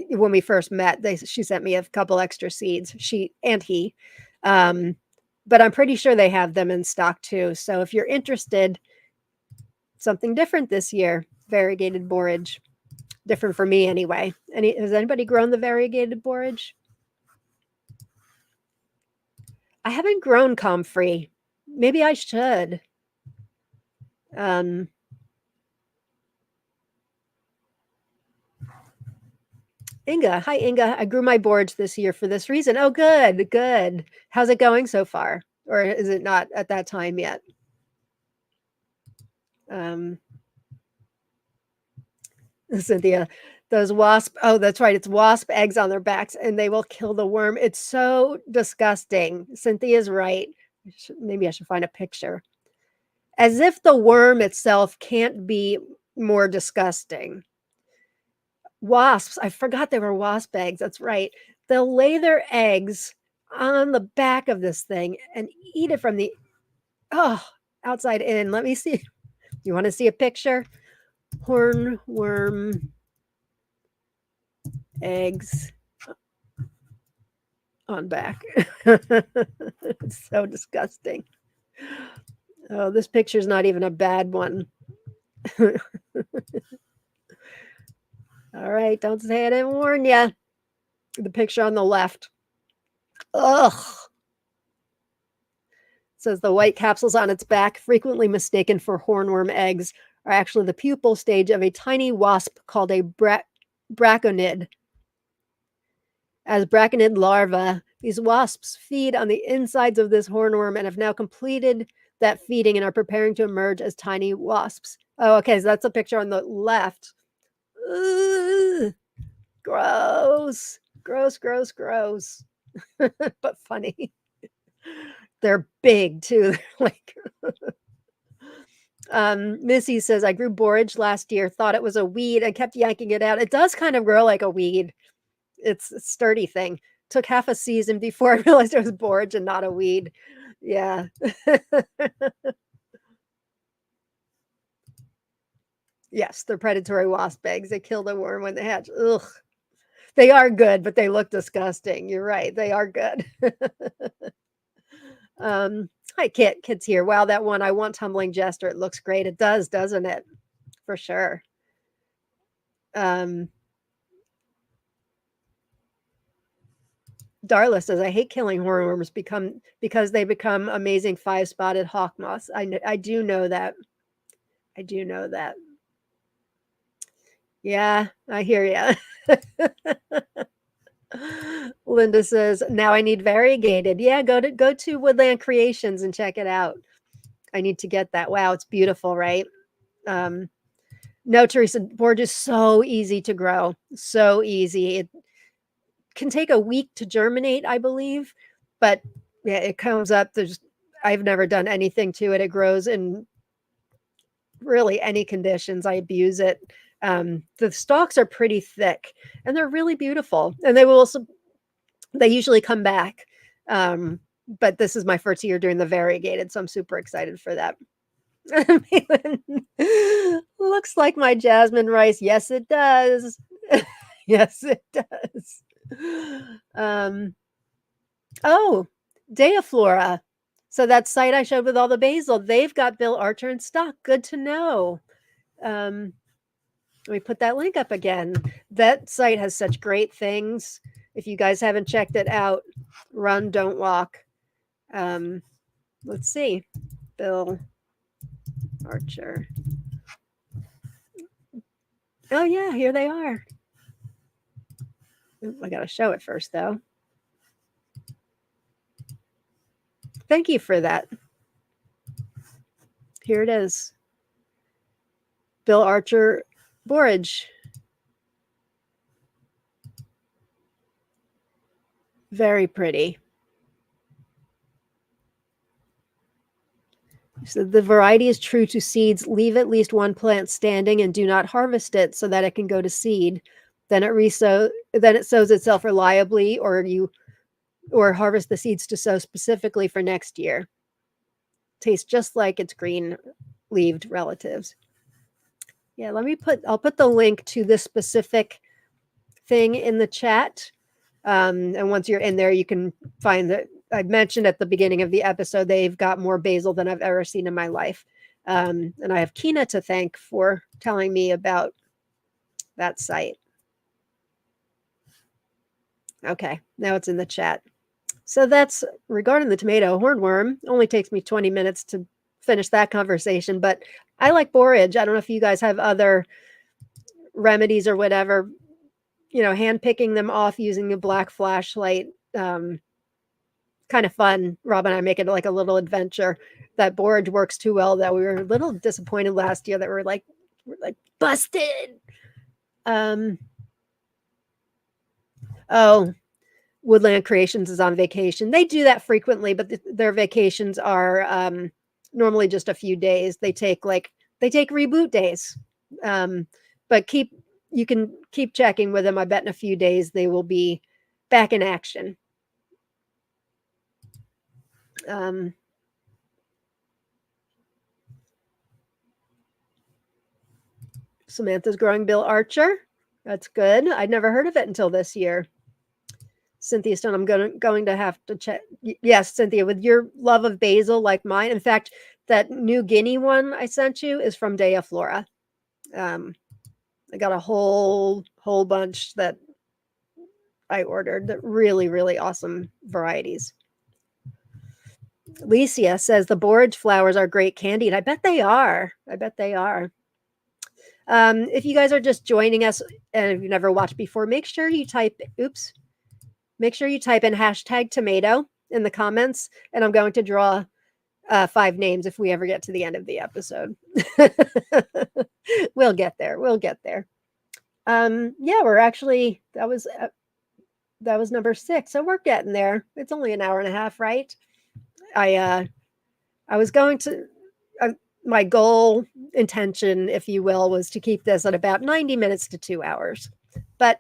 when we first met, she sent me a couple extra seeds, she and he. But I'm pretty sure they have them in stock too. So if you're interested, something different this year, variegated borage. Different for me anyway. Has anybody grown the variegated borage? I haven't grown comfrey. Maybe I should. Inga. Hi, Inga. I grew my borage this year for this reason. Oh, good, good. How's it going so far? Or is it not at that time yet? Cynthia, those wasp, oh, that's right. It's wasp eggs on their backs and they will kill the worm. It's so disgusting. Cynthia's right. Maybe I should find a picture. As if the worm itself can't be more disgusting. Wasps, I forgot they were wasp eggs. That's right. They'll lay their eggs on the back of this thing and eat it from the outside in. Let me see. You want to see a picture? Hornworm eggs on back. It's so disgusting. Oh, this picture's not even a bad one. All right, don't say I didn't warn you. The picture on the left. Ugh. It says the white capsules on its back, frequently mistaken for hornworm eggs, are actually the pupal stage of a tiny wasp called a braconid. As braconid larvae, these wasps feed on the insides of this hornworm and have now completed that feeding and are preparing to emerge as tiny wasps. Oh, okay, so that's a picture on the left. Ugh, gross. Gross, gross, gross. But funny. They're big too. Like Missy says, I grew borage last year, thought it was a weed and kept yanking it out. It does kind of grow like a weed. It's a sturdy thing. Took half a season before I realized it was borage and not a weed. Yeah. Yes, they're predatory wasp eggs. They kill the worm when they hatch. Ugh. They are good, but they look disgusting. You're right. They are good. Hi, Kit's here. Wow, that one. I want Tumbling Jester. It looks great. It does, doesn't it? For sure. Darla says, I hate killing hornworms because they become amazing 5-spotted hawk moths. I do know that. I do know that. Yeah, I hear you. Linda says, now I need variegated. Yeah, go to Woodland Creations and check it out. I need to get that. Wow, it's beautiful, right? No, Teresa, borage is so easy to grow. So easy. It can take a week to germinate, I believe, but yeah, it comes up. I've never done anything to it. It grows in really any conditions. I abuse it. The stalks are pretty thick and they're really beautiful. And they usually come back. But this is my first year doing the variegated, so I'm super excited for that. Looks like my jasmine rice. Yes, it does. Yes, it does. Oh, Deaflora. So that site I showed with all the basil, they've got Bill Archer in stock. Good to know. Let me put that link up again. That site has such great things. If you guys haven't checked it out, run, don't walk. Let's see. Bill Archer. Oh, yeah, here they are. I got to show it first, though. Thank you for that. Here it is. Bill Archer borage. Very pretty. So the variety is true to seeds. Leave at least one plant standing and do not harvest it so that it can go to seed. Then it sows itself reliably, or harvest the seeds to sow specifically for next year. Tastes just like its green-leaved relatives. Yeah, I'll put the link to this specific thing in the chat. And once you're in there, you can find that I mentioned at the beginning of the episode, they've got more basil than I've ever seen in my life. And I have Kina to thank for telling me about that site. Okay, now it's in the chat. So that's regarding the tomato hornworm. Only takes me 20 minutes to finish that conversation, but I like borage. I don't know if you guys have other remedies or whatever, hand picking them off using a black flashlight. Kind of fun. Rob and I make it like a little adventure. That borage works too well that we were a little disappointed last year that we're like busted. Oh, Woodland Creations is on vacation. They do that frequently, but their vacations are normally just a few days. They take reboot days. But you can keep checking with them. I bet in a few days they will be back in action. Samantha's growing Bill Archer. That's good. I'd never heard of it until this year. Cynthia Stone, I'm going to have to check. Yes, Cynthia, with your love of basil like mine. In fact, that New Guinea one I sent you is from Deaflora. I got a whole bunch that I ordered. That really, really awesome varieties. Licia says the borage flowers are great candied. I bet they are. If you guys are just joining us and if you've never watched before, make sure you type in #tomato in the comments, and I'm going to draw 5 names if we ever get to the end of the episode. We'll get there. We'll get there. Yeah, we're actually that was number 6. So we're getting there. It's only an hour and a half, right? I was going to my goal intention, if you will, was to keep this at about 90 minutes to 2 hours. But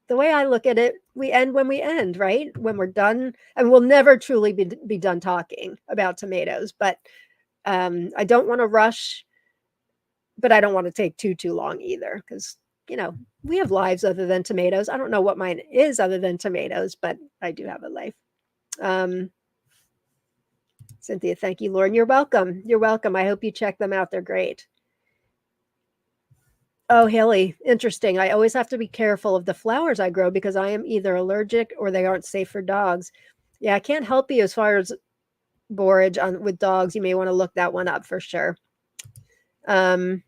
the way I look at it, we end when we end, right? When we're done, and we'll never truly be done talking about tomatoes. But I don't want to rush, but I don't want to take too long either, because we have lives other than tomatoes. I don't know what mine is other than tomatoes, but I do have a life. Cynthia, thank you, Lauren. You're welcome. You're welcome. I hope you check them out. They're great. Oh, Haley, interesting. I always have to be careful of the flowers I grow because I am either allergic or they aren't safe for dogs. Yeah, I can't help you as far as borage with dogs. You may want to look that one up for sure. I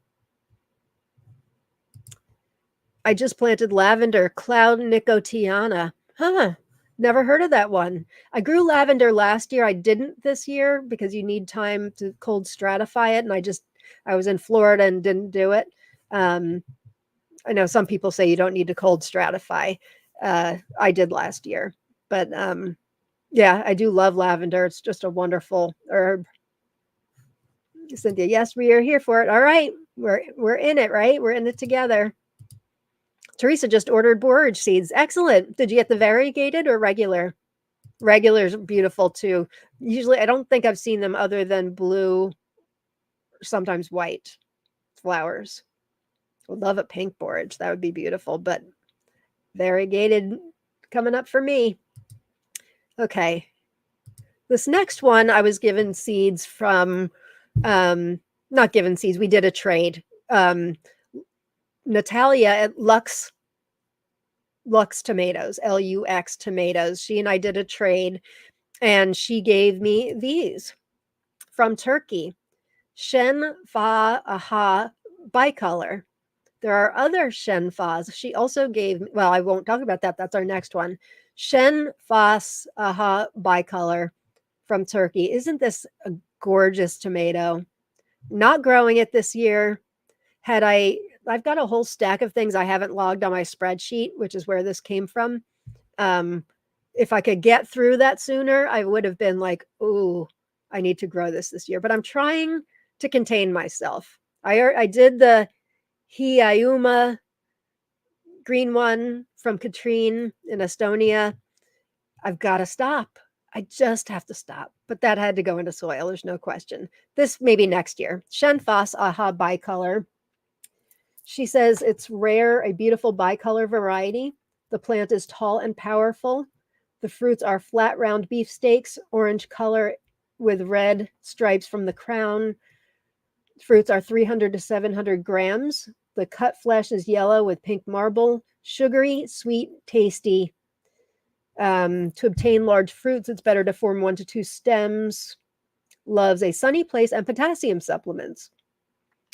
just planted lavender, Cloud Nicotiana. Huh. Never heard of that one. I grew lavender last year. I didn't this year because you need time to cold stratify it. And I was in Florida and didn't do it. I know some people say you don't need to cold stratify. I did last year. But yeah, I do love lavender. It's just a wonderful herb. Cynthia, yes, we are here for it. All right. We're in it, right? We're in it together. Teresa just ordered borage seeds. Excellent. Did you get the variegated or regular? Regular's beautiful too. Usually, I don't think I've seen them other than blue, sometimes white flowers. Would love a pink borage. That would be beautiful, but variegated coming up for me. Okay. This next one, I was given seeds from, not given seeds, we did a trade. Natalia at Lux Tomatoes, Lux Tomatoes. She and I did a trade, and she gave me these from Turkey. Shen Fa Aha bicolor. There are other Shen Fas. She also gave, well, I won't talk about that. That's our next one. Shen Fas Aha bicolor from Turkey. Isn't this a gorgeous tomato? Not growing it this year. I've got a whole stack of things I haven't logged on my spreadsheet, which is where this came from. If I could get through that sooner, I would have been like, oh, I need to grow this year. But I'm trying to contain myself. I did the Hiiuma green one from Katrine in Estonia. I've got to stop. I just have to stop. But that had to go into soil. There's no question. This maybe next year. Shenfas Aha bicolor. She says it's rare, a beautiful bicolor variety. The plant is tall and powerful. The fruits are flat, round beefsteaks, orange color with red stripes from the crown. Fruits are 300 to 700 grams. The cut flesh is yellow with pink marble. Sugary, sweet, tasty. To obtain large fruits, it's better to form 1 to 2 stems. Loves a sunny place and potassium supplements.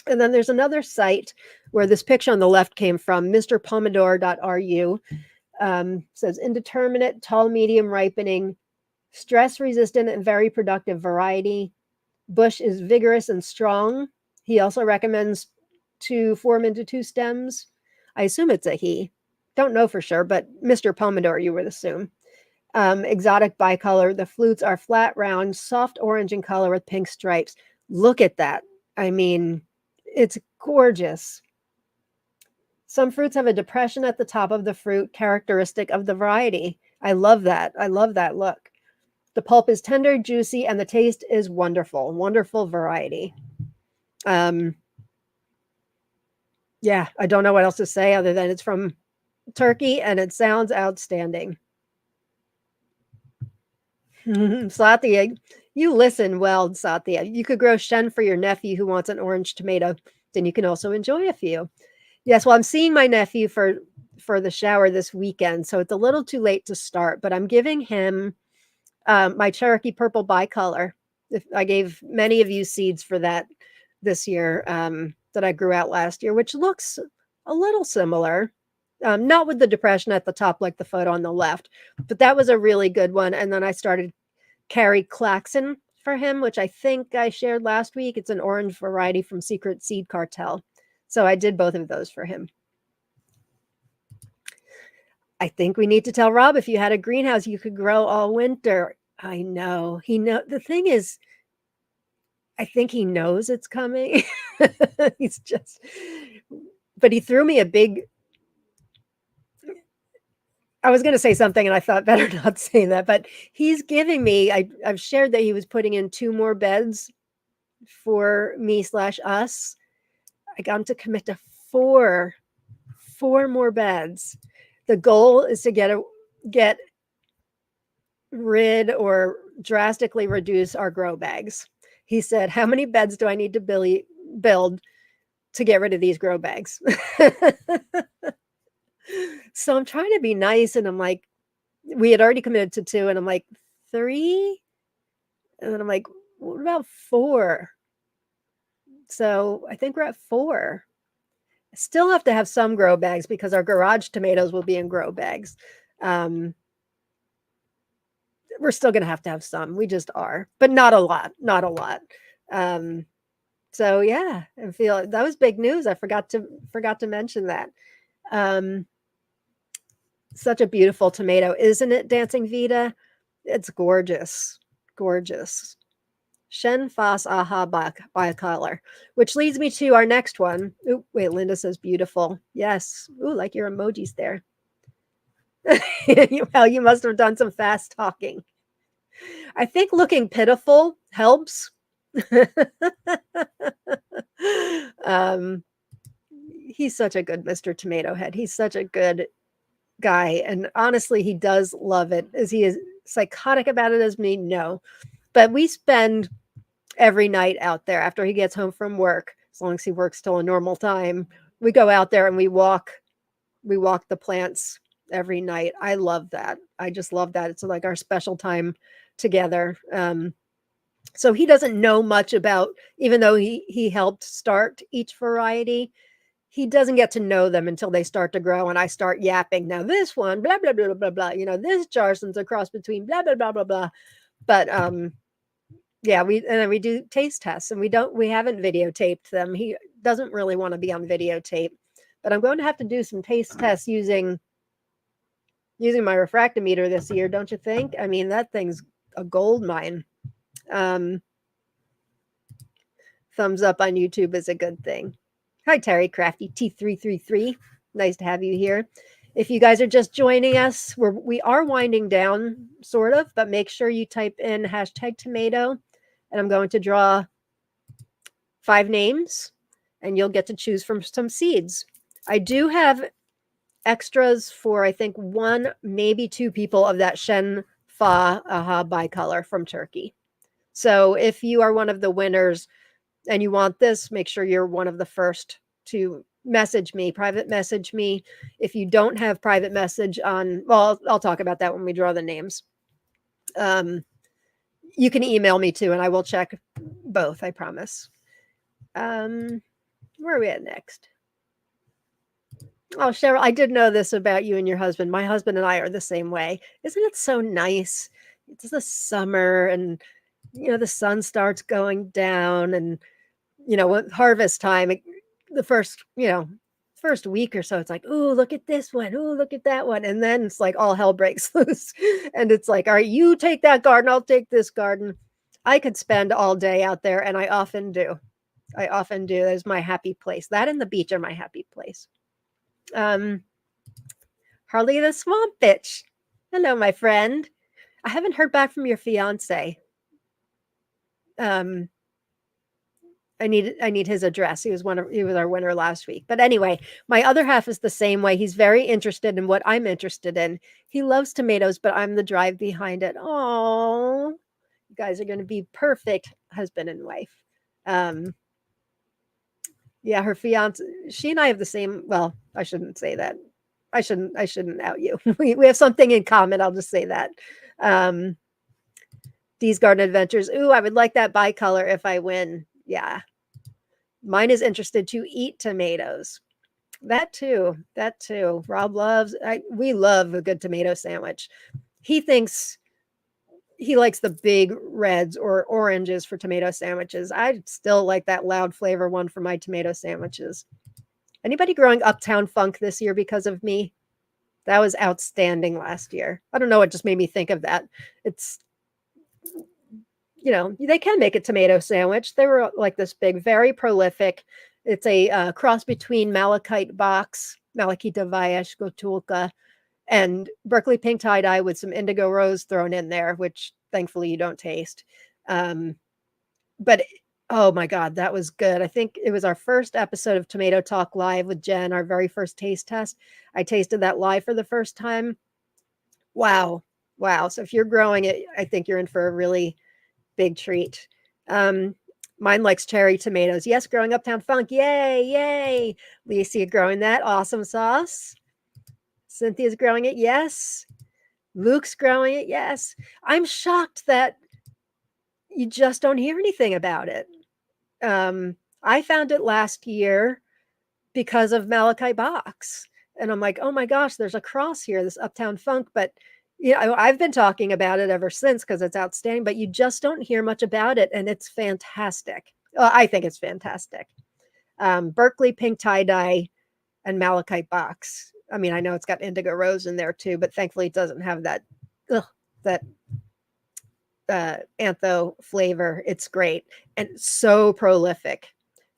And then there's another site where this picture on the left came from, mrpomodore.ru. Says indeterminate, tall, medium ripening, stress resistant and very productive variety. Bush is vigorous and strong. He also recommends to form into 2 stems. I assume it's a he. Don't know for sure, but Mr. Pomodore, you would assume. Exotic bicolor. The flutes are flat, round, soft orange in color with pink stripes. Look at that. I mean, it's gorgeous. Some fruits have a depression at the top of the fruit, characteristic of the variety. I love that. I love that look. The pulp is tender, juicy, and the taste is wonderful. Wonderful variety. Yeah, I don't know what else to say other than it's from Turkey and it sounds outstanding. Satya, you listen well, Satya. You could grow Shen for your nephew who wants an orange tomato. Then you can also enjoy a few. Yes, well, I'm seeing my nephew for the shower this weekend, so it's a little too late to start, but I'm giving him my Cherokee purple bicolor. I gave many of you seeds for that this year that I grew out last year, which looks a little similar. Not with the depression at the top like the photo on the left, but that was a really good one. And then I started Carrie Claxon for him, which I think I shared last week. It's an orange variety from Secret Seed Cartel. So I did both of those for him. I think we need to tell Rob, if you had a greenhouse, you could grow all winter. I know. The thing is, I think he knows it's coming. He's just, but he threw me a big, I was going to say something and I thought better not say that, but he's giving me, I've shared that he was putting in 2 more beds for me/us. I got him to commit to 4 more beds. The goal is to get rid or drastically reduce our grow bags. He said, how many beds do I need to build to get rid of these grow bags? So I'm trying to be nice, and I'm like, we had already committed to 2, and I'm like, 3? And then I'm like, what about 4? So I think we're at 4. I still have to have some grow bags because our garage tomatoes will be in grow bags. We're still going to have some. We just are, but not a lot. So yeah, I feel that was big news. I forgot to mention that. Such a beautiful tomato, isn't it, Dancing Vita? It's gorgeous. Shen Fas Aha bicolor, which leads me to our next one. Ooh, wait, Linda says beautiful. Yes. Ooh, like your emojis there. Well, you must have done some fast talking. I think looking pitiful helps. He's such a good Mr. Tomato Head. He's such a good guy. And honestly, he does love it. Is he as psychotic about it as me? No. But we spend every night out there after he gets home from work, as long as he works till a normal time. We go out there and we walk the plants every night. I love that. I just love that. It's like our special time together. So he doesn't know much about, even though he helped start each variety, he doesn't get to know them until they start to grow and I start yapping. Now this one, blah, blah, blah, blah, blah, this Jarson's a cross between blah, blah, blah, blah, blah. But yeah, we do taste tests, and we haven't videotaped them. He doesn't really want to be on videotape, but I'm going to have to do some taste tests using my refractometer this year, don't you think? I mean, that thing's a gold mine. Thumbs up on YouTube is a good thing. Hi, Terry Crafty T333. Nice to have you here. If you guys are just joining us, we are winding down, sort of, but make sure you type in #tomato, and I'm going to draw 5 names, and you'll get to choose from some seeds. I do have extras for, I think, 1, maybe 2 people of that Shen Fa Aha bicolor from Turkey. So if you are one of the winners and you want this, make sure you're one of the first to private message me. If you don't have private message on, well, I'll talk about that when we draw the names. You can email me too, and I will check both, I promise. Where are we at next? Oh, Cheryl, I did know this about you and your husband. My husband and I are the same way. Isn't it so nice? It's the summer, and the sun starts going down, and with harvest time, the first week or so, it's like, ooh, look at this one, ooh, look at that one, and then it's like all hell breaks loose, and it's like, all right, you take that garden, I'll take this garden. I could spend all day out there, and I often do. That is my happy place. That and the beach are my happy place. Harley the Swamp Bitch. Hello, my friend. I haven't heard back from your fiance. I need his address. He was our winner last week. But anyway, my other half is the same way. He's very interested in what I'm interested in. He loves tomatoes, but I'm the drive behind it. Oh, you guys are going to be perfect husband and wife. Yeah, her fiance, she and I have the same, well, I shouldn't say that. I shouldn't out you. We have something in common. I'll just say that. These garden adventures. Ooh, I would like that bicolor if I win. Yeah. Mine is interested to eat tomatoes. That too. Rob we love a good tomato sandwich. He thinks he likes the big reds or oranges for tomato sandwiches. I still like that loud flavor one for my tomato sandwiches. Anybody growing Uptown Funk this year because of me? That was outstanding last year. I don't know what just made me think of that. It's, they can make a tomato sandwich. They were like this big, very prolific. It's a cross between Malachite box, Malachita Vayesh Gotulka, and Berkeley pink tie-dye with some indigo rose thrown in there, which thankfully you don't taste. But oh my God, that was good. I think it was our first episode of Tomato Talk Live with Jen, our very first taste test. I tasted that live for the first time. Wow. Wow. So if you're growing it, I think you're in for a really big treat. Mine likes cherry tomatoes. Yes, growing Uptown Funk. Yay, yay. Lisa growing that. Awesome sauce. Cynthia's growing it. Yes. Luke's growing it. Yes. I'm shocked that you just don't hear anything about it. I found it last year because of Malachi Box. And I'm like, oh my gosh, there's a cross here, this Uptown Funk. But I've been talking about it ever since because it's outstanding, but you just don't hear much about it. And it's fantastic. I think it's fantastic. Berkeley pink tie-dye and Malachite box. I mean, I know it's got indigo rose in there too, but thankfully it doesn't have that antho flavor. It's great and so prolific.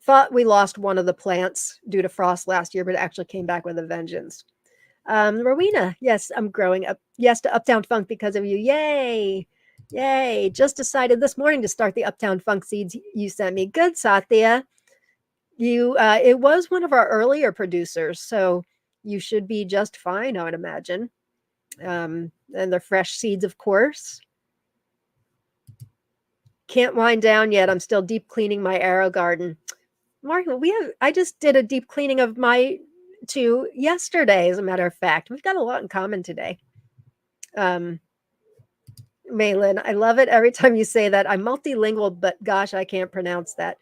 Thought we lost one of the plants due to frost last year, but it actually came back with a vengeance. Rowena, yes, I'm growing up. Yes, to Uptown Funk because of you. Yay. Yay. Just decided this morning to start the Uptown Funk seeds you sent me. Good, Satya. It was one of our earlier producers, so you should be just fine, I would imagine. And they're fresh seeds, of course. Can't wind down yet. I'm still deep cleaning my arrow garden. Mark, I just did a deep cleaning of my 2 yesterday, as a matter of fact. We've got a lot in common today. Malin, I love it every time you say that. I'm multilingual, but gosh, I can't pronounce that.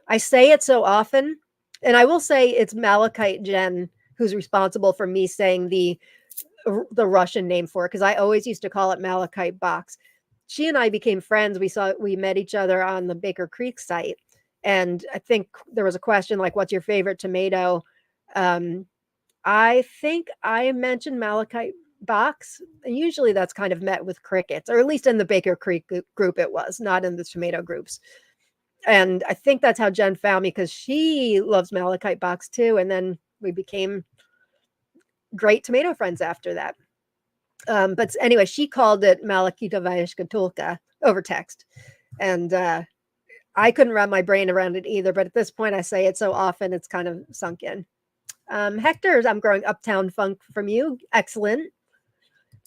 I say it so often, and I will say it's Malachite Jen who's responsible for me saying the Russian name for it, because I always used to call it Malachite box. She and I became friends. We met each other on the Baker Creek site. And I think there was a question like, what's your favorite tomato? I think I mentioned Malachite box. And usually that's kind of met with crickets, or at least in the Baker Creek group it was, not in the tomato groups. And I think that's how Jen found me, because she loves Malachite box too. And then we became great tomato friends after that. But anyway, she called it Malachita Vaishkatulka over text. And I couldn't wrap my brain around it either. But at this point, I say it so often, it's kind of sunk in. Hector, I'm growing Uptown Funk from you. Excellent.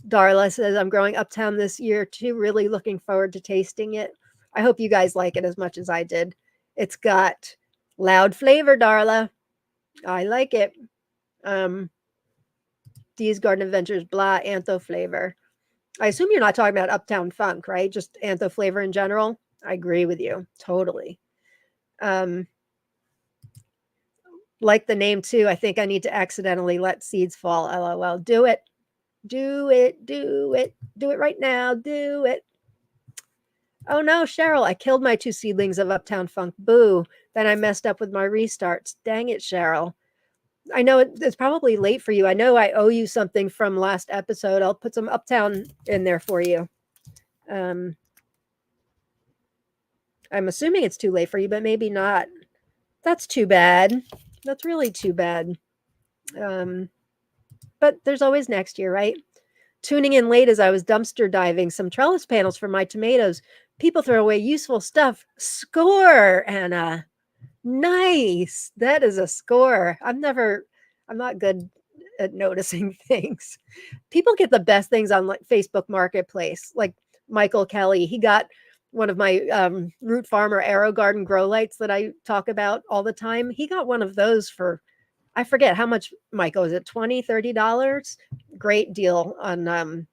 Darla says, I'm growing Uptown this year too. Really looking forward to tasting it. I hope you guys like it as much as I did. It's got loud flavor, Darla. I like it. Dee's Garden Adventures, blah, antho flavor. I assume you're not talking about Uptown Funk, right? Just antho flavor in general. I agree with you. Totally. Like the name too, I think I need to accidentally let seeds fall. LOL. Do it. Do it. Do it. Do it right now. Do it. Oh no, Cheryl, I killed my 2 seedlings of Uptown Funk. Boo. Then I messed up with my restarts. Dang it, Cheryl. I know it's probably late for you. I know I owe you something from last episode. I'll put some Uptown in there for you. I'm assuming it's too late for you, but maybe not. That's too bad. That's really too bad. But there's always next year, right? Tuning in late as I was dumpster diving some trellis panels for my tomatoes. People throw away useful stuff. Score, Anna. Nice. That is a score. I'm not good at noticing things. People get the best things on like Facebook Marketplace. Like Michael Kelly, he got one of my Root Farmer Arrow Garden grow lights that I talk about all the time. He got one of those for, I forget how much, Michael, is it $20, $30? Great deal on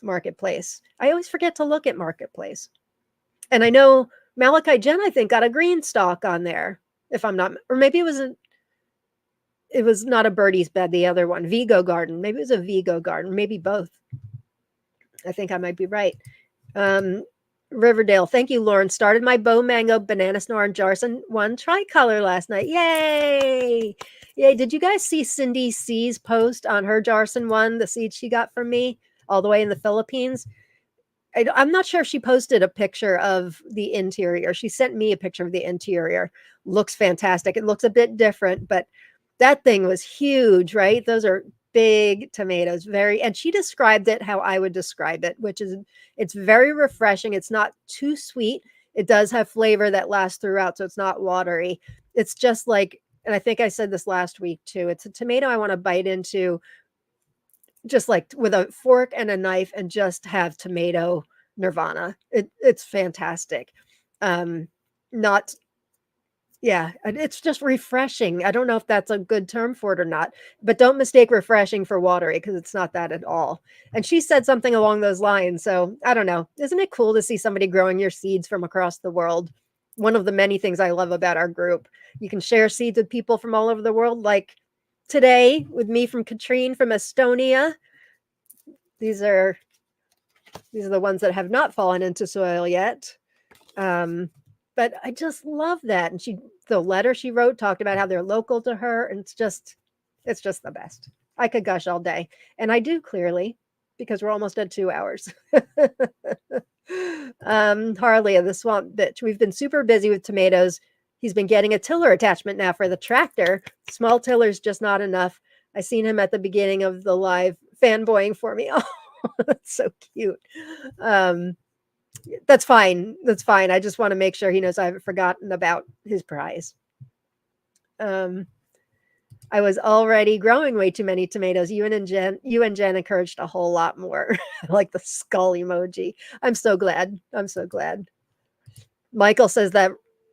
Marketplace. I always forget to look at Marketplace. And I know Malachi Jen, I think, got a green stalk on there, if I'm not, or maybe it was not a Birdie's Bed, the other one, Vigo Garden. Maybe it was a Vigo Garden, maybe both. I think I might be right. Um, Riverdale, thank you, Lauren. Started my bow mango banana snore and Jarson one tricolor last night. Yay! Yay! Did you guys see Cindy C's post on her Jarson one, the seed she got from me all the way in the Philippines? I'm not sure if she posted a picture of the interior. She sent me a picture of the interior. Looks fantastic. It looks a bit different, but that thing was huge, right? Those are big tomatoes, very, and she described it how I would describe it, which is it's very refreshing. It's not too sweet. It does have flavor that lasts throughout, so it's not watery. It's just like, and I think I said this last week too, it's a tomato I want to bite into just like with a fork and a knife and just have tomato nirvana. It's fantastic. Not Yeah, and it's just refreshing. I don't know if that's a good term for it or not, but don't mistake refreshing for watery because it's not that at all. And she said something along those lines. So I don't know. Isn't it cool to see somebody growing your seeds from across the world? One of the many things I love about our group. You can share seeds with people from all over the world, like today with me from Katrine from Estonia. These are the ones that have not fallen into soil yet. But I just love that. And the letter she wrote talked about how they're local to her, and it's just the best. I could gush all day, and I do clearly because we're almost at 2 hours. Harley, the swamp bitch. We've been super busy with tomatoes. He's been getting a tiller attachment now for the tractor. Small tiller's just not enough. I seen him at the beginning of the live fanboying for me. Oh, that's so cute. That's fine. That's fine. I just want to make sure he knows I haven't forgotten about his prize. I was already growing way too many tomatoes. You and Jen encouraged a whole lot more. Like the skull emoji. I'm so glad. I'm so glad. Michael says that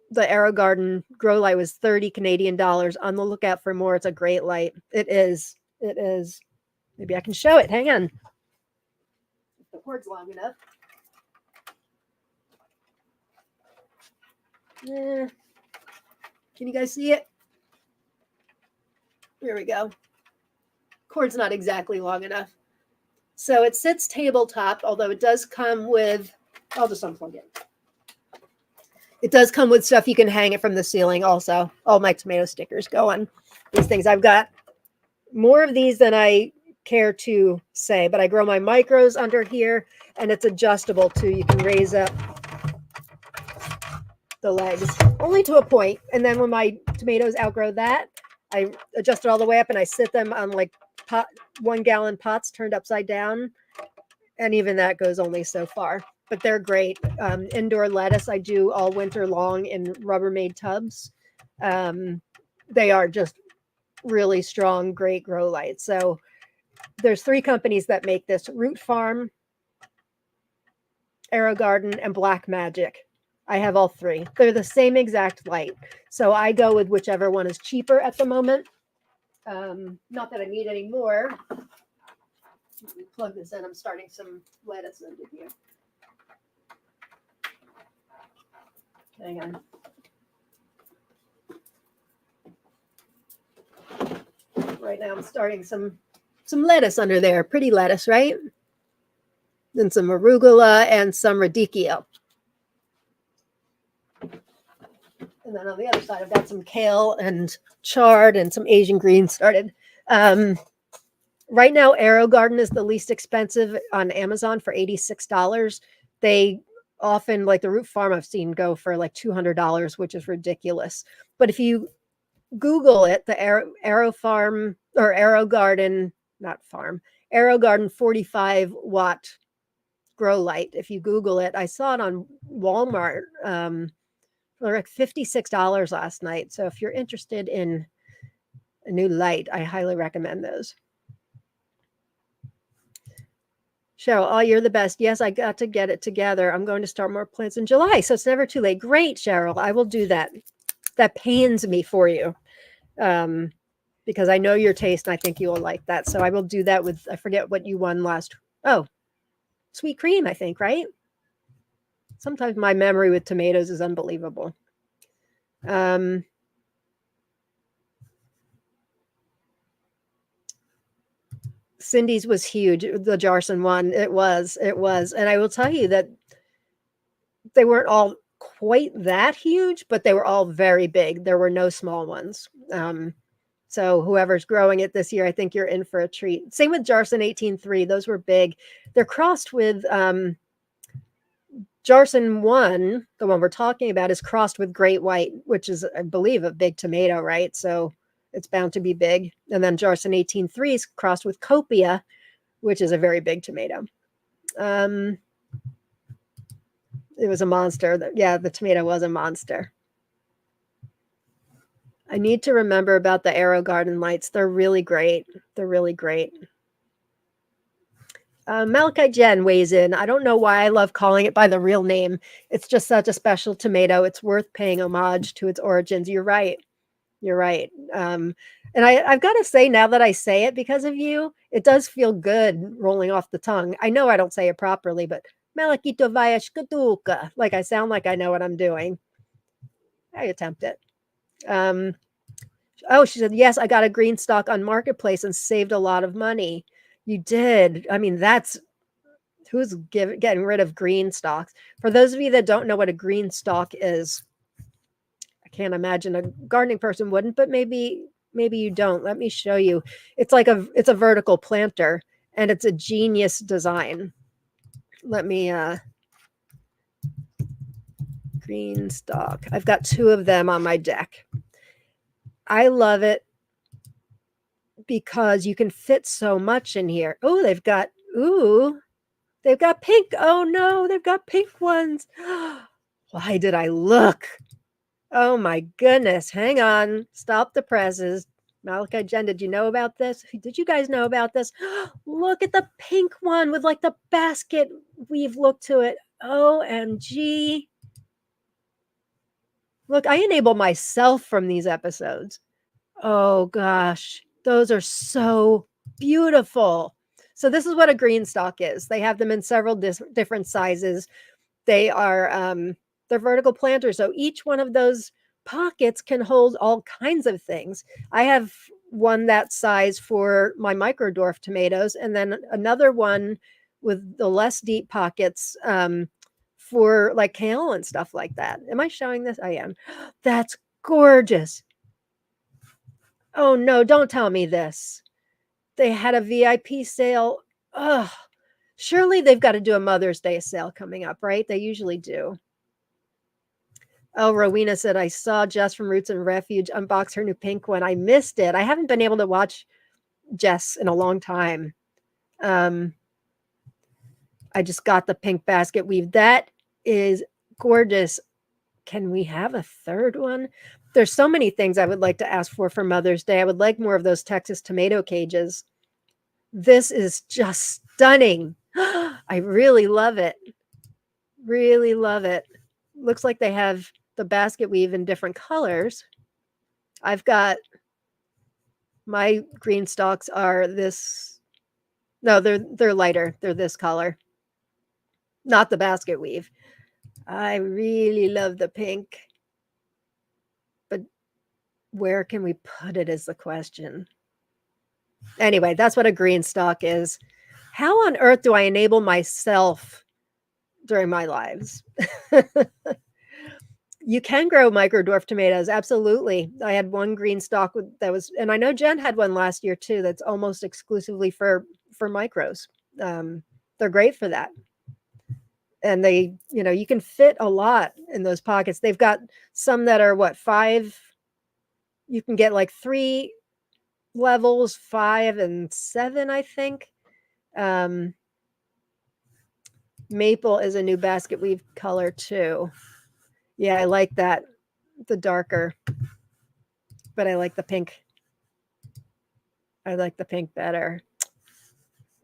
the Arrow Garden grow light was 30 Canadian dollars. On the lookout for more. It's a great light. It is. It is. Maybe I can show it. Hang on. If the cord's long enough. Yeah. Can you guys see it? There we go. Cord's not exactly long enough. So it sits tabletop, although it does come with, I'll just unplug it. It does come with stuff you can hang it from the ceiling also. All my tomato stickers go on these things. I've got more of these than I care to say, but I grow my micros under here, and it's adjustable too. You can raise up the legs only to a point, and then when my tomatoes outgrow that, I adjust it all the way up and I sit them on like 1-gallon pots turned upside down, and even that goes only so far, but they're great. Indoor lettuce I do all winter long in Rubbermaid tubs. They are just really strong, great grow lights. So there's 3 companies that make this: Root Farm, Arrow Garden, and Black Magic. I have all 3. They're the same exact light. So I go with whichever one is cheaper at the moment. Not that I need any more. Let me plug this in. I'm starting some lettuce under here. Hang on. Right now I'm starting some lettuce under there. Pretty lettuce, right? Then some arugula and some radicchio. And then on the other side, I've got some kale and chard and some Asian greens started. Right now, Arrow Garden is the least expensive on Amazon for $86. They often, like the Root Farm, I've seen go for like $200, which is ridiculous. But if you Google it, the Arrow Farm or Arrow Garden, not farm, Arrow Garden 45 watt grow light. If you Google it, I saw it on Walmart. For like $56 last night. So if you're interested in a new light, I highly recommend those. Cheryl, oh, you're the best. Yes, I got to get it together. I'm going to start more plants in July. So it's never too late. Great, Cheryl. I will do that. That pains me for you. Because I know your taste and I think you will like that. So I will do that with, I forget what you won last. Oh, sweet cream, I think, right? Sometimes my memory with tomatoes is unbelievable. Cindy's was huge. The Jarson one, it was. And I will tell you that they weren't all quite that huge, but they were all very big. There were no small ones. So whoever's growing it this year, I think you're in for a treat. Same with Jarson 18-3. Those were big. They're crossed with Jarson 1, the one we're talking about, is crossed with Great White, which is, I believe, a big tomato, right? So it's bound to be big. And then Jarson 18-3 is crossed with Copia, which is a very big tomato. It was a monster. Yeah, the tomato was a monster. I need to remember about the Arrow Garden lights. They're really great. They're really great. Malachi Jen weighs in. I don't know why I love calling it by the real name. It's just such a special tomato. It's worth paying homage to its origins. You're right. You're right. And I've got to say, now that I say it because of you, it does feel good rolling off the tongue. I know I don't say it properly, but Malakito Vayashkatuka. Like I sound like I know what I'm doing. I attempt it. Oh, she said, yes, I got a green stock on Marketplace and saved a lot of money. You did. I mean, that's who's getting rid of green stalks. For those of you that don't know what a green stalk is, I can't imagine a gardening person wouldn't, but maybe you don't. Let me show you. It's a vertical planter, and it's a genius design. Let me green stalk. I've got 2 of them on my deck. I love it because you can fit so much in here. Oh, they've got pink. Oh no, they've got pink ones. Why did I look? Oh my goodness. Hang on. Stop the presses. Malachi Jen, did you know about this? Did you guys know about this? Look at the pink one with like the basket weave look to it. OMG. Look, I enable myself from these episodes. Oh gosh, those are so beautiful. So this is what a green stalk is. They have them in several different sizes. They are they're vertical planters. So each one of those pockets can hold all kinds of things. I have one that size for my micro dwarf tomatoes, and then another one with the less deep pockets for like kale and stuff like that. Am I showing this? I am. That's gorgeous. Oh no, don't tell me this. They had a VIP sale. Ugh. Surely they've got to do a Mother's Day sale coming up, right? They usually do. Oh, Rowena said, I saw Jess from Roots and Refuge unbox her new pink one. I missed it. I haven't been able to watch Jess in a long time. I just got the pink basket weave. That is gorgeous. Can we have a third one? There's so many things I would like to ask for Mother's Day. I would like more of those Texas tomato cages. This is just stunning. I really love it. Really love it. Looks like they have the basket weave in different colors. I've got my green stalks are this. No, they're lighter. They're this color. Not the basket weave. I really love the pink. But where can we put it is the question. Anyway, that's what a green stalk is. How on earth do I enable myself during my lives? You can grow micro dwarf tomatoes. Absolutely. I had one green stalk that was, and I know Jen had one last year too, that's almost exclusively for micros. They're great for that. And they, you can fit a lot in those pockets. They've got some that are 5, you can get like 3 levels, 5 and 7, I think. Maple is a new basket weave color too. Yeah, I like that, the darker, but I like the pink. I like the pink better.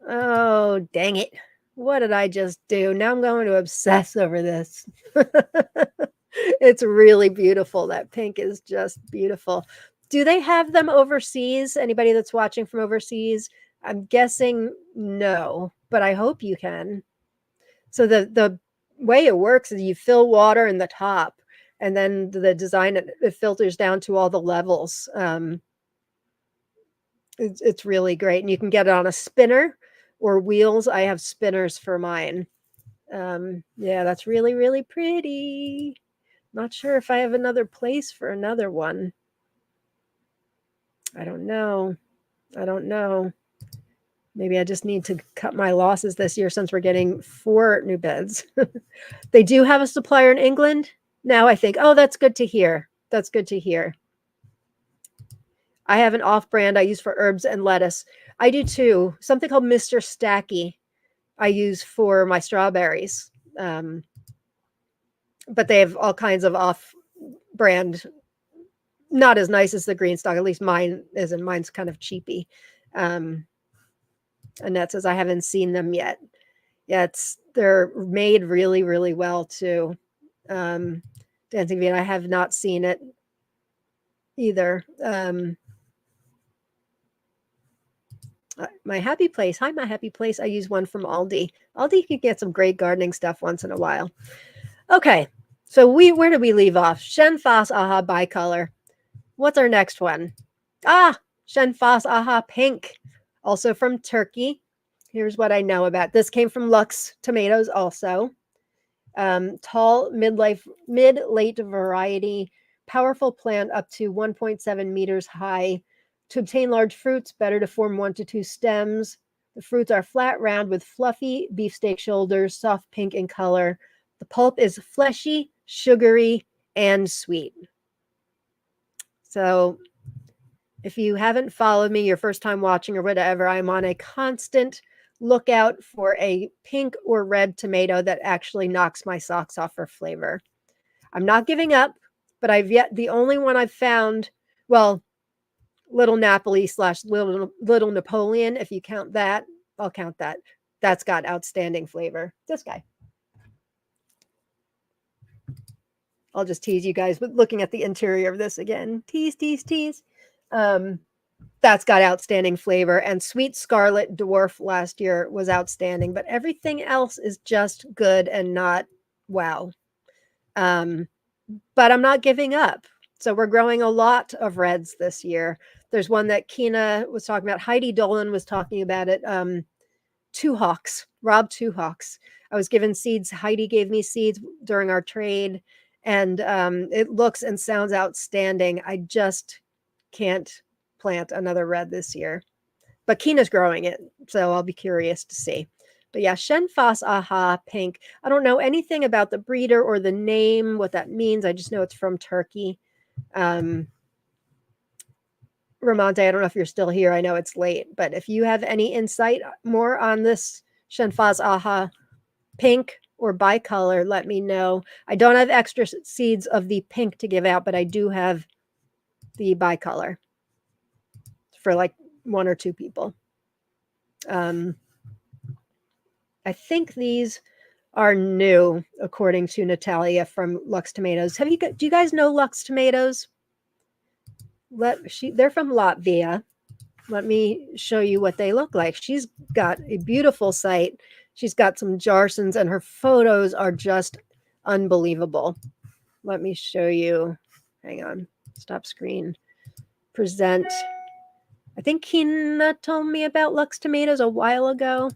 Oh, dang it. What did I just do? Now I'm going to obsess over this. It's really beautiful. That pink is just beautiful. Do they have them overseas? Anybody that's watching from overseas? I'm guessing no, but I hope you can. So the way it works is you fill water in the top, and then the design, it filters down to all the levels. It's really great, and you can get it on a spinner or wheels. I have spinners for mine. Yeah, that's really, really pretty. Not sure if I have another place for another one. I don't know. I don't know. Maybe I just need to cut my losses this year since we're getting 4 new beds. They do have a supplier in England. Now I think, oh, that's good to hear. That's good to hear. I have an off brand I use for herbs and lettuce. I do too. Something called Mr. Stacky I use for my strawberries. But they have all kinds of off brand, not as nice as the green stock. At least mine isn't. Mine's kind of cheapy. Annette says, I haven't seen them yet. Yeah, they're made really, really well too. Dancing Vein, I have not seen it either. My Happy Place. Hi, My Happy Place. I use one from Aldi. Aldi can get some great gardening stuff once in a while. Okay, so where did we leave off? Shen Fas Aha Bicolor. What's our next one? Shen Fas Aha Pink, also from Turkey. Here's what I know about this. Came from Lux Tomatoes also. Tall, mid-late variety, powerful plant up to 1.7 meters high. To obtain large fruits, better to form 1 to 2 stems. The fruits are flat, round, with fluffy beefsteak shoulders, soft pink in color. The pulp is fleshy, sugary, and sweet. So if you haven't followed me your first time watching or whatever, I'm on a constant lookout for a pink or red tomato that actually knocks my socks off for flavor. I'm not giving up, but the only one I've found, well, Little Napoli / Little Napoleon, if you count that, I'll count that. That's got outstanding flavor. This guy. I'll just tease you guys with looking at the interior of this again. Tease, tease, tease. That's got outstanding flavor. And Sweet Scarlet Dwarf last year was outstanding, but everything else is just good and not wow. But I'm not giving up. So we're growing a lot of reds this year. There's one that Kina was talking about. Heidi Dolan was talking about it. Two Hawks, Rob Two Hawks. I was given seeds. Heidi gave me seeds during our trade, and it looks and sounds outstanding. I just can't plant another red this year. But Kina's growing it, so I'll be curious to see. But yeah, Shen Fas Aha Pink. I don't know anything about the breeder or the name, what that means. I just know it's from Turkey. Ramonte, I don't know if you're still here. I know it's late, but if you have any insight more on this Shen Fas Aha Pink or bicolor, let me know. I don't have extra seeds of the pink to give out, but I do have the bicolor for like 1 or 2 people. I think these are new, according to Natalia from Lux Tomatoes. Do you guys know Lux Tomatoes? They're from Latvia. Let me show you what they look like. She's got a beautiful site. She's got some Jarsons, and her photos are just unbelievable. Let me show you. Hang on. Stop screen. Present. I think Kina told me about Lux Tomatoes a while ago.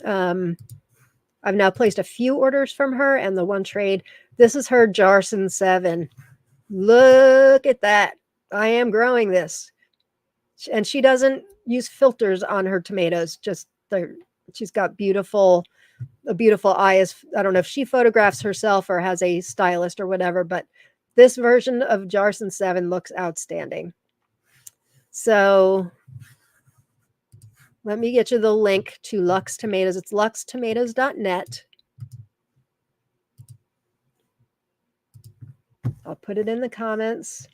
I've now placed a few orders from her and the one trade. This is her Jarson 7. Look at that. I am growing this. And she doesn't use filters on her tomatoes. She's got a beautiful eye. I don't know if she photographs herself or has a stylist or whatever, but this version of Jarson 7 looks outstanding. So let me get you the link to Lux Tomatoes. It's luxtomatoes.net. I'll put it in the comments.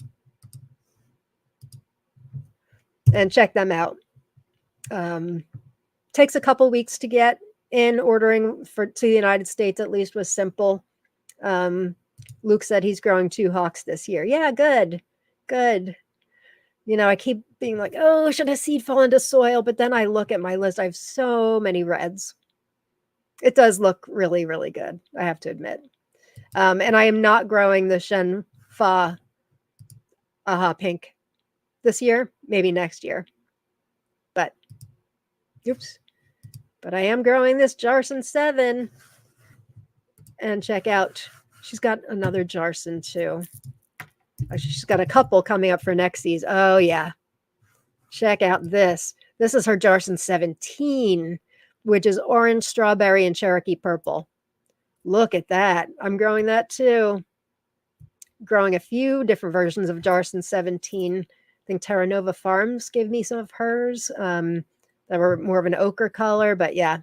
And check them out. Takes a couple weeks to get in. Ordering to the United States at least was simple. Luke said he's growing 2 Hawks this year. Yeah, good. You know, I keep being like, oh, should a seed fall into soil? But then I look at my list. I have so many reds. It does look really, really good, I have to admit. And I am not growing the Shen Fa Aha Pink this year, maybe next year. But I am growing this Jarson 7. and check out, she's got another Jarson too. She's got a couple coming up for next season. Oh yeah. Check out this. This is her Jarson 17, which is orange, strawberry, and Cherokee purple. Look at that. I'm growing that too. Growing a few different versions of Jarson 17. I think Terra Nova Farms gave me some of hers that were more of an ochre color, but yeah,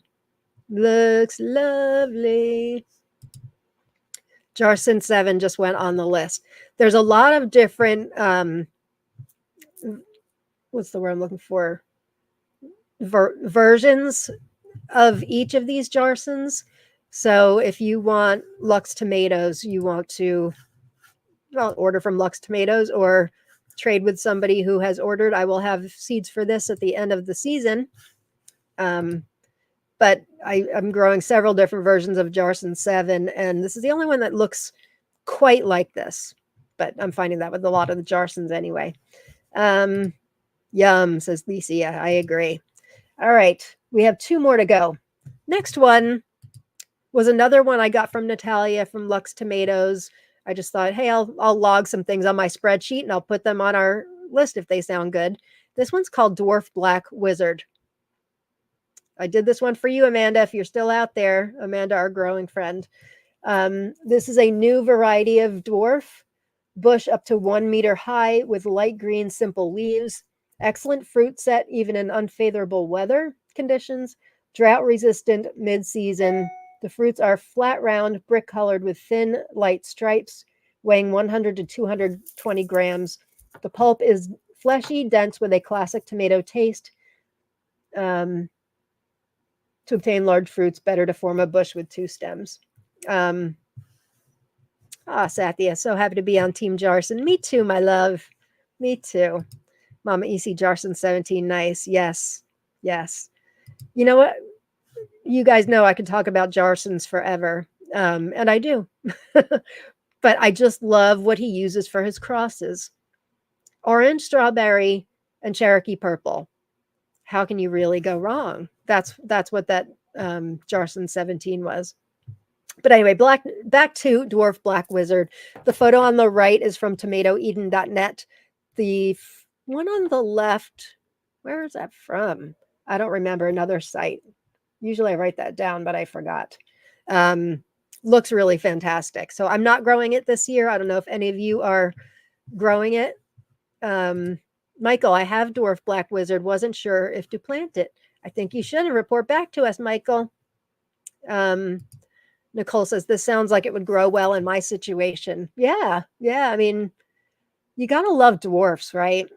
looks lovely. Jarson 7 just went on the list. There's a lot of different, what's the word I'm looking for? Versions of each of these Jarsons. So if you want Lux tomatoes, you want to order from Lux Tomatoes or trade with somebody who has ordered. I will have seeds for this at the end of the season. But I'm growing several different versions of Jarson 7, and this is the only one that looks quite like this. But I'm finding that with a lot of the Jarsons anyway. Yum, says Licia. I agree. All right, we have 2 more to go. Next one was another one I got from Natalia from Lux Tomatoes. I just thought, hey, I'll log some things on my spreadsheet and I'll put them on our list if they sound good. This one's called Dwarf Black Wizard. I did this one for you, Amanda, if you're still out there. Amanda, our growing friend. This is a new variety of dwarf bush up to 1 meter high with light green simple leaves. Excellent fruit set even in unfavorable weather conditions. Drought resistant mid-season. The fruits are flat round, brick colored with thin light stripes, weighing 100 to 220 grams. The pulp is fleshy, dense with a classic tomato taste. To obtain large fruits, better to form a bush with 2 stems. Sathya, so happy to be on Team Jarson. Me too, my love. Me too. Mama EC Jarson 17, nice. Yes. Yes. You know what? You guys know I can talk about Jarsons forever. And I do. But I just love what he uses for his crosses. Orange, strawberry, and Cherokee purple. How can you really go wrong? That's what that Jarson 17 was. But anyway, back to Dwarf Black Wizard. The photo on the right is from tomatoeden.net. The one on the left, where is that from? I don't remember, another site. Usually I write that down, but I forgot. Looks really fantastic. So I'm not growing it this year. I don't know if any of you are growing it. Michael, I have Dwarf Black Wizard. Wasn't sure if to plant it. I think you should report back to us, Michael. Nicole says, this sounds like it would grow well in my situation. Yeah. I mean, you got to love dwarfs, right?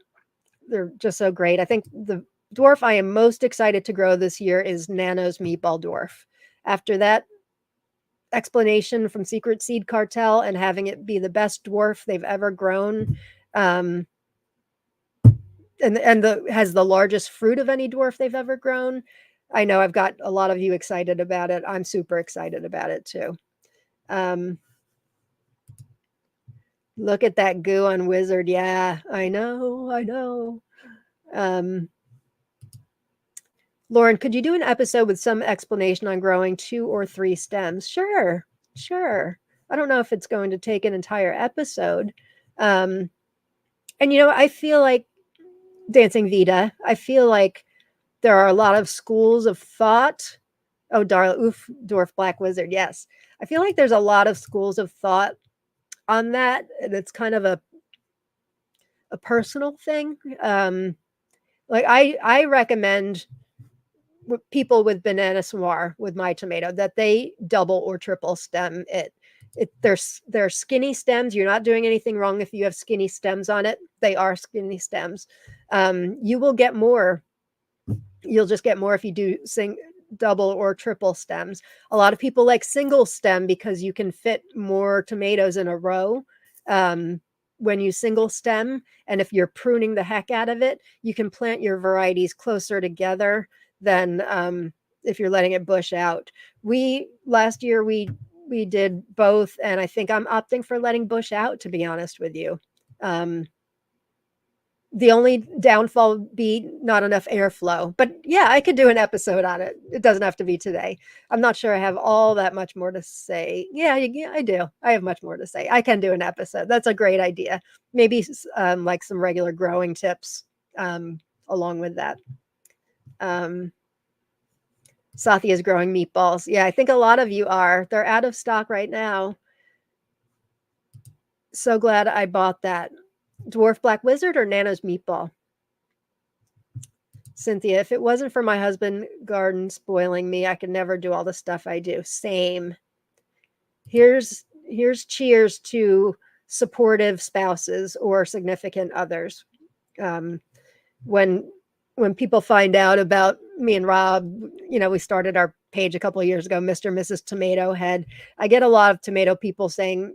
They're just so great. I think the dwarf I am most excited to grow this year is Nano's Meatball Dwarf. After that explanation from Secret Seed Cartel and having it be the best dwarf they've ever grown, and has the largest fruit of any dwarf they've ever grown. I know I've got a lot of you excited about it. I'm super excited about it too. Look at that goo on Wizard. Yeah, I know. Lauren, could you do an episode with some explanation on growing 2 or 3 stems? Sure. I don't know if it's going to take an entire episode. And I feel like Dancing Vita, I feel like there are a lot of schools of thought. Oh, Darla, Dwarf Black Wizard. Yes. I feel like there's a lot of schools of thought on that. And it's kind of a personal thing. Like I recommend people with Banana Noir with my tomato that they double or triple stem it. They're skinny stems. You're not doing anything wrong if you have skinny stems on it. They are skinny stems. You will get more. You'll just get more if you do double or triple stems. A lot of people like single stem because you can fit more tomatoes in a row when you single stem. And if you're pruning the heck out of it, you can plant your varieties closer together than if you're letting it bush out. Last year we did both, and I think I'm opting for letting bush out, to be honest with you. The only downfall would be not enough airflow. But yeah, I could do an episode on it. It doesn't have to be today. I'm not sure I have all that much more to say. Yeah, I do. I have much more to say. I can do an episode. That's a great idea. Maybe like some regular growing tips along with that. Sathi is growing meatballs. Yeah, I think a lot of you are. They're out of stock right now. So glad I bought that. Dwarf Black Wizard or Nano's Meatball? Cynthia, if it wasn't for my husband garden spoiling me, I could never do all the stuff I do. Same. Here's cheers to supportive spouses or significant others. When people find out about me and Rob, we started our page a couple of years ago, Mr. and Mrs. Tomato Head. I get a lot of tomato people saying,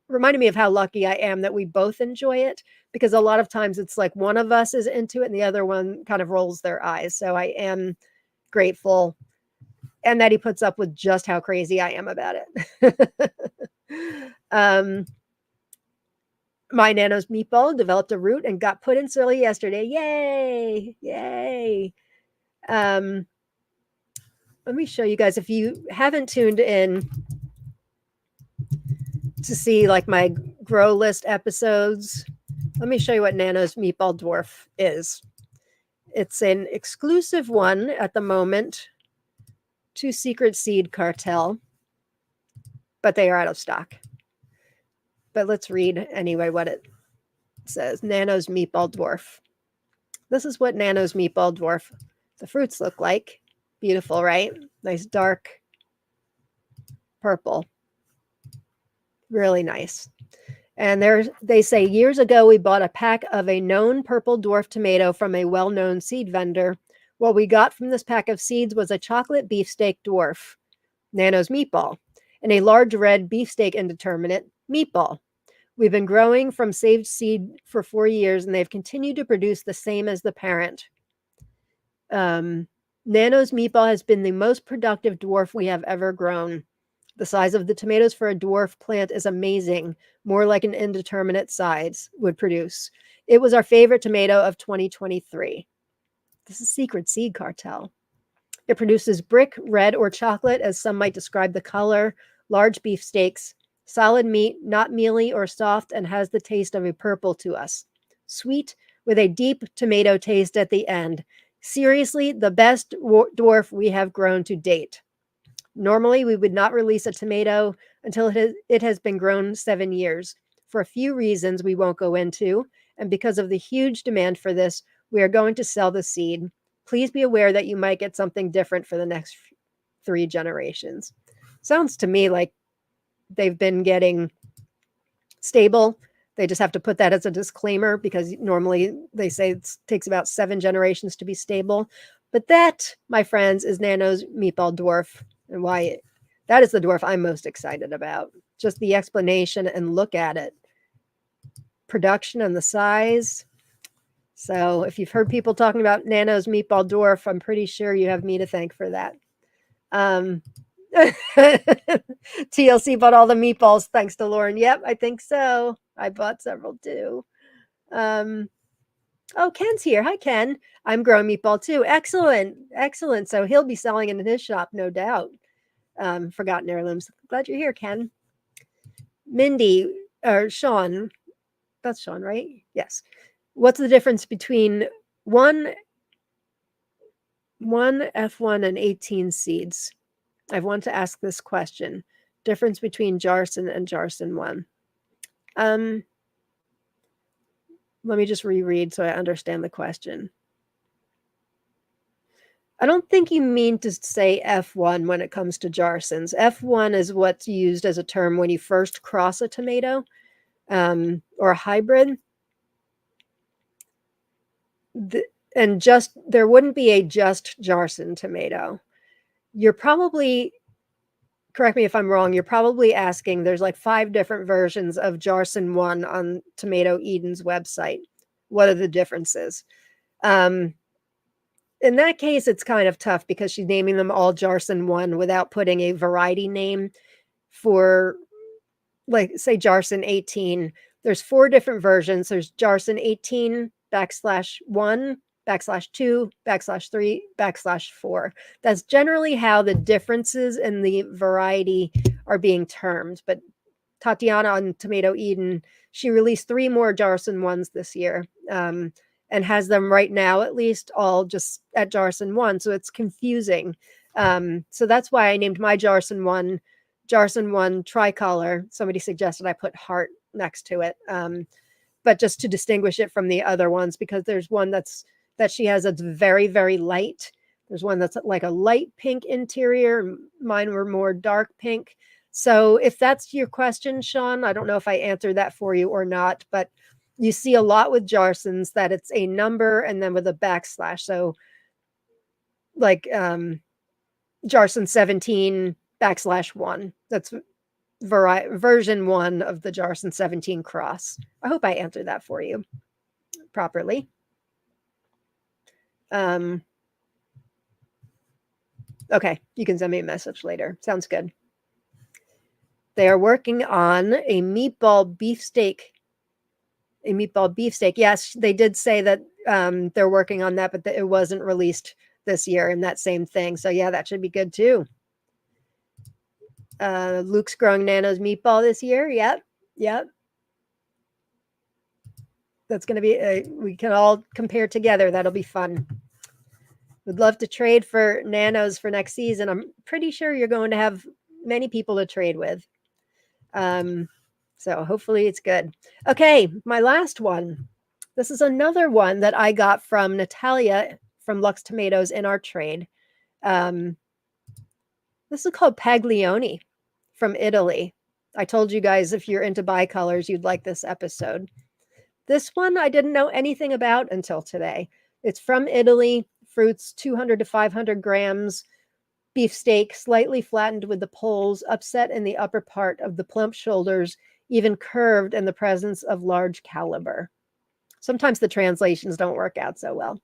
reminded me of how lucky I am that we both enjoy it, because a lot of times it's like one of us is into it and the other one kind of rolls their eyes. So I am grateful, and that he puts up with just how crazy I am about it. My Nano's Meatball developed a root and got put in soil yesterday. Yay! Yay! Let me show you guys, if you haven't tuned in to see like my grow list episodes, let me show you what Nano's Meatball Dwarf is. It's an exclusive one at the moment to Secret Seed Cartel, but they are out of stock. But let's read anyway what it says. Nano's Meatball Dwarf. This is what Nano's Meatball Dwarf, the fruits look like. Beautiful, right? Nice dark purple. Really nice. And they say, years ago, we bought a pack of a known purple dwarf tomato from a well-known seed vendor. What we got from this pack of seeds was a chocolate beefsteak dwarf, Nano's Meatball, and a large red beefsteak indeterminate, Meatball. We've been growing from saved seed for 4 years, and they've continued to produce the same as the parent. Nano's Meatball has been the most productive dwarf we have ever grown. The size of the tomatoes for a dwarf plant is amazing, more like an indeterminate size would produce. It was our favorite tomato of 2023. This is Secret Seed Cartel. It produces brick, red, or chocolate, as some might describe the color, large beefsteaks, solid meat, not mealy or soft, and has the taste of a purple to us. Sweet, with a deep tomato taste at the end. Seriously, the best dwarf we have grown to date. Normally, we would not release a tomato until it has been grown 7 years, for a few reasons we won't go into, and because of the huge demand for this, we are going to sell the seed. Please be aware that you might get something different for the next 3 generations. Sounds to me like they've been getting stable. They just have to put that as a disclaimer, because normally they say it takes about 7 generations to be stable. But that, my friends, is Nano's Meatball Dwarf, and why that is the dwarf I'm most excited about. Just the explanation and look at it. Production and the size. So if you've heard people talking about Nano's Meatball Dwarf, I'm pretty sure you have me to thank for that. TLC bought all the meatballs thanks to Lauren. Yep, I think so. I bought several too. Oh, Ken's here. Hi, Ken. I'm growing meatball too. Excellent. Excellent. So he'll be selling in his shop, no doubt. Forgotten Heirlooms. Glad you're here, Ken. Mindy, or Sean. That's Sean, right? Yes. What's the difference between one F1 and 18 seeds? I've wanted to ask this question. Difference between Jarson and Jarson 1. Let me just reread so I understand the question. I don't think you mean to say F1 when it comes to Jarsons. F1 is what's used as a term when you first cross a tomato or a hybrid. And just there wouldn't be a just Jarson tomato. You're probably, correct me if I'm wrong, you're probably asking, there's like 5 different versions of Jarson 1 on Tomato Eden's website. What are the differences? In that case, it's kind of tough because she's naming them all Jarson 1 without putting a variety name for, like, say, Jarson 18. There's 4 different versions. There's Jarson 18 /1, /2, /3, /4. That's generally how the differences in the variety are being termed. But Tatiana on Tomato Eden, she released 3 more Jarson ones this year, and has them right now, at least all just at Jarson 1. So it's confusing. So that's why I named my Jarson 1 tricolor. Somebody suggested I put heart next to it. But just to distinguish it from the other ones, because there's one that she has that's very, very light. There's one that's like a light pink interior. Mine were more dark pink. So if that's your question, Sean, I don't know if I answered that for you or not, but you see a lot with Jarsons that it's a number and then with a /. So like Jarson 17 /1. That's version 1 of the Jarson 17 cross. I hope I answered that for you properly. Okay, you can send me a message later. Sounds good. They are working on a meatball beefsteak. Yes, they did say that they're working on that, but it wasn't released this year in that same thing. So yeah, that should be good too. Luke's growing Nano's meatball this year. Yep. That's going to be, we can all compare together. That'll be fun. Would love to trade for Nanos for next season. I'm pretty sure you're going to have many people to trade with. So hopefully it's good. Okay, my last one. This is another one that I got from Natalia from Lux Tomatoes in our trade. This is called Paglioni from Italy. I told you guys if you're into bicolors, you'd like this episode. This one I didn't know anything about until today. It's from Italy, fruits 200 to 500 grams, beefsteak, slightly flattened with the poles, upset in the upper part of the plump shoulders, even curved in the presence of large caliber. Sometimes the translations don't work out so well.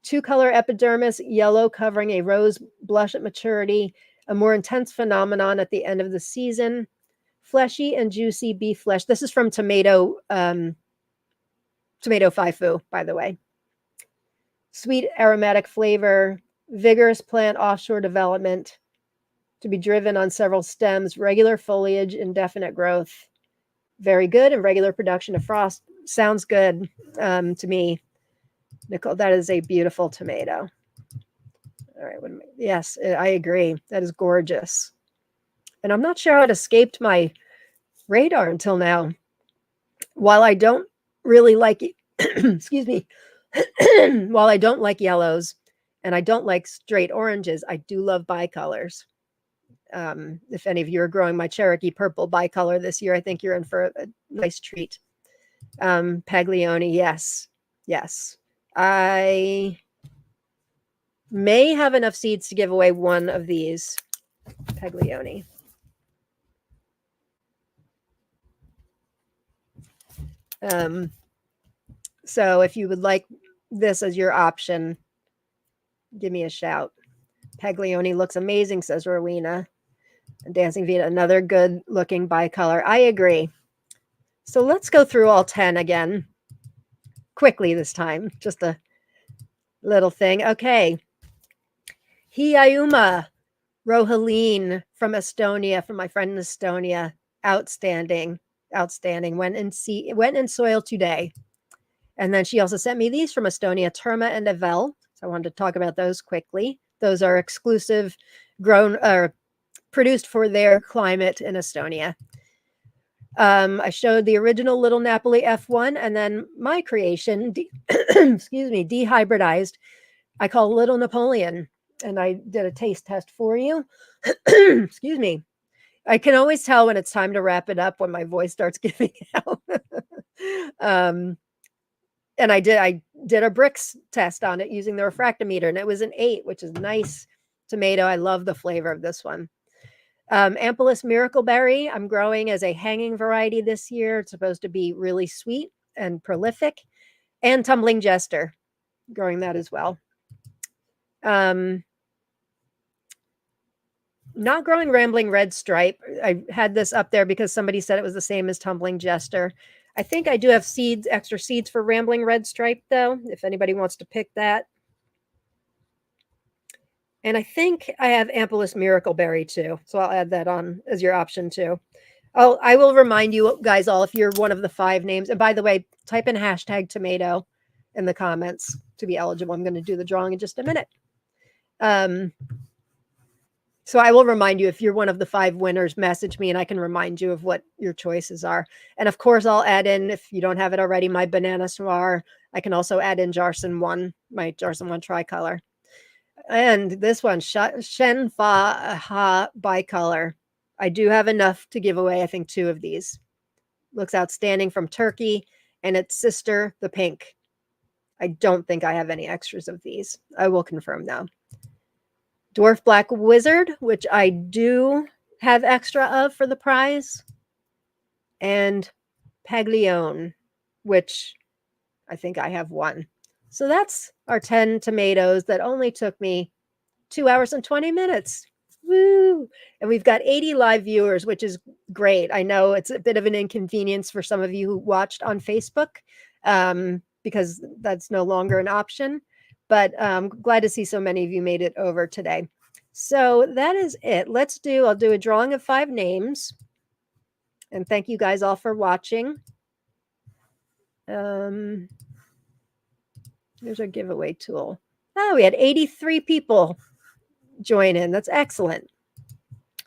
2-color epidermis, yellow covering a rose blush at maturity, a more intense phenomenon at the end of the season. Fleshy and juicy beef flesh. This is from Tomato Faifu, by the way. Sweet aromatic flavor, vigorous plant offshore development to be driven on several stems, regular foliage, indefinite growth. Very good, and regular production of frost. Sounds good to me. Nicole, that is a beautiful tomato. All right. Yes, I agree. That is gorgeous. And I'm not sure how it escaped my radar until now. While I don't really like, excuse me, while I don't like yellows and I don't like straight oranges, I do love bicolors. If any of you are growing my Cherokee purple bicolor this year, I think you're in for a nice treat. Paglioni, yes. I may have enough seeds to give away one of these Paglioni. So if you would like this as your option, give me a shout. Paglioni looks amazing, says Rowena. Dancing Vita, another good looking bicolor. I agree. So let's go through all 10 again. Quickly this time. Just a little thing. Okay. Hiayuma Rohaline from Estonia, from my friend in Estonia. Outstanding. Went in soil today. And then she also sent me these from Estonia, Terma and Avel. So I wanted to talk about those quickly. Those are exclusive, produced for their climate in Estonia. I showed the original Little Napoli F1 and then my creation, dehybridized. I call Little Napoleon, and I did a taste test for you. Excuse me. I can always tell when it's time to wrap it up when my voice starts giving out. And I did a Brix test on it using the refractometer, and it was an 8, which is nice tomato. I love the flavor of this one. Ampullus Miracleberry, I'm growing as a hanging variety this year. It's supposed to be really sweet and prolific. And Tumbling Jester, growing that as well. Not growing Rambling Red Stripe. I had this up there because somebody said it was the same as Tumbling Jester. I think I do have seeds, extra seeds for Rambling Red Stripe, though, if anybody wants to pick that. And I think I have Ampelus Miracleberry too, so I'll add that on as your option too. I will remind you guys all if you're one of the 5 names. And by the way, type in hashtag tomato in the comments to be eligible. I'm going to do the drawing in just a minute. So I will remind you if you're one of the 5 winners, message me and I can remind you of what your choices are. And of course, I'll add in, if you don't have it already, my Banana Noir. I can also add in Jarson 1, my Jarson 1 tricolor. And this one, Shen Fa Ha bicolor. I do have enough to give away, I think, 2 of these. Looks outstanding from Turkey, and its sister, the pink. I don't think I have any extras of these. I will confirm though. Dwarf Black Wizard, which I do have extra of for the prize. And Paglione, which I think I have 1. So that's our 10 tomatoes that only took me 2 hours and 20 minutes. Woo! And we've got 80 live viewers, which is great. I know it's a bit of an inconvenience for some of you who watched on Facebook because that's no longer an option. But glad to see so many of you made it over today. So that is it. I'll do a drawing of 5 names. And thank you guys all for watching. Here's our giveaway tool. Oh, we had 83 people join in. That's excellent.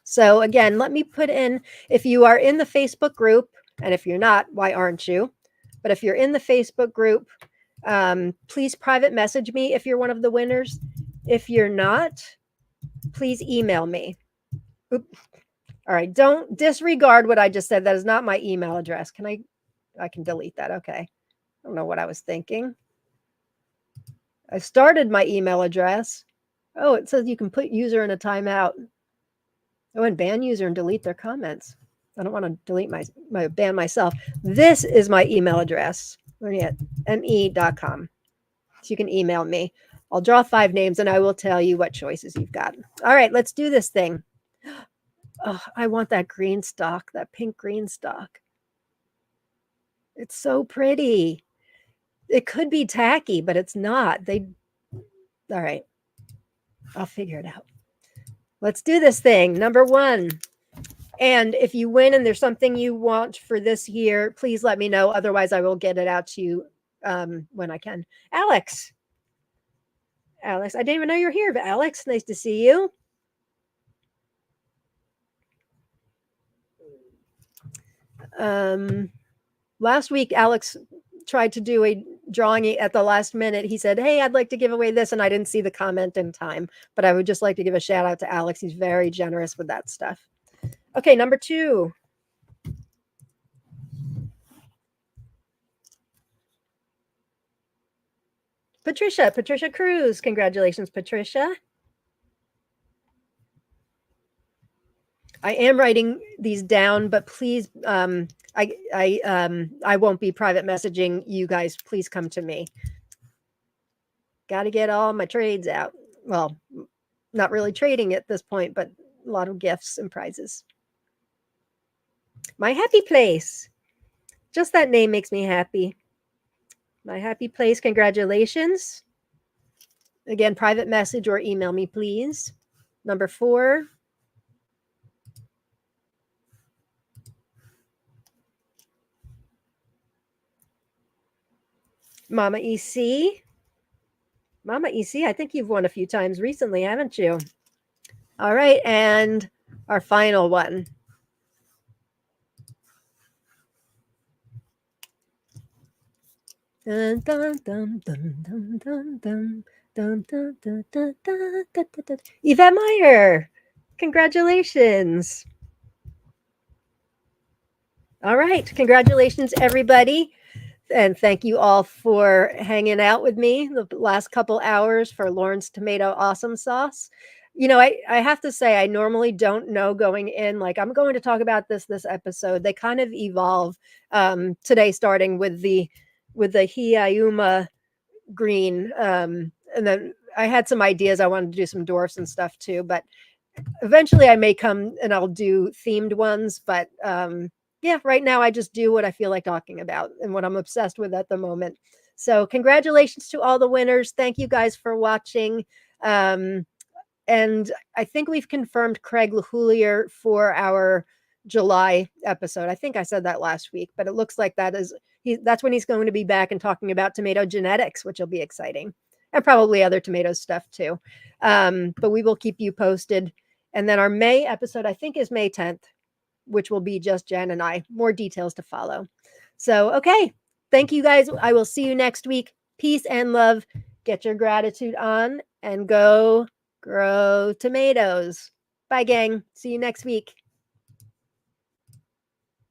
So again, let me put in, if you are in the Facebook group, and if you're not, why aren't you? But if you're in the Facebook group, please private message me if you're one of the winners. If you're not, please email me. Oop. All right, don't disregard what I just said. That is not my email address. I can delete that. Okay. I don't know what I was thinking. I started my email address. Oh, it says you can put user in a timeout. Oh, and ban user and delete their comments. I don't want to delete my ban myself. This is my email address. Where are you at? me.com. So you can email me. I'll draw 5 names and I will tell you what choices you've got. All right, let's do this thing. Oh, I want that green stalk, that pink green stalk. It's so pretty. It could be tacky, but it's not. All right. I'll figure it out. Let's do this thing. Number 1. And if you win and there's something you want for this year, please let me know. Otherwise, I will get it out to you when I can. Alex, I didn't even know you're here, but Alex, nice to see you. Last week, Alex tried to do a drawing at the last minute. He said, hey, I'd like to give away this. And I didn't see the comment in time, but I would just like to give a shout out to Alex. He's very generous with that stuff. Okay, number 2. Patricia Cruz. Congratulations, Patricia. I am writing these down, but please, I won't be private messaging you guys. Please come to me. Got to get all my trades out. Well, not really trading at this point, but a lot of gifts and prizes. My Happy Place. Just that name makes me happy. My Happy Place. Congratulations. Again, private message or email me, please. Number 4. Mama EC. Mama EC, I think you've won a few times recently, haven't you? All right, and our final one. Dun, dun, dun, dun, dun, dun, dun, dun, dun, dun, dun, dun, dun, dun. Yvette Meyer, congratulations. All right, congratulations, everybody. And thank you all for hanging out with me the last couple hours for Lauren's Tomato Awesome Sauce. You know, I have to say, I normally don't know going in, like, I'm going to talk about this episode. They kind of evolve today, starting with the Hiayuma green. And then I had some ideas. I wanted to do some dwarfs and stuff too, but eventually I may come and I'll do themed ones. But yeah, right now I just do what I feel like talking about and what I'm obsessed with at the moment. So congratulations to all the winners. Thank you guys for watching. And I think we've confirmed Craig LaHoulier for our July episode. I think I said that last week, but it looks like that's when he's going to be back and talking about tomato genetics, which will be exciting, and probably other tomato stuff too. But we will keep you posted. And then our May episode, I think, is May 10th, which will be just Jen and I. More details to follow. So, okay. Thank you guys. I will see you next week. Peace and love. Get your gratitude on and go grow tomatoes. Bye, gang. See you next week.